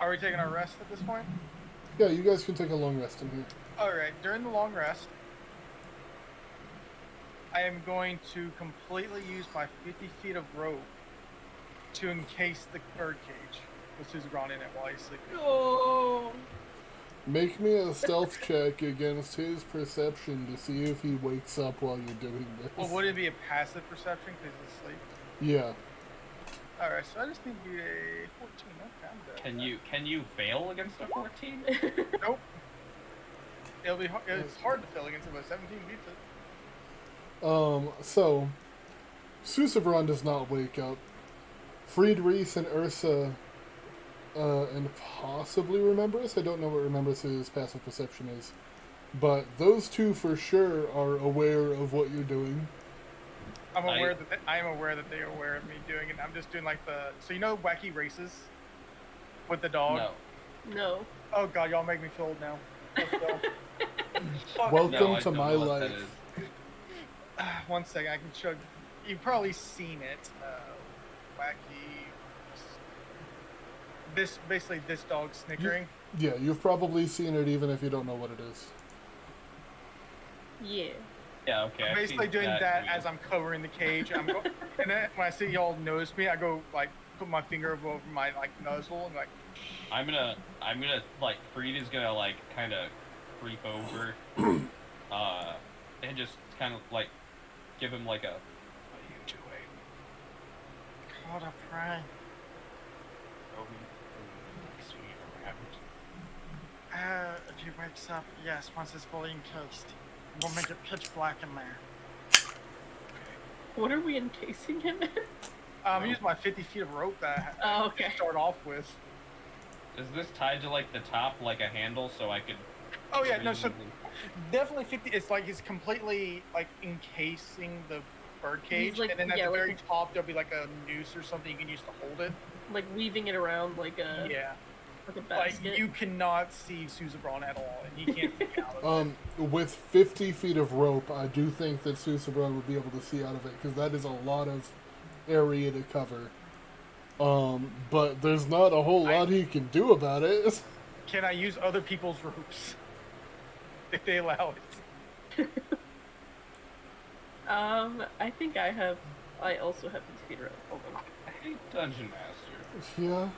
Are we taking a rest at this point? Yeah, you guys can take a long rest in here. Alright, during the long rest, I am going to completely use my 50 feet of rope to encase the birdcage with Suzerain in it while he's sleeping. Oh. Make me a stealth check against his perception to see if he wakes up while you're doing this. Well, would it be a passive perception because he's asleep? Yeah. Alright, so I just need to be a 14. Okay, I'm good. Can you fail against a 14? Nope. It's hard to fail against it, but 17 beats it. So, Susabron does not wake up. Friedreich and Ursa, and possibly Remembrance, I don't know what Remembrance's passive perception is, but those two for sure are aware of what you're doing. I'm aware that I am aware that they are aware of me doing it. I'm just doing like so you know wacky races with the dog. No. No. Oh god, y'all make me feel old now. Let's go. Fuck. Welcome No, I to don't my know what that life. is. 1 second, I can show. You've probably seen it. Wacky. This dog snickering. Yeah, you've probably seen it even if you don't know what it is. Yeah. Yeah, okay. I'm I've basically seen doing that video. as I'm covering the cage. And then when I see y'all notice me, I go like put my finger over my like nozzle and like. I'm gonna like Freed is gonna like kind of creep over, and just kind of like give him like a. What are you doing? Caught a prank. If he wakes up, yes, once it's fully encased, we'll make it pitch black in there. What are we encasing him in? Use my 50 feet of rope that Oh, okay. I start off with. Is this tied to like the top, like a handle, so I could? Oh yeah, no, so definitely 50. It's like he's completely like encasing the bird cage, like- and then at yeah, the like very top there'll be like a noose or something you can use to hold it. Like weaving it around like a Yeah, like a like basket. you cannot see Susabron at all, and he can't see out of it. With 50 feet of rope, I do think that Susabron would be able to see out of it, because that is a lot of area to cover. But there's not a whole lot he can do about it. Can I use other people's ropes if they allow it? I think I also have 50 feet of rope. Hold on. Hey, Dungeon Master. Yeah.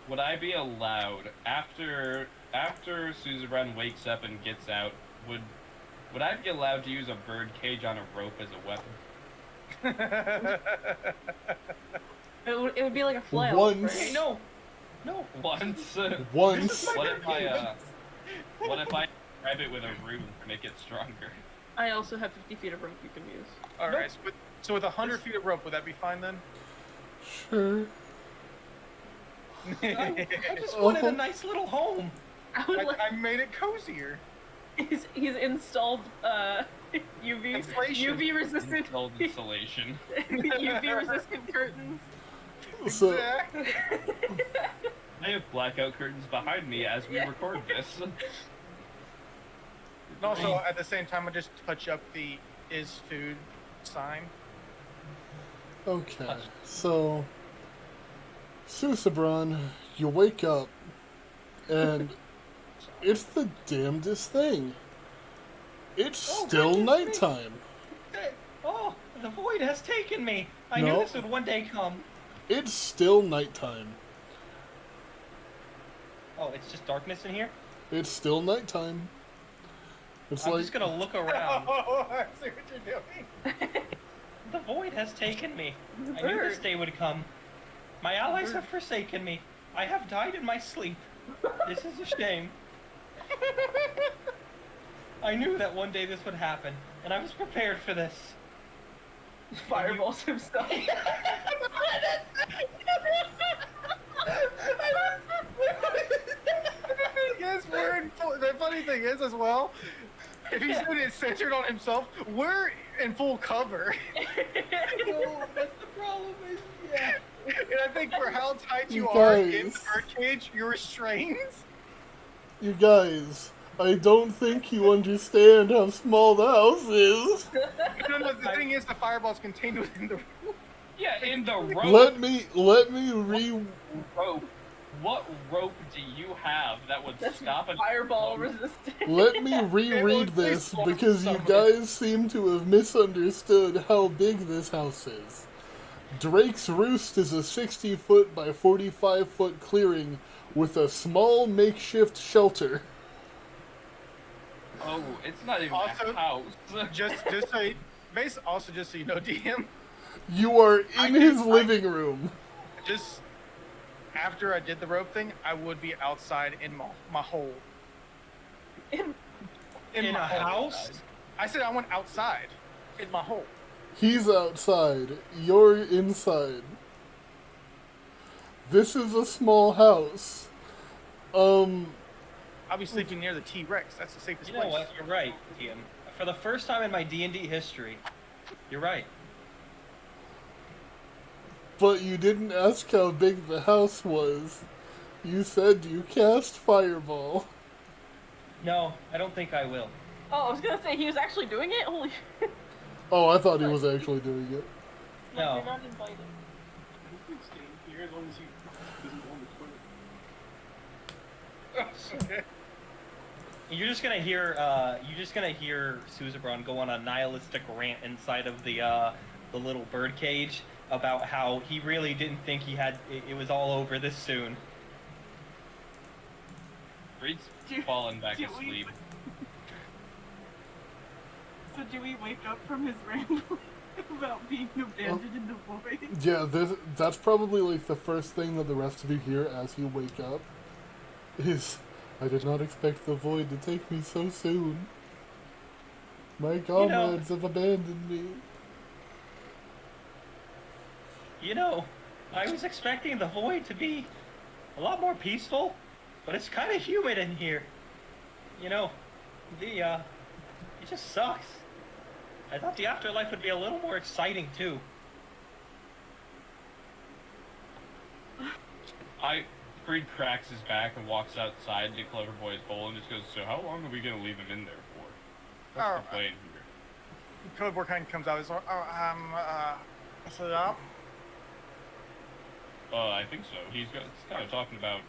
Would I be allowed after Suzerain wakes up and gets out? Would I be allowed to use a bird cage on a rope as a weapon? It would be like a flail. Once. Right? No. Once. Once. What if I grab it with a rune to make it stronger? I also have 50 feet of rope you can use. All right, so with 100 feet of rope, would that be fine then? Sure. I just wanted a nice little home. I would like. I made it cozier. He's installed Inflation. UV resistant Installed insulation. UV resistant curtains. So, Exactly. I have blackout curtains behind me as we record this. And also, at the same time, I just touch up the "is food" sign. okay. So, Susabron, you wake up, and it's the damnedest thing. It's still nighttime. Oh, the void has taken me. I knew No. this would one day come. It's still nighttime. Oh, it's just darkness in here? It's still nighttime. It's I'm like just gonna look around. Oh, I see what you're doing. The void has taken me. I knew this day would come. My allies have forsaken me. I have died in my sleep. This is a shame. I knew that one day this would happen, and I was prepared for this. Fireballs himself. The funny thing is, as well, if he's doing it centered on himself, we're in full cover. No, that's the problem. Yeah. And I think for how tight you You are in the guys. birdcage, your restraints. You guys, I don't think you understand how small the house is. No, the thing is, the fireball's contained within the room. Yeah, in the rope. Let me re rope. What rope do you have that would stop a Fireball resistant. let me reread this because you guys seem to have misunderstood how big this house is. Drake's Roost is a 60-foot by 45-foot clearing with a small makeshift shelter. Oh, it's not even Also- a house. Just so you know, DM, You are I in can- his living room. just after I did the rope thing, I would be outside in my hole. In In my a hole. house? I said I went outside in my hole. He's outside. You're inside. This is a small house. I'll be sleeping near the T-Rex. That's the safest You know place. what? You're right, Tim. For the first time in my D&D history, you're right. But you didn't ask how big the house was. You said you cast Fireball. No, I don't think I will. Oh, I was gonna say he was actually doing it. Holy. Oh, I thought he was actually doing it. No. You're not invited. Here as long as he doesn't go on the toilet. You're just gonna hear Susabron go on a nihilistic rant inside of the little bird cage about how he really didn't think it was all over this soon. Reed's fallen back do we- asleep. So do we wake up from his rambling about being abandoned in the void? Yeah, that's probably like the first thing that the rest of you hear as you wake up is I did not expect the void to take me so soon. My comrades have abandoned me. You know, I was expecting the void to be a lot more peaceful, but it's kind of humid in here. You know, it just sucks. I thought the afterlife would be a little more exciting too. Freed cracks his back and walks outside to Clever Boy's hole and just goes, so how long are we gonna leave him in there for? What's the plan here? Codeboard kind of comes out. He's like, so yeah. I think so. He's kind of talking about.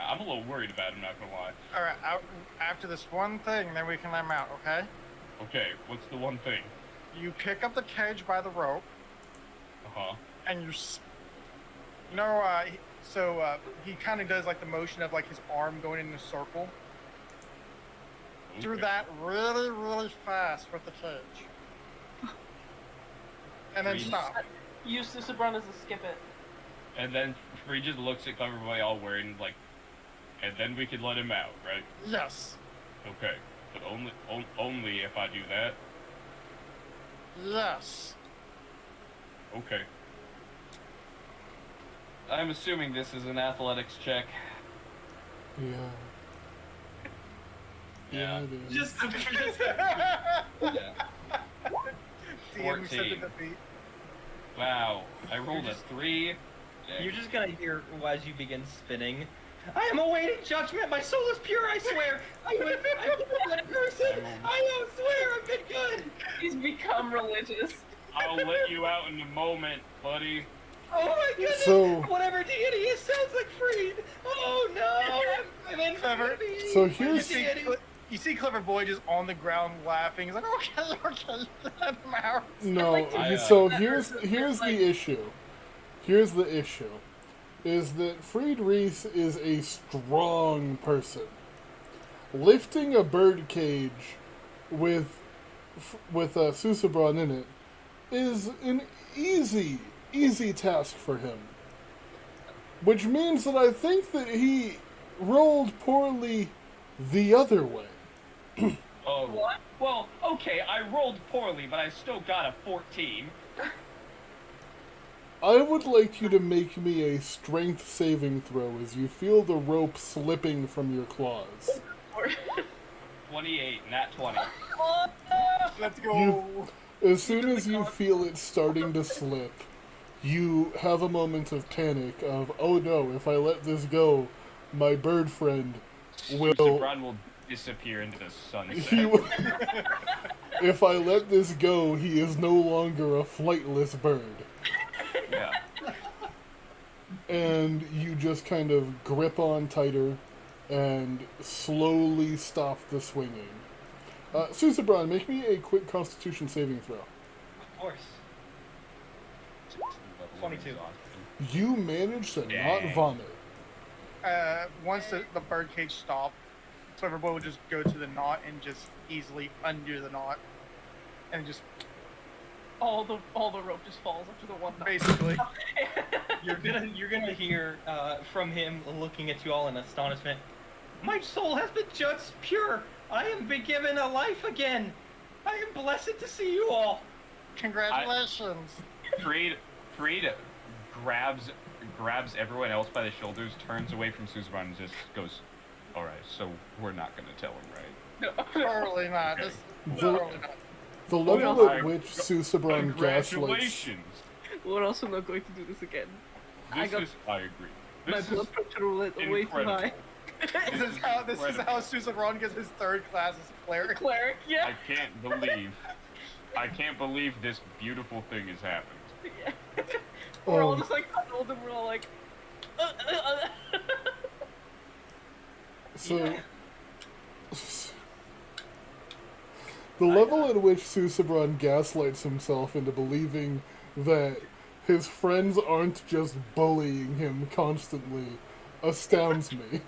I'm a little worried about him, not gonna lie. All right, after this one thing, then we can let him out, okay? Okay, what's the one thing? You pick up the cage by the rope. And you, he kind of does like the motion of like his arm going in a circle. Okay. Do that really, really fast with the cage. And then stop. Use Susabron as a skip it. And then Free just looks at Clever Boy all worried and like, and then we could let him out, right? Yes. Okay, but only if I do that. Yes. Okay. I'm assuming this is an athletics check. Yeah. Yeah. It is. Just Yeah. DM accepted 14. defeat. Wow, I rolled a 3. You're just gonna hear as you begin spinning. I am awaiting judgment. My soul is pure. I swear. I'm a good person. I don't swear. I've been good. He's become religious. I'll let you out in a moment, buddy. Oh my goodness! So- Whatever deity is sounds like Freed. Oh no! I'm in Clever. deity. So You here's see, you see Clever Boy just on the ground laughing. He's like, okay, let him out. no. I, So here's the issue. Here's the issue, is that Fried Reese is a strong person. Lifting a bird cage with Susabron in it is an easy task for him. Which means that I think that he rolled poorly the other way. Oh, What? well, okay, I rolled poorly, but I still got a 14. I would like you to make me a strength saving throw as you feel the rope slipping from your claws. 28, nat 20. Let's go. As soon as you feel it starting to slip, you have a moment of panic of, oh no, if I let this go, my bird friend will... Susabron will disappear into the sunset. He will, if I let this go, he is no longer a flightless bird. Yeah. And you just kind of grip on tighter and slowly stop the swinging. Susabron, make me a quick Constitution saving throw. Of course. 22. You manage to not Dang. vomit. Once the bird cage stopped, Clever Boy would just go to the knot and just easily undo the knot. And just All the rope just falls after the one knot. basically. You're gonna hear from him looking at you all in astonishment. My soul has been judged pure. I am been given a life again. I am blessed to see you all. Congratulations. Freed grabs everyone else by the shoulders, turns away from Susabron, and just goes, alright, so we're not gonna tell him, right? Totally not. Okay. Totally not. The level I- at which Susabron gaslights... Congratulations! We're also not going to do this again. I agree. My This blood is pressure will way too incredible. high. This is how Susabron gets his third class as cleric. Cleric, yeah. I can't believe this beautiful thing has happened. Yeah. We're all just like huddled and we're all like. So... The level at which Susabron gaslights himself into believing that his friends aren't just bullying him constantly astounds me.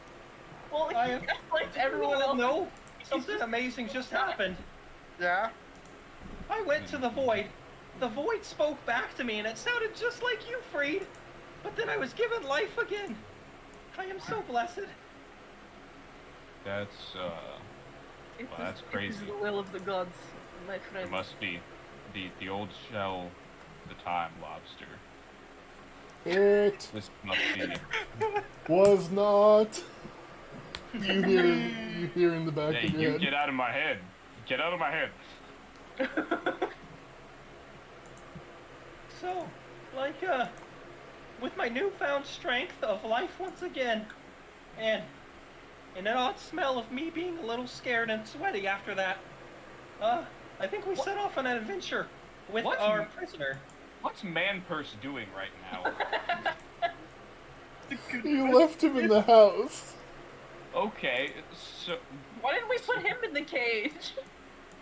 Well, I am- like everyone else. No, something amazing just happened. Yeah? I went to the void. The void spoke back to me, and it sounded just like you, Freed. But then I was given life again. I am so blessed. That's It Well, that's crazy. It is the will of the gods, my It friend. must be the old shell, the time lobster. It This must be. was not. You hear in the back Hey, of your you head. get out of my head! Get out of my head! So, like, with my newfound strength of life once again, and an odd smell of me being a little scared and sweaty after that, I think we set off on an adventure with What's our prisoner. What's Man Purse doing right now? You left him in the house. Okay, so Why didn't we put him in the cage?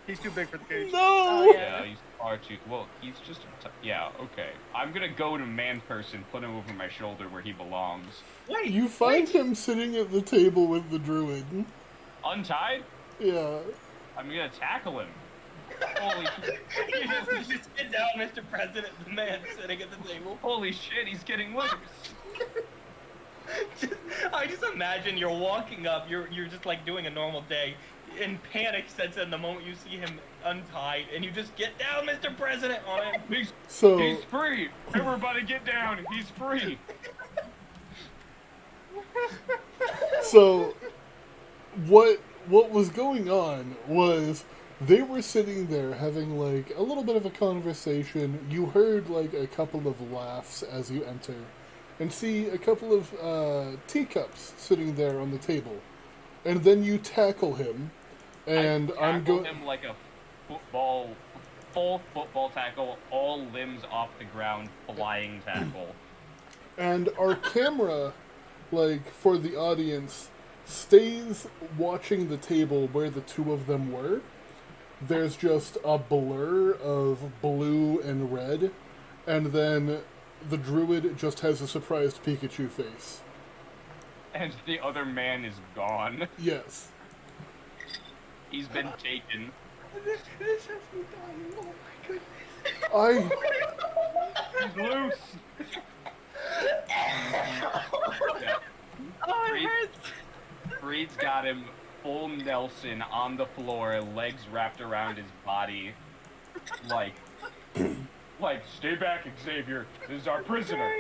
He's too big for the cage. No. Oh, yeah, he's far too. Well, he's just. Yeah, okay. I'm gonna go to Man Purse and put him over my shoulder where he belongs. Wait, You find him sitting at the table with the druid. Untied? Yeah. I'm gonna tackle him. Holy, you just get down, Mr. President, the man sitting at the table. holy shit, he's getting loose. I just imagine you're walking up, you're just like doing a normal day, and panic sets in the moment you see him untied, and you just get down, Mr. President, on him. He's free. Everybody get down. He's free. So, what was going on was they were sitting there having like a little bit of a conversation. You heard like a couple of laughs as you enter, and see a couple of teacups sitting there on the table, and then you tackle him, and I'm tackle going. him like a full football tackle, all limbs off the ground, flying tackle. And our camera, like, for the audience, stays watching the table where the two of them were. There's just a blur of blue and red, and then the druid just has a surprised Pikachu face. And the other man is gone. Yes. He's been taken. This has me dying, oh my goodness. I... He's loose. Yeah. Oh, it hurts! Freed's got him full Nelson on the floor, legs wrapped around his body. Like, stay back, Xavier. This is our prisoner.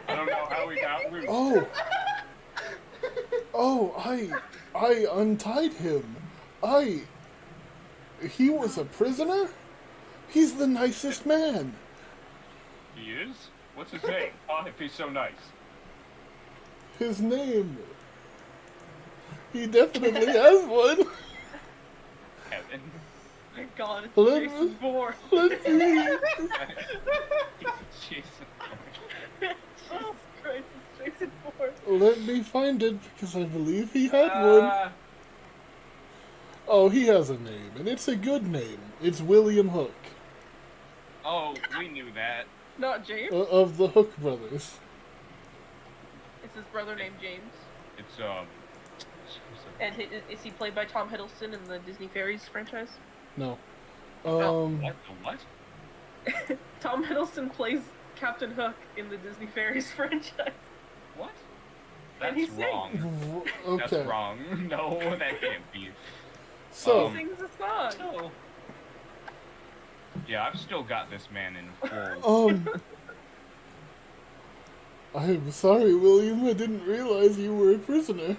I don't know how he got loose. I untied him. He was a prisoner? He's the nicest man. He is? What's his name? Oh, if he's so nice. His name... He definitely has one. Kevin. My God, it's Let Jason me- Bourne. Let me... Jesus. Jesus Christ, it's Jason Bourne. Let me find it, because I believe he had one. Oh, he has a name, and it's a good name. It's William Hook, Oh, we knew that. Not James? of the Hook brothers. Is his brother named James? It's, And is he played by Tom Hiddleston in the Disney Fairies franchise? No. what? What? Tom Hiddleston plays Captain Hook in the Disney Fairies franchise. What? And That's he sings. wrong. Okay. That's wrong. No, that can't be. So, He sings a song. So, Yeah, I've still got this man in full. I'm sorry, William, I didn't realize you were a prisoner.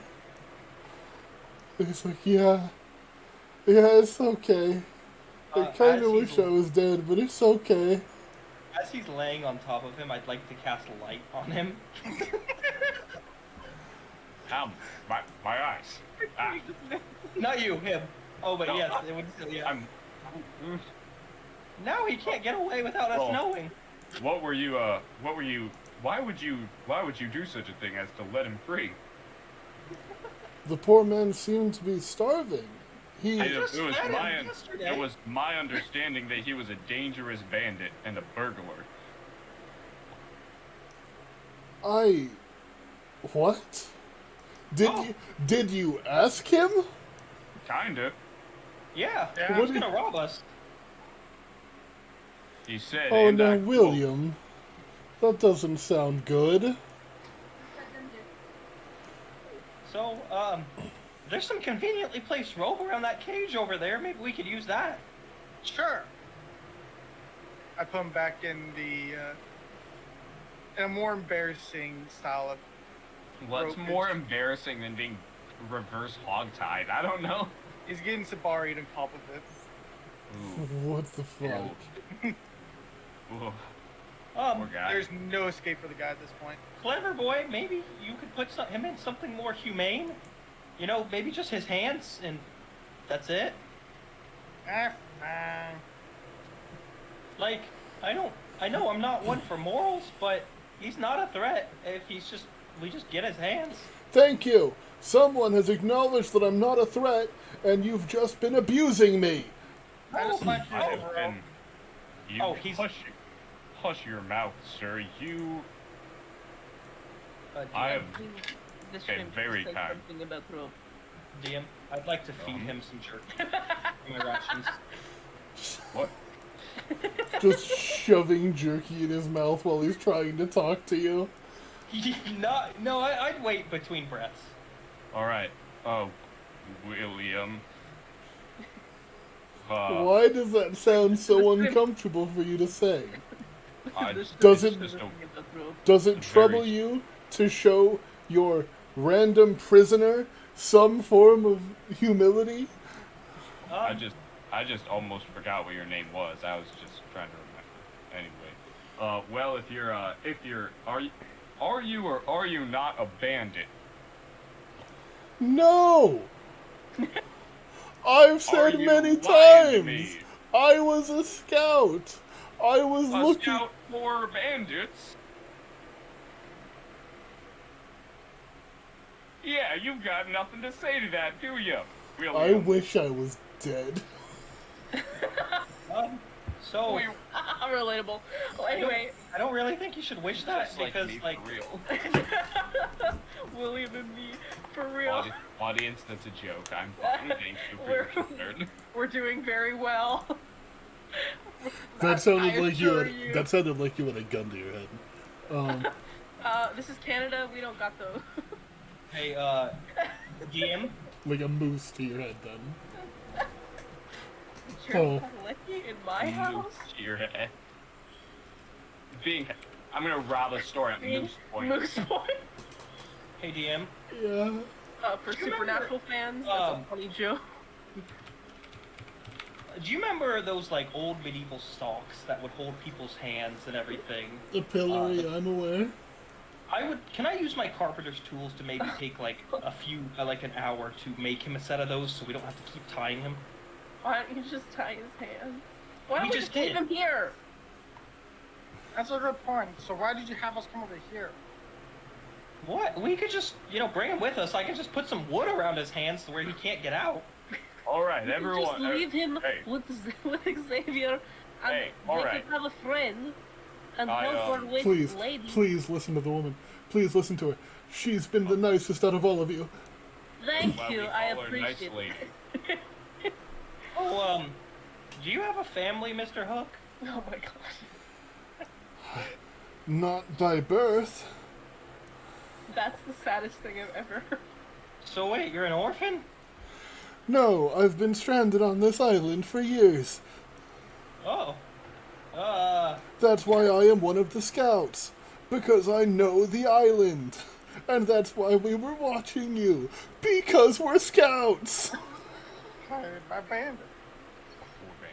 He's like, yeah, it's okay. I kinda as wish he's- I was dead, but it's okay. as he's laying on top of him, I'd like to cast light on him. Ow, my eyes. Ah, Not you, him. Oh, but No, yes, it would still, yeah. I'm. Now he can't get away without us Well, knowing. What were you? Why would you do such a thing as to let him free? The poor man seemed to be starving. It just was fed him my yesterday. it was my understanding that he was a dangerous bandit and a burglar. What? Oh. Did you ask him? Kinda. Yeah, Yeah. he was gonna rob us. He said. Oh, and now, I quote, William, that doesn't sound good. So, There's some conveniently placed rope around that cage over there. Maybe we could use that. Sure. I put him back in the in a more embarrassing style of. What's Rope more is- embarrassing than being reverse hogtied? I don't know. He's getting Sabari'd and Popovich. Ooh. What the fuck? Ooh. Poor guy. There's no escape for the guy at this point. Clever boy, maybe you could put him in something more humane. You know, maybe just his hands, and that's it. Fine. Like, I know I'm not one for morals, but he's not a threat if we just get his hands. Thank you. Someone has acknowledged that I'm not a threat, and you've just been abusing me. I just like you I have overall. been. You Oh, he's- hush your mouth, sir. You. DM, I have. This Okay, shrimp very said kind. something about rope. DM, I'd like to feed him some jerky. My rations. What? Just shoving jerky in his mouth while he's trying to talk to you. I'd wait between breaths. All right. Oh, William. Why does that sound so uncomfortable for you to say? This Does shrimp it- said something about rope. Does it trouble you to show your random prisoner some form of humility? I just almost forgot what your name was. I was just trying to remember. Anyway, well, are you or are you not a bandit? No! I've Are said you many lying to times! me? I was a scout! I was A looking. scout for bandits? Yeah, you've got nothing to say to that, do you, I William? wish I was dead. So We- Relatable. Well, anyway, I don't really think you should wish that Just like because, me, for like, real. William and me, for real. Audience, that's a joke. I'm fine. Thank you for your concern. We're doing very well. That sounded I like assure you. That sounded like you had a gun to your head. This is Canada. We don't got those. hey, DM, Like a moose to your head, then. You're Oh. lucky in my house. To your head. I'm gonna rob a store at Moose Point. Moose Point. hey DM, Yeah. For Do you remember, Supernatural fans, that's a funny joke. do you remember those like old medieval stalks that would hold people's hands and everything? The pillory, I'm aware. Can I use my carpenter's tools to maybe take like like an hour to make him a set of those so we don't have to keep tying him? Why don't you just tie his hands? Why don't We we just just leave did. him here? That's a good point. So why did you have us come over here? What? We could just, bring him with us. I could just put some wood around his hands to where he can't get out. All right, You can everyone. just leave him hey, with Xavier, and Hey, they alright. can have a friend, and I, help her with Please, lady. please listen to the woman. Please listen to her. She's been the nicest out of all of you. Thank well, you, we I call her nice appreciate lady. it. Oh, do you have a family, Mr. Hook? Oh my gosh. Not by birth. That's the saddest thing I've ever heard. So wait, you're an orphan? No, I've been stranded on this island for years. Oh. That's why I am one of the scouts. Because I know the island. And that's why we were watching you. Because we're scouts. Hired by bandit. Poor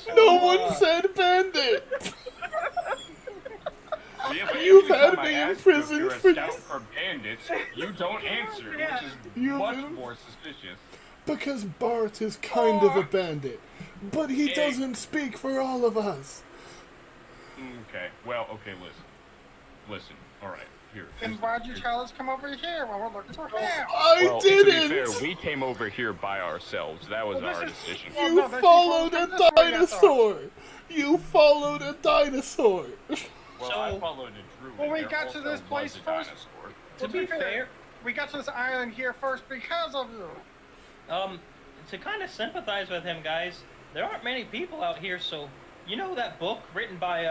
bandits. No one said bandit. Yeah, but You've every had time I me in ask you if prison you're a for scout this. for bandits, you don't answer, which is You've much been- more suspicious. Because Bart is kind of a bandit. But he Yeah. doesn't speak for all of us. Okay, well, okay, listen. All right, here. Then why'd you tell us come over here when we're looking for him? I Well, didn't. to be fair, we came over here by ourselves. That was Well, our this is- decision. well, You no, that's followed because a this way, I dinosaur. You followed a dinosaur. Well, So- I followed a druid. Well, we There got to also this place was a first. dinosaur. To be fair, we got to this island here first because of you. to kind of sympathize with him, guys, there aren't many people out here, so you know that book written by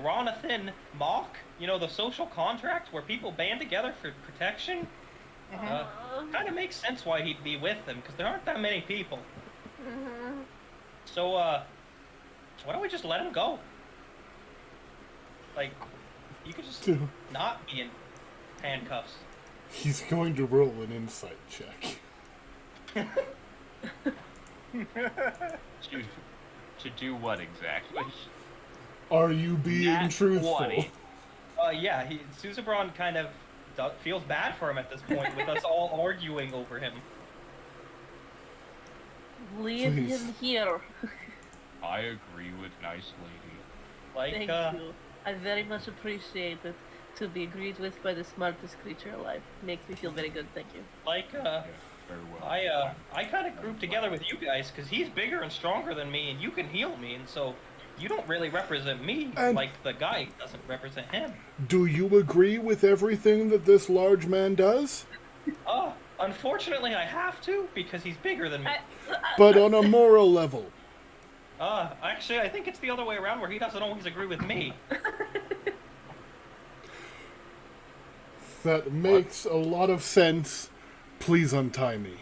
Ronathan Mock? You know, The Social Contract, where people band together for protection? Kind of makes sense why he'd be with them, because there aren't that many people. Mhm. So, why don't we just let him go? Like, you could just Dude, not be in handcuffs. he's going to roll an insight check. To do what exactly? Are you being Nat truthful? 20. Yeah, Suzabron kind of feels bad for him at this point, with us all arguing over him. Leave Please. him here. I agree with nice lady. Like, Thank you. I very much appreciate it. To be agreed with by the smartest creature alive makes me feel very good. Thank you. like, Yes, very well. I kind of grouped together with you guys, because he's bigger and stronger than me, and you can heal me, and so you don't really represent me And- like the guy doesn't represent him. Do you agree with everything that this large man does? Unfortunately, I have to, because he's bigger than me. But on a moral level. Actually, I think it's the other way around, where he doesn't always agree with me. That makes a lot of sense. Please untie me.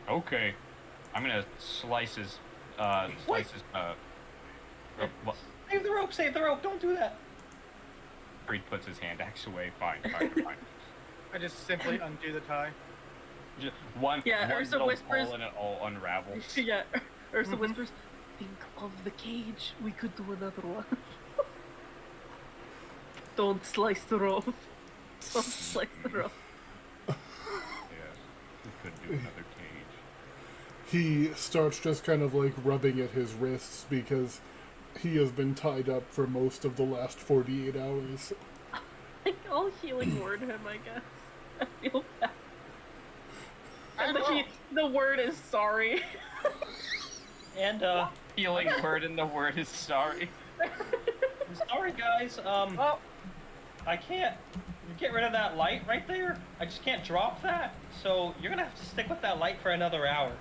Okay. I'm gonna slice his, Save the rope, don't do that. Freed puts his hand axe away. Fine. I just simply undo the tie. Just one Ursa little whispers- pull and it all unravels. Yeah, Ursa whispers, think of the cage. We could do another one. Don't slice the rope. Don't slice the rope. Yes, we could do another cage. He starts just kind of like rubbing at his wrists because he has been tied up for most of the last 48 hours. I'll healing word him, I guess. I feel bad. And the word is sorry. And, Healing word and the word is sorry. sorry guys, I can't get rid of that light right there. I just can't drop that. So you're gonna have to stick with that light for another hour.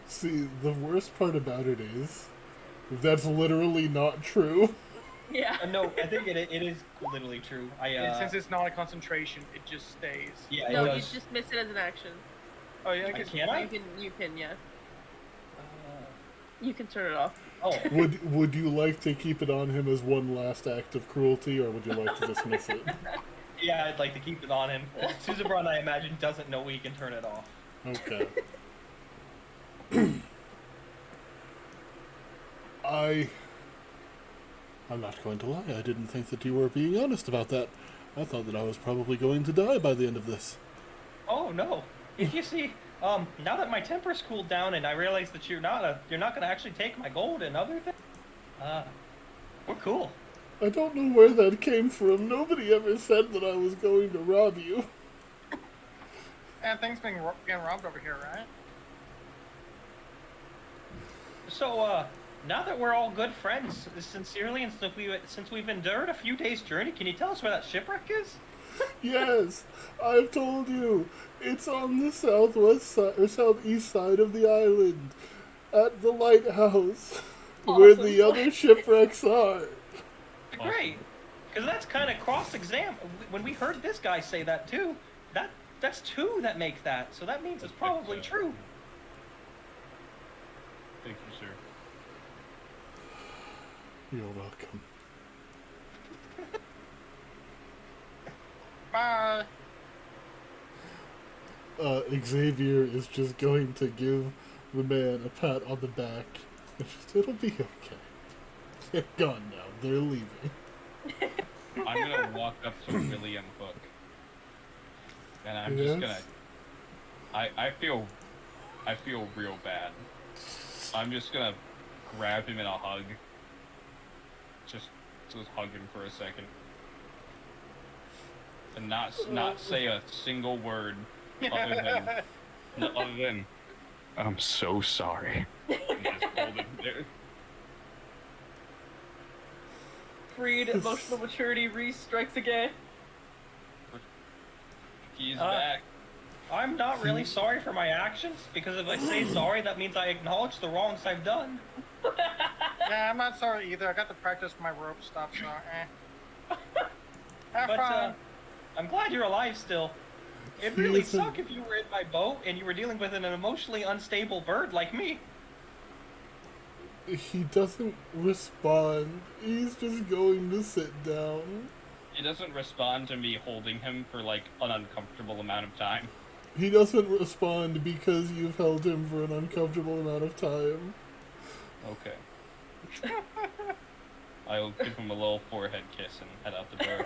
See, the worst part about it is that's literally not true. Yeah. No, I think it is literally true. And since it's not a concentration, it just stays. Yeah, it No, you does. just miss it as an action. Oh yeah, I guess. Can I? You can, yeah. You can turn it off. Oh, Would you like to keep it on him as one last act of cruelty, or would you like to dismiss it? yeah, I'd like to keep it on him. Suzabron, I imagine, doesn't know we can turn it off. Okay. I'm not going to lie, I didn't think that you were being honest about that. I thought that I was probably going to die by the end of this. Oh no! You see, now that my temper's cooled down and I realize that you're not gonna actually take my gold and other things, we're cool. I don't know where that came from. Nobody ever said that I was going to rob you. And things getting robbed over here, right? So, now that we're all good friends, sincerely, and since we've endured a few days' journey, can you tell us where that shipwreck is? Yes, I've told you. It's on the southwest side or southeast side of the island, at the lighthouse, where the other shipwrecks are. Great, because that's kind of cross-exam. When we heard this guy say that too, that's two that make that, so that means it's probably true. Thank you, sir. You're welcome. Bye. Xavier is just going to give the man a pat on the back. It'll be okay. They're gone now. They're leaving. I'm gonna walk up to Willie and Hook. And I'm just gonna... I feel real bad. I'm just gonna grab him in a hug. Just hug him for a second. And not say a single word other than I'm so sorry. And just hold him there. Freed, emotional maturity re-strikes again. He's back. I'm not really sorry for my actions, because if I say sorry, that means I acknowledge the wrongs I've done. Yeah, I'm not sorry either. I got to practice my rope stuff, so Have But fun. I'm glad you're alive still. It'd He really isn't- suck if you were in my boat and you were dealing with an emotionally unstable bird like me. He doesn't respond. He's just going to sit down. He doesn't respond to me holding him for like an uncomfortable amount of time. He doesn't respond because you've held him for an uncomfortable amount of time. Okay. I'll give him a little forehead kiss and head out the door.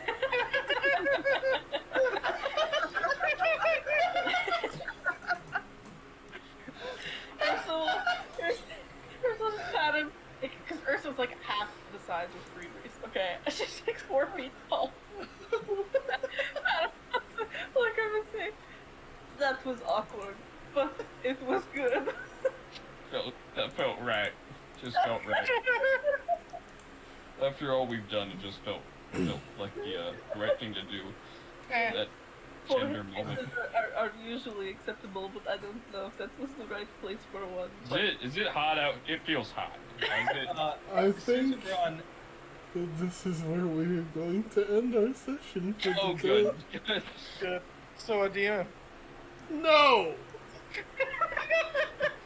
Ursula just pat him, because Ursula's like half the size of Freeberry's. Okay, she's like 4 feet tall. Like I was saying, that was awkward, but it was good. That felt right. Just felt right. After all we've done, it just felt like the right thing to do. That tender moment. Are usually acceptable, but I don't know if that was the right place for one. Is it hot out? It feels hot. Is it? I think Ron, that this is where we're going to end our session for Oh, today. good. Good. So, Adina. No!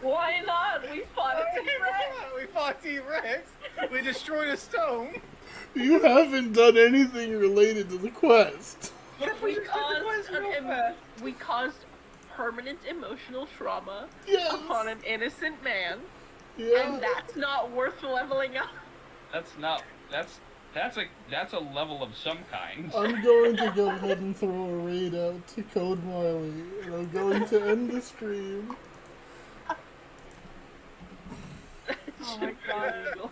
Why not? We fought a T-Rex. We fought T-Rex. We destroyed a stone. You haven't done anything related to the quest. We caused permanent emotional trauma Yes. upon an innocent man, Yeah. and that's not worth leveling up. That's a level of some kind. I'm going to go ahead and throw a raid out to Code Marley, and I'm going to end the stream. Oh my god, Eagle.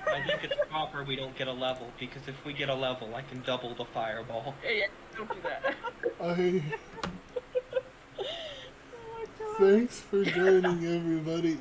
I think it's proper we don't get a level, because if we get a level, I can double the fireball. Yeah, don't do that. Thanks for joining, everybody.